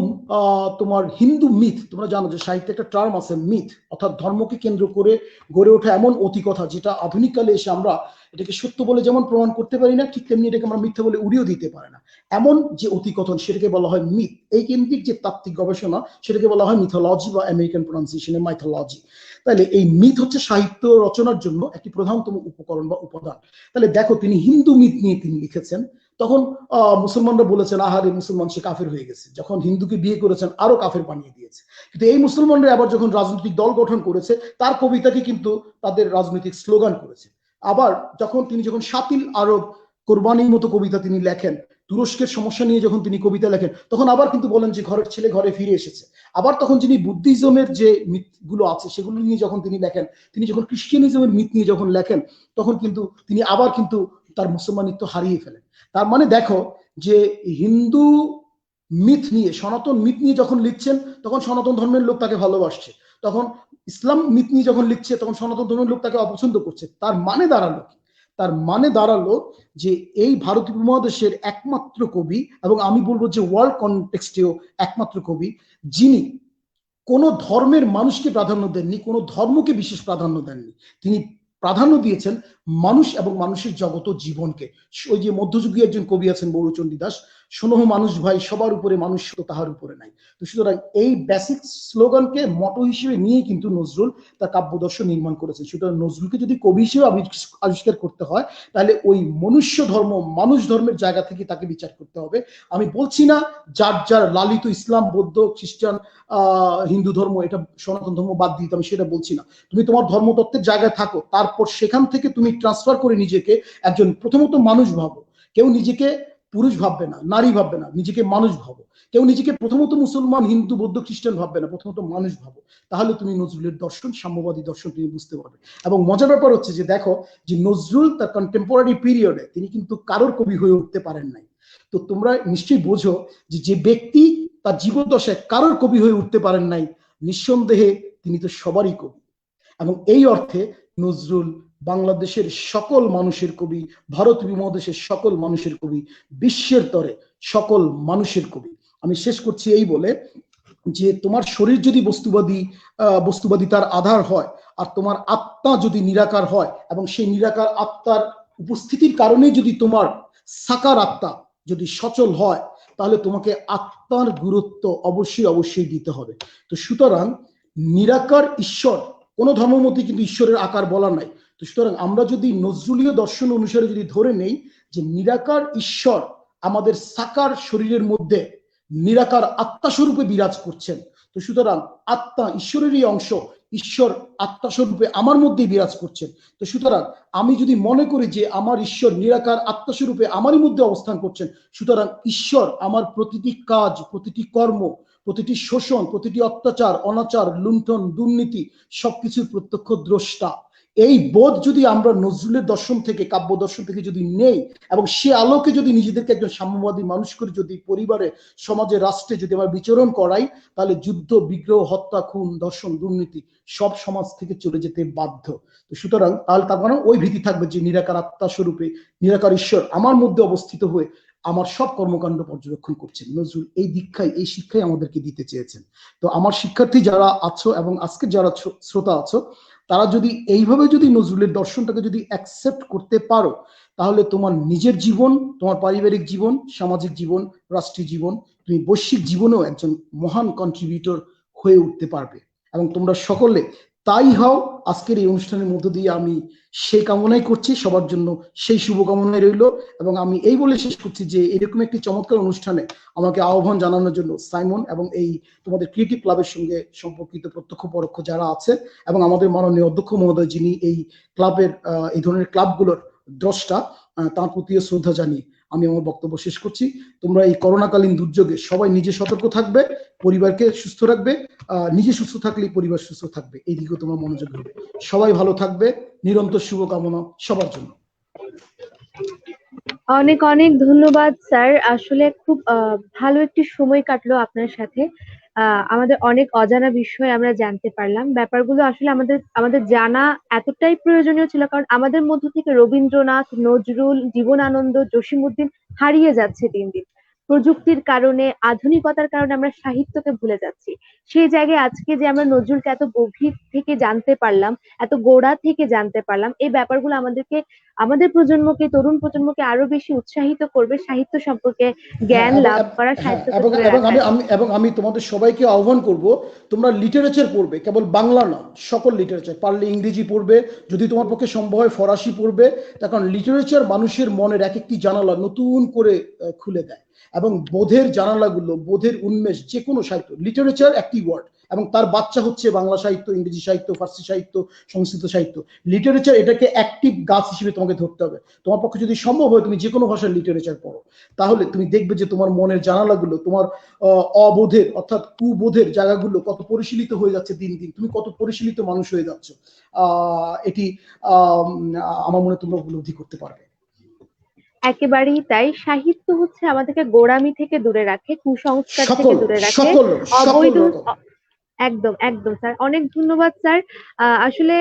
তোমার হিন্দু মিথ, তোমরা জানো যে সাহিত্যে একটা টার্ম আছে মিথ, অর্থাৎ ধর্মকে কেন্দ্র করে গড়ে ওঠা এমন অতিকথা যেটা আধুনিক কালে এসে আমরা এটাকে সত্য বলে যেমন প্রমাণ করতে পারি না, ঠিক তেমনি এটাকে আমরা মিথ্যা বলে উড়িয়েও দিতে পারে না। এমন যে অতিকথন, সেটাকে বলা হয় মিথ। এই কেন্দ্রিক যে তাত্ত্বিক গবেষণা, সেটাকে বলা হয় মিথোলজি বা আমেরিকান প্রনাউন্সিয়েশনে মাইথোলজি। তাহলে এই মিথ হচ্ছে সাহিত্য রচনার জন্য একটি প্রধানতম উপকরণ বা উপাদান। তাহলে দেখো তিনি হিন্দু মিথ নিয়ে তিনি লিখেছেন। তখন মুসলমানরা বলেছেন আহারে মুসলমান, সে কাফের হয়ে গেছে। যখন হিন্দুকে বিয়ে করেছেন আরো কাফের বানিয়ে দিয়েছে। কিন্তু এই মুসলমানরা আবার যখন রাজনৈতিক দল গঠন করেছে, তার কবিতাকে কিন্তু তাদের রাজনৈতিক স্লোগান করেছে। আবার তিনি যখন শাতিল আরব, কোরবানির মতো কবিতা তিনি লেখেন, তুরস্কের সমস্যা নিয়ে যখন তিনি কবিতা লেখেন, তখন আবার কিন্তু বলেন যে ঘরের ছেলে ঘরে ফিরে এসেছে। আবার তখন যিনি বুদ্ধিজমের যে মিথগুলো আছে সেগুলো নিয়ে যখন তিনি লেখেন, তিনি যখন খ্রিস্টানিজমের মিথ নিয়ে যখন লেখেন, তখন কিন্তু তিনি আবার কিন্তু তার মুসলমানিত্ব হারিয়ে ফেলেন। তার মানে দেখো যে হিন্দু মিথ নিয়ে, সনাতন মিথ নিয়ে যখন লিখছেন, তখন সনাতন ধর্মের লোক তাকে ভালোবাসছে। তখন ইসলাম মিথ নিয়ে যখন লিখছে, তখন সনাতন ধর্মের লোক তাকে অপছন্দ করছে। তার মানে দাঁড়ালো যে এই ভারতীয় উপমহাদেশের একমাত্র কবি, এবং আমি বলবো যে ওয়ার্ল্ড কনটেক্সটেও একমাত্র কবি, যিনি কোনো ধর্মের মানুষকে প্রাধান্য দেননি, কোনো ধর্মকে বিশেষ প্রাধান্য দেননি। তিনি প্রাধান্য দিয়েছেন মানুষ এবং মানুষের জগত জীবনকে। ওই যে মধ্যযুগীয় একজন কবি আছেন গৌরচণ্ডী দাস, শোনো মানুষ ভাই, সবার উপরে মানুষ, তাহার উপরে নাই। তো সুতরাং এই বেসিক স্লোগানকে মটো হিসেবে নিয়ে কিন্তু নজরুল তার কাব্যদর্শ নির্মাণ করেছেন। সুতরাং নজরুলকে যদি কবি হিসেবে আবিষ্কার করতে হয়, তাহলে ওই মনুষ্য ধর্ম, মানুষ ধর্মের জায়গা থেকে তাকে বিচার করতে হবে। আমি বলছি না যার লালিত ইসলাম, বৌদ্ধ, খ্রিস্টান, হিন্দু ধর্ম, এটা সনাতন ধর্ম বাদ দিতে, আমি সেটা বলছি না। তুমি তোমার ধর্মতত্ত্বের জায়গায় থাকো, তারপর সেখান থেকে তুমি ট্রান্সফার করে নিজেকে একজন, প্রথমত মানুষ ভাবো। কেউ নিজেকে পুরুষ ভাববে না, নারী ভাববে না, নিজেকে মানুষ ভাবো। কেউ নিজেকে প্রথমত মুসলমান, হিন্দু, বৌদ্ধ, খ্রিস্টান ভাববে না, প্রথমত মানুষ ভাবো। তাহলে তুমি নজরুলের দর্শন, সাম্যবাদী দর্শন তুমি বুঝতে পারবে। এবং মজার ব্যাপার হচ্ছে যে দেখো যে নজরুল তার কন্টেম্পোরারি পিরিয়ডে তিনি কিন্তু কারোর কবি হয়ে উঠতে পারেন নাই। তো তোমরা নিশ্চয়ই বোঝো যে ব্যক্তি তার জীবদ্দশায় কারোর কবি হয়ে উঠতে পারেন নাই, নিঃসন্দেহে তিনি তো সবারই কবি। এবং এই অর্থে নজরুল বাংলাদেশের সকল মানুষের কবি, ভারত উপমহাদেশের সকল মানুষের কবি, বিশ্বের তরে সকল মানুষের কবি। আমি শেষ করছি এই বলে যে তোমার শরীর যদি বস্তুবাদিতার আধার হয়, আর তোমার আত্মা যদি নিরাকার হয়, এবং সেই নিরাকার আত্মার উপস্থিতির কারণে যদি তোমার সাকার আত্মা যদি সচল হয়, তাহলে তোমাকে আত্মার গুরুত্ব অবশ্যই দিতে হবে। তো সুতরাং নিরাকার ঈশ্বর, কোন ধর্মমতে কিন্তু ঈশ্বরের আকার বলা নাই। তো সুতরাং আমরা যদি নজরুলীয় দর্শন অনুসারে যদি ধরে নেই যে নিরাকার ঈশ্বর আমাদের সাকার শরীরের মধ্যে নিরাকার আত্মা স্বরূপে বিরাজ করছেন, তো সুতরাং আত্মা ঈশ্বরেরই অংশ, ঈশ্বর আত্মা স্বরূপে আমার মধ্যেই বিরাজ করছেন। তো সুতরাং আমি যদি মনে করি যে আমার ঈশ্বর নিরাকার আত্মা স্বরূপে আমারই মধ্যে অবস্থান করছেন, সুতরাং ঈশ্বর আমার প্রতিটি কাজ, প্রতিটি কর্ম, প্রতিটি শোষণ, প্রতিটি অত্যাচার, অনাচার, লুণ্ঠন, দুর্নীতি সবকিছুর প্রত্যক্ষ দ্রষ্টা। এই বোধ যদি আমরা নজরুলের দর্শন থেকে, কাব্য দর্শন থেকে যদি নেই এবং সে আলোকে যদি নিজেদেরকে একজন সাম্যবাদী মানুষ করে যদি পরিবারে, সমাজে, রাষ্ট্রে যদি আমরা বিচরণ করাই, তাহলে যুদ্ধ, বিগ্রহ, হত্যা, খুন, ধর্ষণ, দুর্নীতি সব সমাজ থেকে চলে যেতে বাধ্য। তো সুতরাং তাহলে তার মানে ওই ভীতি থাকবে যে নিরাকার আত্মা স্বরূপে নিরাকার ঈশ্বর আমার মধ্যে অবস্থিত হয়ে আমার সব কর্মকাণ্ড পর্যবেক্ষণ করছেন। নজরুল এই দীক্ষায়, এই শিক্ষাই আমাদেরকে দিতে চেয়েছেন। তো আমার শিক্ষার্থী যারা আছো এবং আজকে যারা শ্রোতা আছো, তারা যদি এইভাবে যদি নজরুলের দর্শনটাকে যদি অ্যাকসেপ্ট করতে পারো, তাহলে তোমার নিজের জীবন, তোমার পারিবারিক জীবন, সামাজিক জীবন, রাষ্ট্রীয় জীবন, তুমি বৈশ্বিক জীবনেও একজন মহান কন্ট্রিবিউটর হয়ে উঠতে পারবে। এবং তোমরা সকলে তাই হও। আজকের এই অনুষ্ঠানের মধ্য দিয়ে আমি সেই কামনাই করছি, সবার জন্য সেই শুভকামনাই রইল। এবং আমি এই বলে শেষ করছি যে এরকম একটি চমৎকার অনুষ্ঠানে আমাকে আহ্বান জানানোর জন্য সাইমন এবং এই তোমাদের ক্রিয়েটিভ ক্লাবের সঙ্গে সম্পর্কিত প্রত্যক্ষ পরোক্ষ যারা আছে এবং আমাদের মাননীয় অধ্যক্ষ মহোদয় যিনি এই ক্লাবের এই ধরনের ক্লাবগুলোর দ্রষ্টা, তার প্রতিও শ্রদ্ধা জানিয়ে আমি আমার বক্তব্য শেষ করছি। তোমরা এই করোনাকালীন দুর্যোগে সবাই নিজে সতর্ক থাকবে, পরিবারকে সুস্থ রাখবে, নিজে সুস্থ থাকলেই পরিবার সুস্থ থাকবে, এই দিকে তোমরা মনোযোগ দেবে। সবাই ভালো থাকবে, নিরন্তর শুভকামনা সবার জন্য। অনেক অনেক ধন্যবাদ স্যার, আসলে খুব ভালো একটি সময় কাটলো আপনার সাথে। আমাদের অনেক অজানা বিষয় আমরা জানতে পারলাম। ব্যাপারগুলো আসলে আমাদের জানা এতটাই প্রয়োজনীয় ছিল, কারণ আমাদের মধ্য থেকে রবীন্দ্রনাথ, নজরুল, জীবনানন্দ, জসিমউদ্দিন হারিয়ে যাচ্ছে দিন দিন। প্রযুক্তির কারণে, আধুনিকতার কারণে আমরা সাহিত্যকে ভুলে যাচ্ছি। সেই জায়গায় আজকে যে আমরা নজরুলকে এত গভীর থেকে জানতে পারলাম, এত গোড়া থেকে জানতে পারলাম, এই ব্যাপারগুলো আমাদের প্রজন্মকে, তরুণ প্রজন্মকে আরো বেশি উৎসাহিত করবে সাহিত্য সম্পর্কে জ্ঞান লাভ করা, সাহিত্যকে ধরে রাখার। এবং আমি তোমাদের সবাইকে আহ্বান করব, তোমরা লিটারেচার পড়বে, কেবল বাংলা না, সকল লিটারেচার, পারলে ইংরেজি পড়বে, যদি তোমার পক্ষে সম্ভব হয় ফরাসি পড়বে। তার কারণ লিটারেচার মানুষের মনের এক একটি জানালা নতুন করে খুলে দেয় এবং বোধের জানালাগুলো, বোধের উন্মেষ, যে কোনো সাহিত্য, লিটারেচার একটি ওয়ার্ড এবং তার বাচ্চা হচ্ছে বাংলা সাহিত্য, ইংরেজি সাহিত্য, ফার্সি সাহিত্য, সংস্কৃত সাহিত্য। লিটারেচার এটাকে অ্যাক্টিভ গাছ হিসেবে তোমাকে ধরতে হবে। তোমার পক্ষে যদি সম্ভব হয় তুমি যে কোনো ভাষার লিটারেচার পড়ো, তাহলে তুমি দেখবে যে তোমার মনের জানালাগুলো, তোমার অবোধের অর্থাৎ কুবোধের জায়গাগুলো কত পরিশীলিত হয়ে যাচ্ছে দিন দিন, তুমি কত পরিশীলিত মানুষ হয়ে যাচ্ছ। এটি আমার মনে তোমরা উপলব্ধি করতে পারবে। একেবারেই তাই। সাহিত্য হচ্ছে আমাদেরকে গোঁড়ামি থেকে দূরে রাখে, কুসংস্কার থেকে দূরে রাখে, অবৈধ। একদম একদম স্যার, অনেক ধন্যবাদ স্যার। আসলে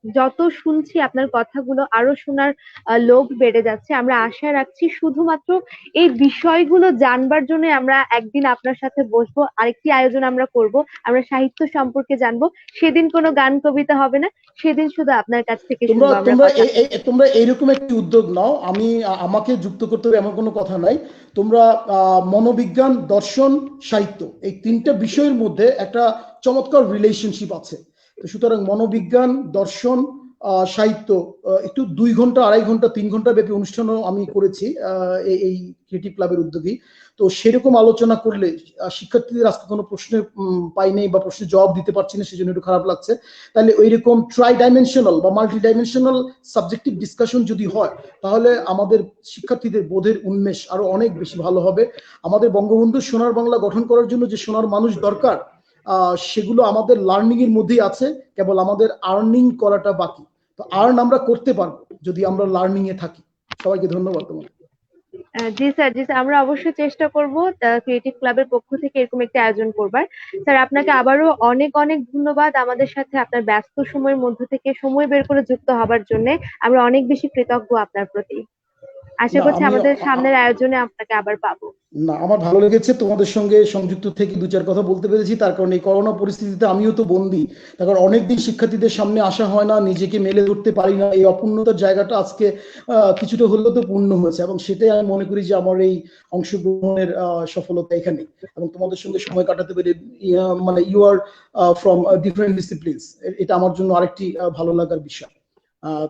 যত শুনছি আপনার কথাগুলো, আরো শোনার লোভ বেড়ে যাচ্ছে। আমরা আশা রাখছি শুধুমাত্র এই বিষয়গুলো জানবার জন্য আমরা একদিন আপনার সাথে বসবো, আরেকটি আয়োজন আমরা করব, আমরা সাহিত্য সম্পর্কে জানবো। সেদিন কোনো গান কবিতা হবে না, সেদিন শুধু আপনার কাছ থেকে তোমরা এইরকম একটি উদ্যোগ নাও। আমাকে যুক্ত করতে হবে এমন কোনো কথা নাই। তোমরা মনোবিজ্ঞান, দর্শন, সাহিত্য, এই তিনটা বিষয়ের মধ্যে একটা চমৎকার রিলেশনশিপ আছে। সুতরাং মনোবিজ্ঞান, দর্শন, সাহিত্য একটু 2 ঘন্টা, 2.5 ঘন্টা, 3 ঘন্টা ব্যাপী অনুষ্ঠানও আমি করেছি এই ক্রিয়েটিভ ক্লাবের উদ্যোগী। তো সেরকম আলোচনা করলে শিক্ষার্থীদের আজকে কোনো প্রশ্নের পাই নেই বা প্রশ্নের জবাব দিতে পারছি না, সেজন্য একটু খারাপ লাগছে। তাহলে ওইরকম ট্রাই ডাইমেনশনাল বা মাল্টি ডাইমেনশনাল সাবজেক্টিভ ডিসকাশন যদি হয়, তাহলে আমাদের শিক্ষার্থীদের বোধের উন্মেষ আরো অনেক বেশি ভালো হবে। আমাদের বঙ্গবন্ধু সোনার বাংলা গঠন করার জন্য যে সোনার মানুষ দরকার, সেগুলো আমাদের লার্নিং এর মধ্যেই আছে, কেবল আমাদের আর্নিং করাটা বাকি। তো আর্ন আমরা করতে পারবো যদি আমরা লার্নিং এ থাকি। সবাইকে ধন্যবাদ তোমাকে। জি স্যার, আমরা অবশ্যই চেষ্টা করব ক্রিয়েটিভ ক্লাবের পক্ষ থেকে এরকম একটা আয়োজন করবার। স্যার, আপনাকে আবারও অনেক অনেক ধন্যবাদ আমাদের সাথে আপনার ব্যস্ত সময়ের মধ্য থেকে সময় বের করে যুক্ত হবার জন্য। আমরা অনেক বেশি কৃতজ্ঞ আপনার প্রতি। আশা করছি আমাদের সামনের আয়োজনে আপনাকে আবার পাবো। না, আমার ভালো লেগেছে তোমাদের সঙ্গে সংযুক্ত থেকে 2-4 কথা বলতে পেরেছি। তার কারণ এই করোনা পরিস্থিতিতে আমিও তো বন্দী, তার কারণ অনেকদিন শিক্ষার্থীদের সামনে আসা হয় না, নিজেকে মেলে ধরতে পারি না। এই অপূর্ণতার জায়গাটা আজকে কিছুটা হলেও তো পূর্ণ হয়েছে এবং সেটাই আমি মনে করি যে আমার এই অংশগ্রহণের সফলতা এখানে। এবং তোমাদের সঙ্গে সময় কাটাতে পেরে, মানে you are from different disciplines, এটা আমার জন্য আরেকটি ভালো লাগার বিষয়।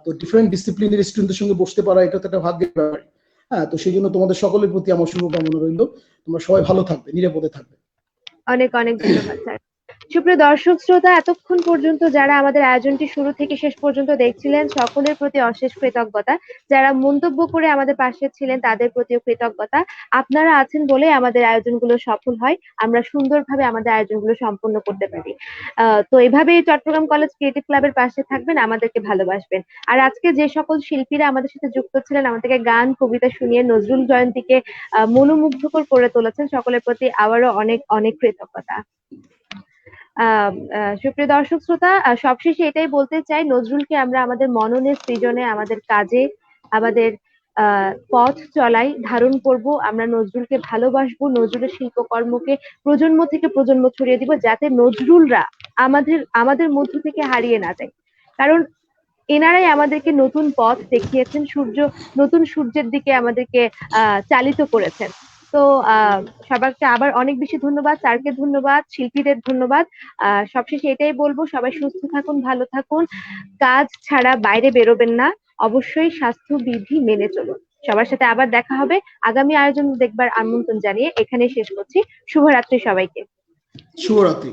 তো ডিফারেন্ট ডিসিপ্লিনের স্টুডেন্টদের সঙ্গে বসতে পারা, এটা তো একটা ভাগ্যের ব্যাপার। হ্যাঁ, তো সেই জন্য তোমাদের সকলের প্রতি আমার শুভকামনা রইল। তোমরা সবাই ভালো থাকবে, নিরাপদে থাকবে। অনেক অনেক ধন্যবাদ স্যার। সুপ্রিয় দর্শক শ্রোতা, এতক্ষণ পর্যন্ত যারা আমাদের আয়োজনটি শুরু থেকে শেষ পর্যন্ত দেখছিলেন, সকলের প্রতি অশেষ কৃতজ্ঞতা। যারা মন্তব্য করে আমাদের পাশে ছিলেন তাদের প্রতিও কৃতজ্ঞতা। আপনারা আছেন বলে আমাদের আয়োজনগুলো সফল হয়, আমরা সুন্দরভাবে আমাদের আয়োজনগুলো সম্পন্ন করতে পারি। তো এভাবেই চট্টগ্রাম কলেজ ক্রিয়েটিভ ক্লাবের পাশে থাকবেন, আমাদেরকে ভালোবাসবেন। আর আজকে যে সকল শিল্পীরা আমাদের সাথে যুক্ত ছিলেন, আমাদেরকে গান কবিতা শুনিয়ে নজরুল জয়ন্তীকে মনোমুগ্ধকর করে তুলেছেন, সকলের প্রতি আবারও অনেক অনেক কৃতজ্ঞতা। সুপ্রিয় দর্শক শ্রোতা, সবশেষে এটাই বলতে চাই, নজরুলকে আমরা আমাদের মননে, সৃজনে, আমাদের কাজে, আমাদের পথ চলাই ধারণ করব। আমরা নজরুলকে ভালোবাসবো, নজরুলের শিল্পকর্মকে প্রজন্ম থেকে প্রজন্ম ছড়িয়ে দিব, যাতে নজরুলরা আমাদের মধ্য থেকে হারিয়ে না যায়। কারণ এনারাই আমাদেরকে নতুন পথ দেখিয়েছেন, নতুন সূর্যের দিকে আমাদেরকে চালিত করেছেন। তো সবাইকে আবার অনেক বেশি ধন্যবাদ, স্যারকে ধন্যবাদ, শিল্পীদের ধন্যবাদ। সবশেষে এটাই বলবো, সবাই সুস্থ থাকুন, ভালো থাকুন, কাজ ছাড়া বাইরে বেরোবেন না, অবশ্যই স্বাস্থ্যবিধি মেনে চলুন। সবার সাথে আবার দেখা হবে, আগামী আয়োজন দেখবার আমন্ত্রণ জানিয়ে এখানেই শেষ করছি। শুভরাত্রি সবাইকে। শুভরাত্রি।